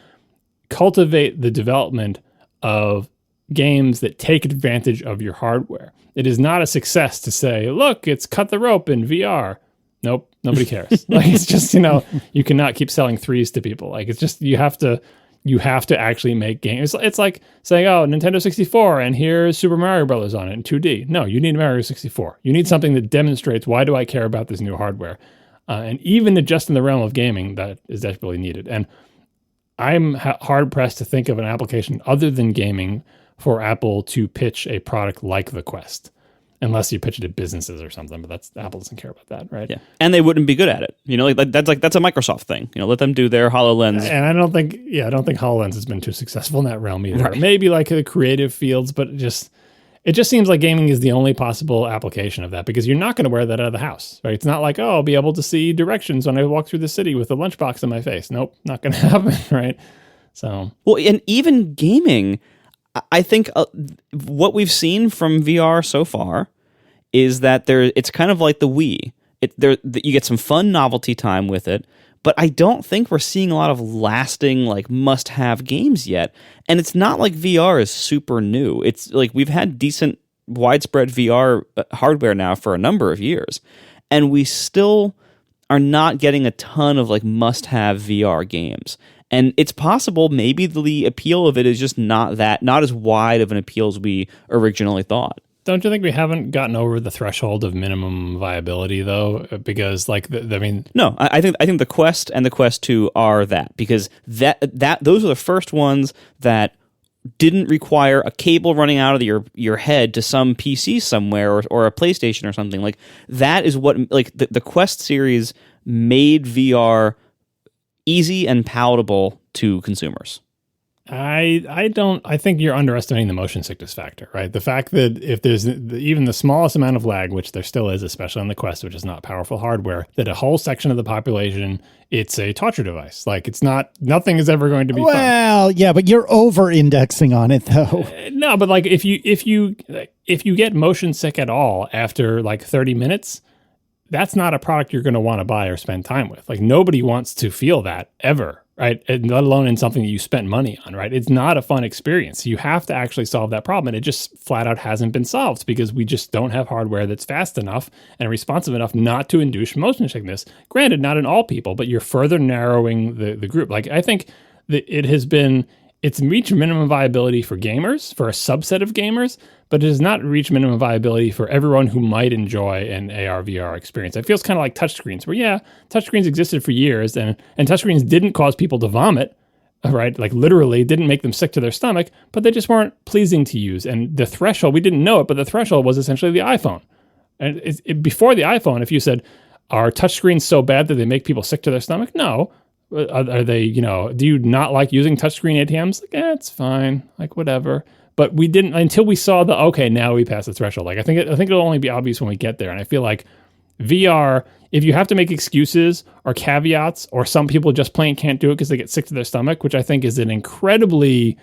cultivate the development of games that take advantage of your hardware. It is not a success to say, look, it's cut the rope in VR. Nope, nobody cares. Like it's just, you cannot keep selling threes to people. Like it's just, you have to you have to actually make games. It's like saying, oh, Nintendo 64, and here's Super Mario Brothers on it in 2D. No, you need Mario 64. You need something that demonstrates, why do I care about this new hardware? And even just in the realm of gaming, that is desperately needed. And I'm hard-pressed to think of an application other than gaming for Apple to pitch a product like the Quest. Unless you pitch it at businesses or something, but Apple doesn't care about that, right? Yeah, and they wouldn't be good at it. That's a Microsoft thing. Let them do their HoloLens. And I don't think HoloLens has been too successful in that realm either. Right. Maybe like the creative fields, but it just seems like gaming is the only possible application of that, because you're not going to wear that out of the house, right? It's not like, oh, I'll be able to see directions when I walk through the city with a lunchbox in my face. Nope, not going to happen, right? So, well, and even gaming, I think what we've seen from VR so far is that it's kind of like the Wii. You get some fun novelty time with it, but I don't think we're seeing a lot of lasting, like, must-have games yet. And it's not like VR is super new. It's like we've had decent widespread VR hardware now for a number of years, and we still are not getting a ton of like must-have VR games. And it's possible maybe the appeal of it is just not as wide of an appeal as we originally thought. Don't you think we haven't gotten over the threshold of minimum viability though? Because like no, I think the Quest and the Quest 2 are that, because those are the first ones that didn't require a cable running out of your head to some PC somewhere or a PlayStation or something. Like that is what, like, the Quest series made VR easy and palatable to consumers. I think you're underestimating the motion sickness factor, right? The fact that if there's even the smallest amount of lag, which there still is, especially on the Quest, which is not powerful hardware, that a whole section of the population, it's a torture device. Like nothing is ever going to be fun. Well, yeah, but you're over-indexing on it though. No, but like if you get motion sick at all after like 30 minutes, that's not a product you're going to want to buy or spend time with. Like nobody wants to feel that ever. Right, and let alone in something that you spent money on, right? It's not a fun experience. You have to actually solve that problem, and it just flat out hasn't been solved because we just don't have hardware that's fast enough and responsive enough not to induce motion sickness. Granted, not in all people, but you're further narrowing the group. Like I think that it's reached minimum viability for gamers, for a subset of gamers, but it has not reached minimum viability for everyone who might enjoy an AR/VR experience. It feels kind of like touchscreens, where touchscreens existed for years, and touchscreens didn't cause people to vomit, right? Like literally didn't make them sick to their stomach, but they just weren't pleasing to use. And the threshold, we didn't know it, but the threshold was essentially the iPhone. And before the iPhone, if you said, are touchscreens so bad that they make people sick to their stomach? No. Are they, do you not like using touchscreen ATMs? Like, it's fine, like whatever. But we didn't until we saw now we passed the threshold. Like I think it'll only be obvious when we get there. And I feel like VR, if you have to make excuses or caveats, or some people just plain can't do it because they get sick to their stomach, which I think is an incredibly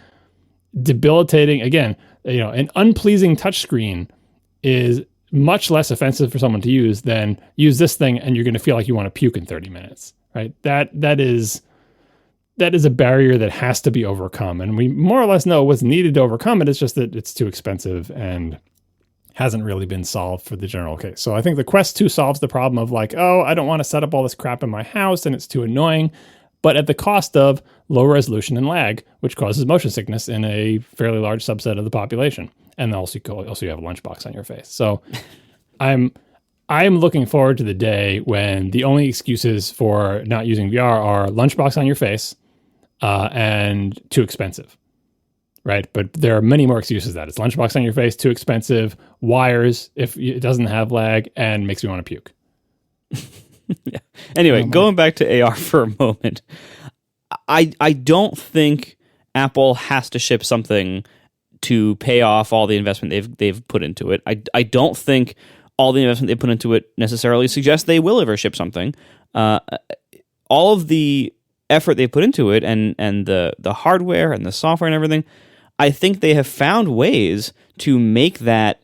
debilitating, again, an unpleasing touchscreen is much less offensive for someone to use than use this thing and you're going to feel like you want to puke in 30 minutes. Right. That is a barrier that has to be overcome. And we more or less know what's needed to overcome it. It's just that it's too expensive and hasn't really been solved for the general case. So I think the Quest 2 solves the problem of like, oh, I don't want to set up all this crap in my house and it's too annoying, but at the cost of low resolution and lag, which causes motion sickness in a fairly large subset of the population. And also you have a lunchbox on your face. So I'm looking forward to the day when the only excuses for not using VR are lunchbox on your face and too expensive, right? But there are many more excuses that it's lunchbox on your face, too expensive, wires if it doesn't have lag, and makes me want to puke. Yeah. Anyway, going back to AR for a moment, I don't think Apple has to ship something to pay off all the investment they've put into it. I don't think all the investment they put into it necessarily suggests they will ever ship something. All of the effort they put into it and the hardware and the software and everything, I think they have found ways to make that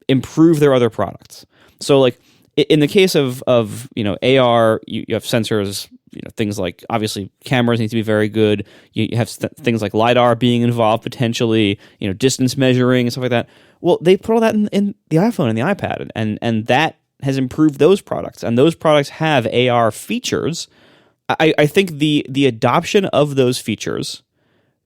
improve their other products. So like in the case of AR, you have sensors, things like obviously cameras need to be very good. You have things like LiDAR being involved potentially, distance measuring and stuff like that. Well, they put all that in the iPhone and the iPad, and that has improved those products. And those products have AR features. I think the adoption of those features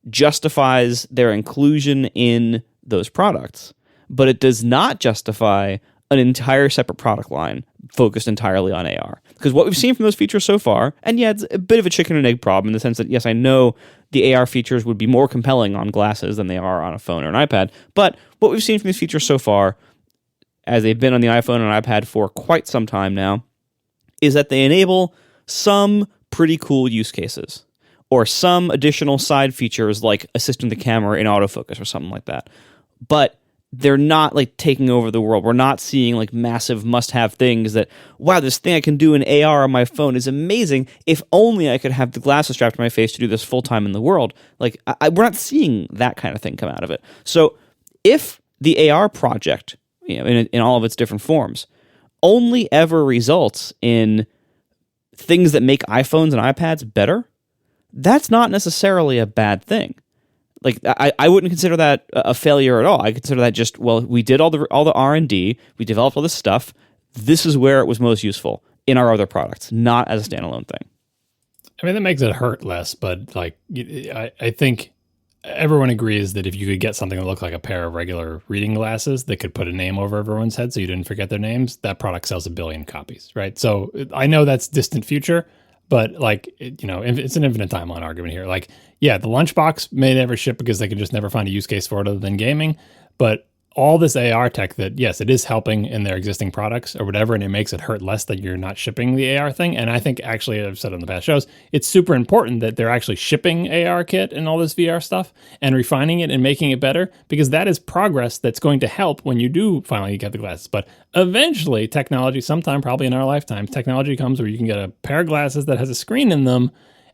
justifies their inclusion in those products, but it does not justify an entire separate product line focused entirely on AR. Because what we've seen from those features so far, and yeah, it's a bit of a chicken and egg problem in the sense that, yes, I know the AR features would be more compelling on glasses than they are on a phone or an iPad, but what we've seen from these features so far, as they've been on the iPhone and iPad for quite some time now, is that they enable some pretty cool use cases or some additional side features like assisting the camera in autofocus or something like that. But they're not like taking over the world. We're not seeing like massive must-have things that, wow, this thing I can do in AR on my phone is amazing. If only I could have the glasses strapped to my face to do this full-time in the world. Like, we're not seeing that kind of thing come out of it. So if the AR project, in all of its different forms, only ever results in things that make iPhones and iPads better, that's not necessarily a bad thing. Like, I wouldn't consider that a failure at all. I consider that just, well, we did all the R&D, we developed all this stuff. This is where it was most useful in our other products, not as a standalone thing. I mean, that makes it hurt less, but like, I think everyone agrees that if you could get something that looked like a pair of regular reading glasses that could put a name over everyone's head so you didn't forget their names, that product sells 1 billion copies, right? So I know that's distant future, but like, it's an infinite timeline argument here. Like, yeah, the Lunchbox may never ship because they could just never find a use case for it other than gaming. But all this AR tech that, yes, it is helping in their existing products or whatever, and it makes it hurt less that you're not shipping the AR thing. And I think actually, I've said on the past shows, it's super important that they're actually shipping AR kit and all this VR stuff and refining it and making it better, because that is progress that's going to help when you do finally get the glasses. But eventually, technology, sometime probably in our lifetime, technology comes where you can get a pair of glasses that has a screen in them,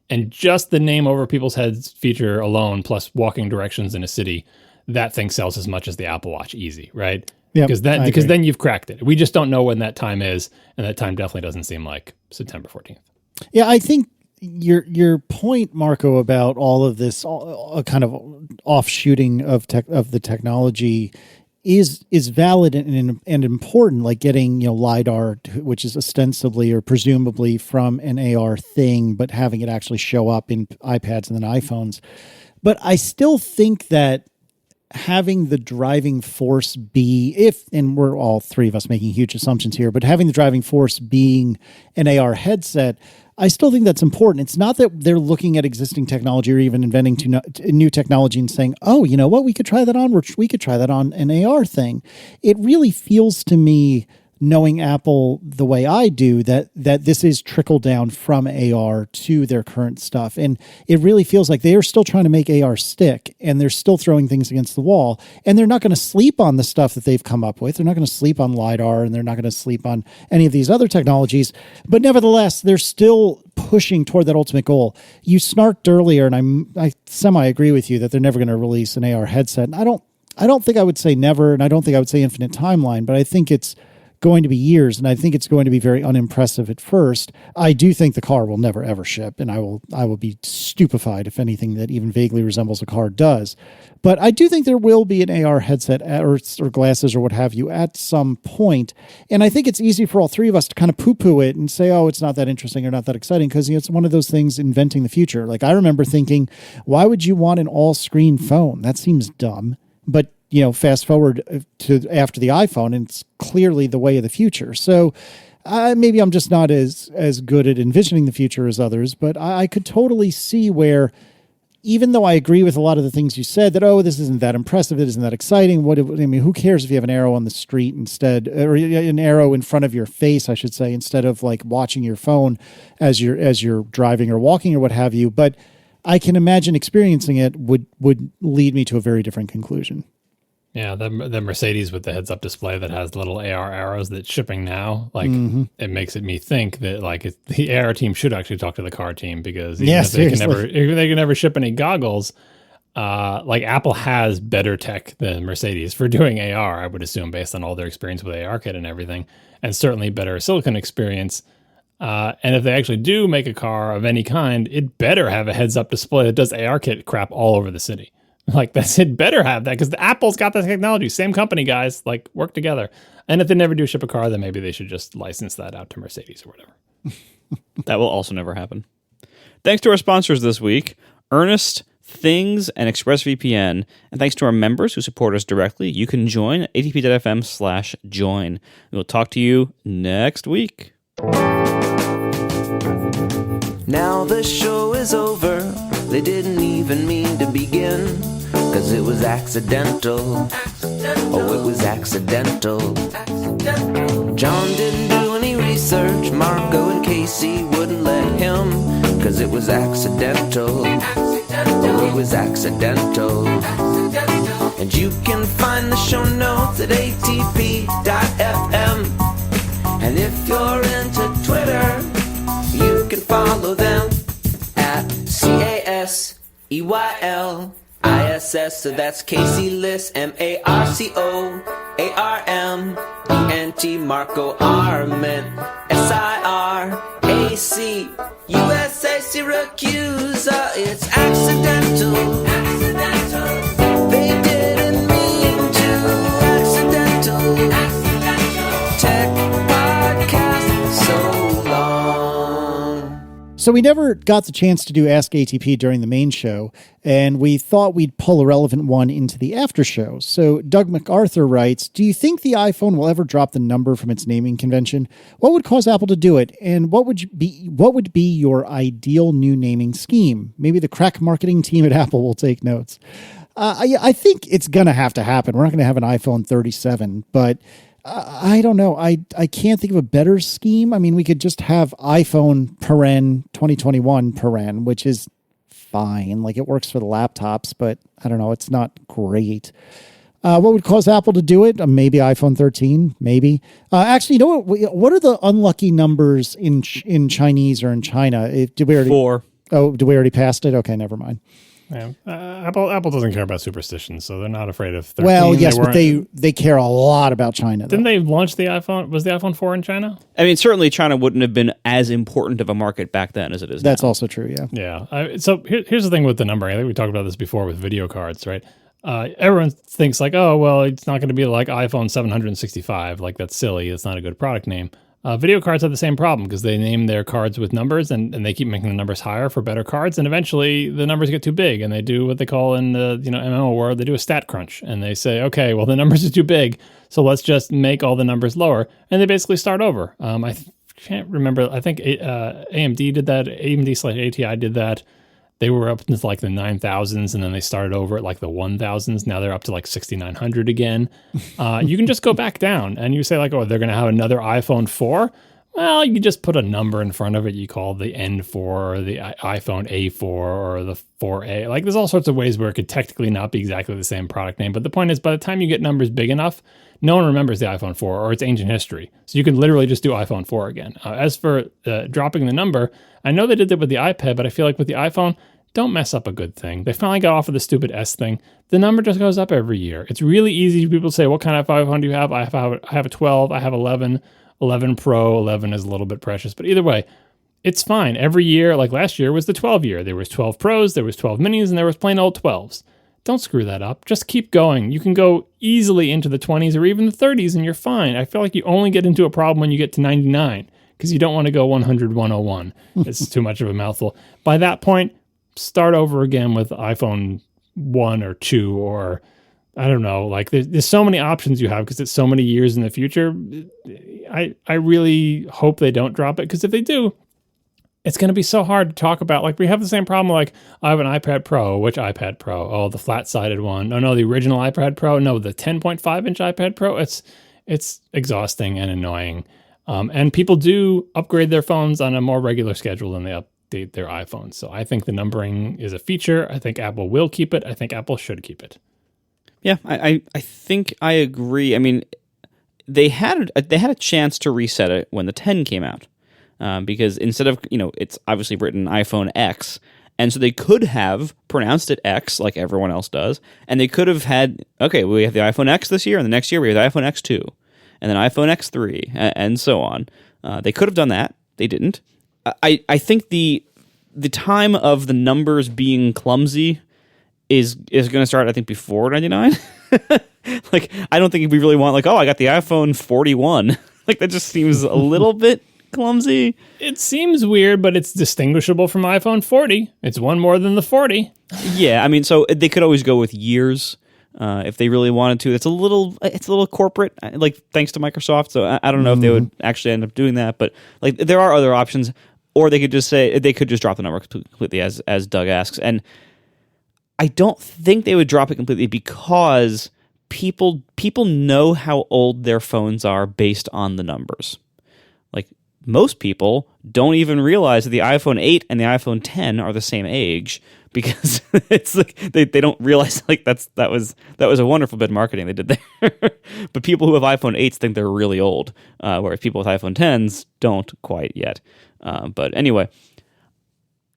and just the name over people's heads feature alone, plus walking directions in a city, that thing sells as much as the Apple Watch easy, right? Yep, because then you've cracked it. We just don't know when that time is, and that time definitely doesn't seem like September 14th. Yeah, I think your point, Marco, about all of this kind of offshooting of the technology is valid and important, like getting LiDAR, which is ostensibly or presumably from an AR thing, but having it actually show up in iPads and then iPhones. But I still think that having the driving force be, and we're all three of us making huge assumptions here, but having the driving force being an AR headset, I still think that's important. It's not that they're looking at existing technology or even inventing new technology and saying, oh, you know what, we could try that on, we could try that on an AR thing. It really feels to me, knowing Apple the way I do, that this is trickle down from AR to their current stuff. And it really feels like they are still trying to make AR stick, and they're still throwing things against the wall. And they're not going to sleep on the stuff that they've come up with. They're not going to sleep on LiDAR, and they're not going to sleep on any of these other technologies. But nevertheless, they're still pushing toward that ultimate goal. You snarked earlier, and I semi-agree with you that they're never going to release an AR headset. And I don't think I would say never, and I don't think I would say infinite timeline, but I think it's going to be years, and I think it's going to be very unimpressive at first. I do think the car will never ever ship, and I will be stupefied if anything that even vaguely resembles a car does. But I do think there will be an AR headset or glasses or what have you at some point, and I think it's easy for all three of us to kind of poo-poo it and say, oh, it's not that interesting or not that exciting, because it's one of those things inventing the future. Like, I remember thinking, why would you want an all-screen phone? That seems dumb. But fast forward to after the iPhone, and it's clearly the way of the future. So maybe I'm just not as good at envisioning the future as others, but I could totally see where, even though I agree with a lot of the things you said, that, oh, this isn't that impressive, it isn't that exciting. Who cares if you have an arrow on the street instead, or an arrow in front of your face, I should say, instead of like watching your phone as you're driving or walking or what have you. But I can imagine experiencing it would lead me to a very different conclusion. Yeah, the Mercedes with the heads-up display that has little AR arrows that's shipping now, like it makes me think that like the AR team should actually talk to the car team, because even if they can never ship any goggles, like Apple has better tech than Mercedes for doing AR, I would assume, based on all their experience with ARKit and everything, and certainly better silicon experience. And if they actually do make a car of any kind, it better have a heads-up display that does ARKit crap all over the city. Like, it better have that, because the Apple's got the technology. Same company, guys. Like, work together. And if they never do ship a car, then maybe they should just license that out to Mercedes or whatever. That will also never happen. Thanks to our sponsors this week: Earnest, Things, and ExpressVPN. And thanks to our members who support us directly, you can join at atp.fm/join. We'll talk to you next week. Now the show is over. They didn't even mean to begin, 'cause it was accidental. Oh, it was accidental. John didn't do any research. Marco and Casey wouldn't let him, 'cause it was accidental. Oh, it was accidental. And you can find the show notes at atp.fm. And if you're into Twitter, you can follow them at CASEYLISS. So that's Casey Liss, MARCOARMENT, Marco Arment, SIRAC, USA Syracuse. It's accidental. They didn't mean to. Accidental. Tech podcast so long. So we never got the chance to do Ask ATP during the main show, and we thought we'd pull a relevant one into the after show. So Doug MacArthur writes, do you think the iPhone will ever drop the number from its naming convention? What would cause Apple to do it? And what would be your ideal new naming scheme? Maybe the crack marketing team at Apple will take notes. I think it's going to have to happen. We're not going to have an iPhone 37, but I don't know. I can't think of a better scheme. I mean, we could just have iPhone 2021, which is fine. Like, it works for the laptops, but I don't know. It's not great. What would cause Apple to do it? Maybe iPhone 13, maybe. Actually, you know what are the unlucky numbers in Chinese or in China? Did we already 4. Oh, did we already passed it? Okay, never mind. Yeah. Apple doesn't care about superstitions, so they're not afraid of 13. Well, yes, but they care a lot about China. Didn't they launch the iPhone? Was the iPhone 4 in China? I mean, certainly China wouldn't have been as important of a market back then as it is now. That's also true, yeah. Yeah. So here's the thing with the numbering. I think we talked about this before with video cards, right? Everyone thinks like, oh, well, it's not going to be like iPhone 765. Like, that's silly. It's not a good product name. Video cards have the same problem because they name their cards with numbers and they keep making the numbers higher for better cards. And eventually the numbers get too big and they do what they call in the MMO world, they do a stat crunch and they say, okay, well, the numbers are too big, so let's just make all the numbers lower. And they basically start over. I can't remember. I think AMD did that. AMD/ATI did that. They were up into like the 9,000s and then they started over at like the 1,000s. Now they're up to like 6,900 again. You can just go back down and you say like, oh, they're going to have another iPhone 4. Well, you just put a number in front of it. You call the N4 or the iPhone A4 or the 4A. Like, there's all sorts of ways where it could technically not be exactly the same product name. But the point is, by the time you get numbers big enough, no one remembers the iPhone 4 or its ancient history. So you can literally just do iPhone 4 again. As for dropping the number, I know they did that with the iPad, but I feel like with the iPhone, don't mess up a good thing. They finally got off of the stupid S thing. The number just goes up every year. It's really easy for people to say, what kind of iPhone do you have? I have a 12, I have 11, 11 Pro, 11 is a little bit precious. But either way, it's fine. Every year, like last year was the 12 year. There was 12 Pros, there was 12 Minis, and there was plain old 12s. Don't screw that up. Just keep going. You can go easily into the 20s or even the 30s and you're fine. I feel like you only get into a problem when you get to 99 because you don't want to go 100, 101. It's too much of a mouthful. By that point, start over again with iPhone 1 or 2 or I don't know. Like there's so many options you have because it's so many years in the future. I really hope they don't drop it because if they do, it's going to be so hard to talk about. Like we have the same problem. Like I have an iPad Pro. Which iPad Pro? Oh, the flat-sided one. No, the original iPad Pro. No, the 10.5-inch iPad Pro. It's exhausting and annoying. And people do upgrade their phones on a more regular schedule than they update their iPhones. So I think the numbering is a feature. I think Apple will keep it. I think Apple should keep it. Yeah, I think I agree. I mean, they had a chance to reset it when the 10 came out. Because instead of, it's obviously written iPhone X, and so they could have pronounced it X like everyone else does, and they could have had, okay, we have the iPhone X this year, and the next year we have the iPhone X2, and then iPhone X3, and so on. They could have done that. They didn't. I think the time of the numbers being clumsy is going to start, I think, before 99. Like, I don't think we really want, like, oh, I got the iPhone 41. Like, that just seems a little bit clumsy. It seems weird, but it's distinguishable from iPhone 40. It's one more than the 40. Yeah, I mean, so they could always go with years if they really wanted to. It's a little corporate, like thanks to Microsoft. So I don't know if they would actually end up doing that, but like there are other options, or they could just drop the number completely, as Doug asks. And I don't think they would drop it completely because people know how old their phones are based on the numbers. Like most people don't even realize that the iPhone 8 and the iPhone 10 are the same age because it's like they don't realize like that was a wonderful bit of marketing they did there. But people who have iPhone 8s think they're really old, whereas people with iPhone 10s don't quite yet. But anyway,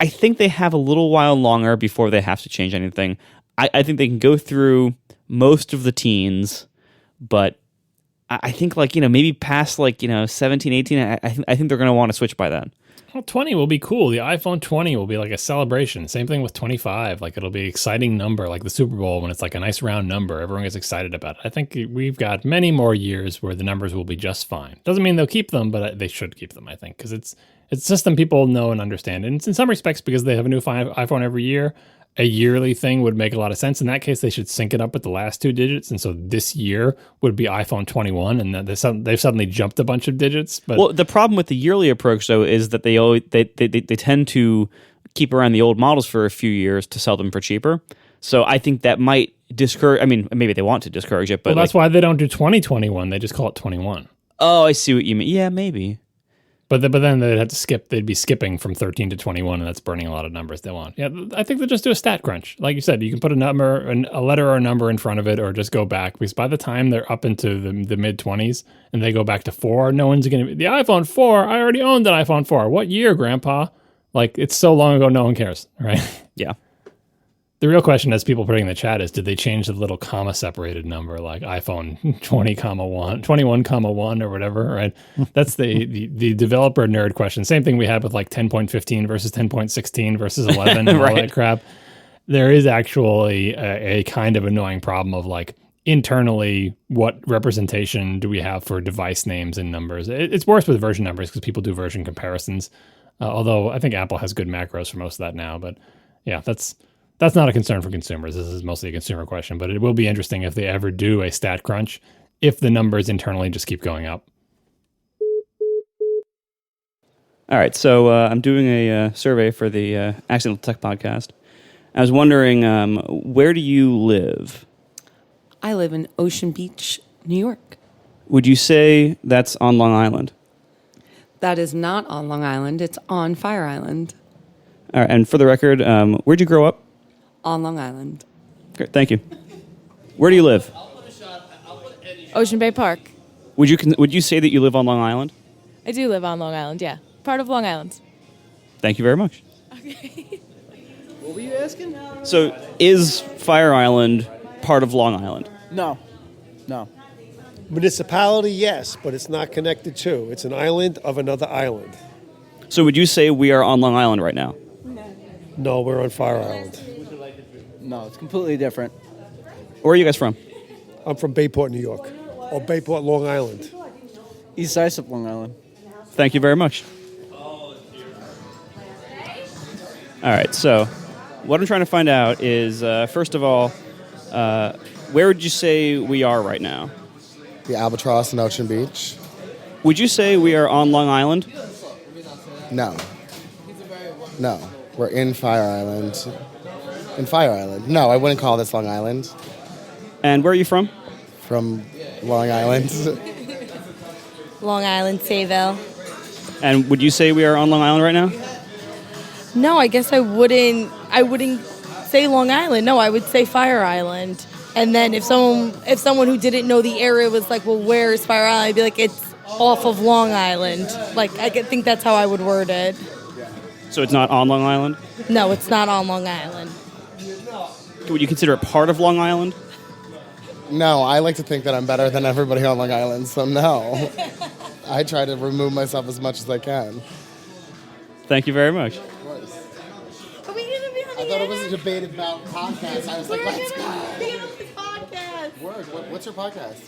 I think they have a little while longer before they have to change anything. I think they can go through most of the teens, but I think maybe past 17, 18, I think they're going to want to switch by then. Well, 20 will be cool. The iPhone 20 will be like a celebration. Same thing with 25. Like it'll be an exciting number, like the Super Bowl when it's like a nice round number. Everyone gets excited about it. I think we've got many more years where the numbers will be just fine. Doesn't mean they'll keep them, but they should keep them, I think, because it's a system people know and understand. And it's in some respects because they have a new iPhone every year. A yearly thing would make a lot of sense. In that case, they should sync it up with the last two digits. And so this year would be iPhone 21, and they've suddenly jumped a bunch of digits. But well, the problem with the yearly approach, though, is that they tend to keep around the old models for a few years to sell them for cheaper. So I think that might discourage. I mean, maybe they want to discourage it, but that's why they don't do 2021. They just call it 21. Oh, I see what you mean. Yeah, maybe. But then they'd have to skip. They'd be skipping from 13 to 21, and that's burning a lot of numbers they want. Yeah, I think they'll just do a stat crunch. Like you said, you can put a number, a letter or a number in front of it, or just go back. Because by the time they're up into the mid-20s and they go back to 4, no one's going to be... The iPhone 4, I already owned an iPhone 4. What year, Grandpa? Like, it's so long ago, no one cares, right? Yeah. The real question, as people putting in the chat, is did they change the little comma separated number, like iPhone 21, or whatever, right? That's the developer nerd question. Same thing we had with like 10.15 versus 10.16 versus 11 and all that crap. There is actually a kind of annoying problem of like internally, what representation do we have for device names and numbers? It's worse with version numbers because people do version comparisons. Although I think Apple has good macros for most of that now. But yeah, that's not a concern for consumers. This is mostly a consumer question, but it will be interesting if they ever do a stat crunch, if the numbers internally just keep going up. All right, so I'm doing a survey for the Accidental Tech Podcast. I was wondering, where do you live? I live in Ocean Beach, New York. Would you say that's on Long Island? That is not on Long Island. It's on Fire Island. All right, and for the record, where'd you grow up? On Long Island. Great, thank you. Where do you live? Ocean Bay Park. Would you say that you live on Long Island? I do live on Long Island, yeah. Part of Long Island. Thank you very much. Okay. What were you asking? So, is Fire Island part of Long Island? No. Municipality, yes, but it's not connected to. It's an island of another island. So would you say we are on Long Island right now? No, we're on Fire Island. No, it's completely different. Where are you guys from? I'm from Bayport, New York, or Bayport, Long Island. East side of Long Island. Thank you very much. All right, so what I'm trying to find out is, first of all, where would you say we are right now? The Albatross in Ocean Beach. Would you say we are on Long Island? No. We're in Fire Island. No, I wouldn't call this Long Island. And where are you from? From Long Island. Long Island, Sayville. And would you say we are on Long Island right now? No, I guess I wouldn't say Long Island. No, I would say Fire Island. And then if someone who didn't know the area was like, well, where is Fire Island? I'd be like, it's off of Long Island. Like, I think that's how I would word it. So it's not on Long Island? No, it's not on Long Island. Would you consider it part of Long Island? No, I like to think that I'm better than everybody on Long Island, so no. I try to remove myself as much as I can. Thank you very much. Are we going to be on I thought it was a debate about podcasts. I was like, let's go. Be on the podcast. Word, what's your podcast?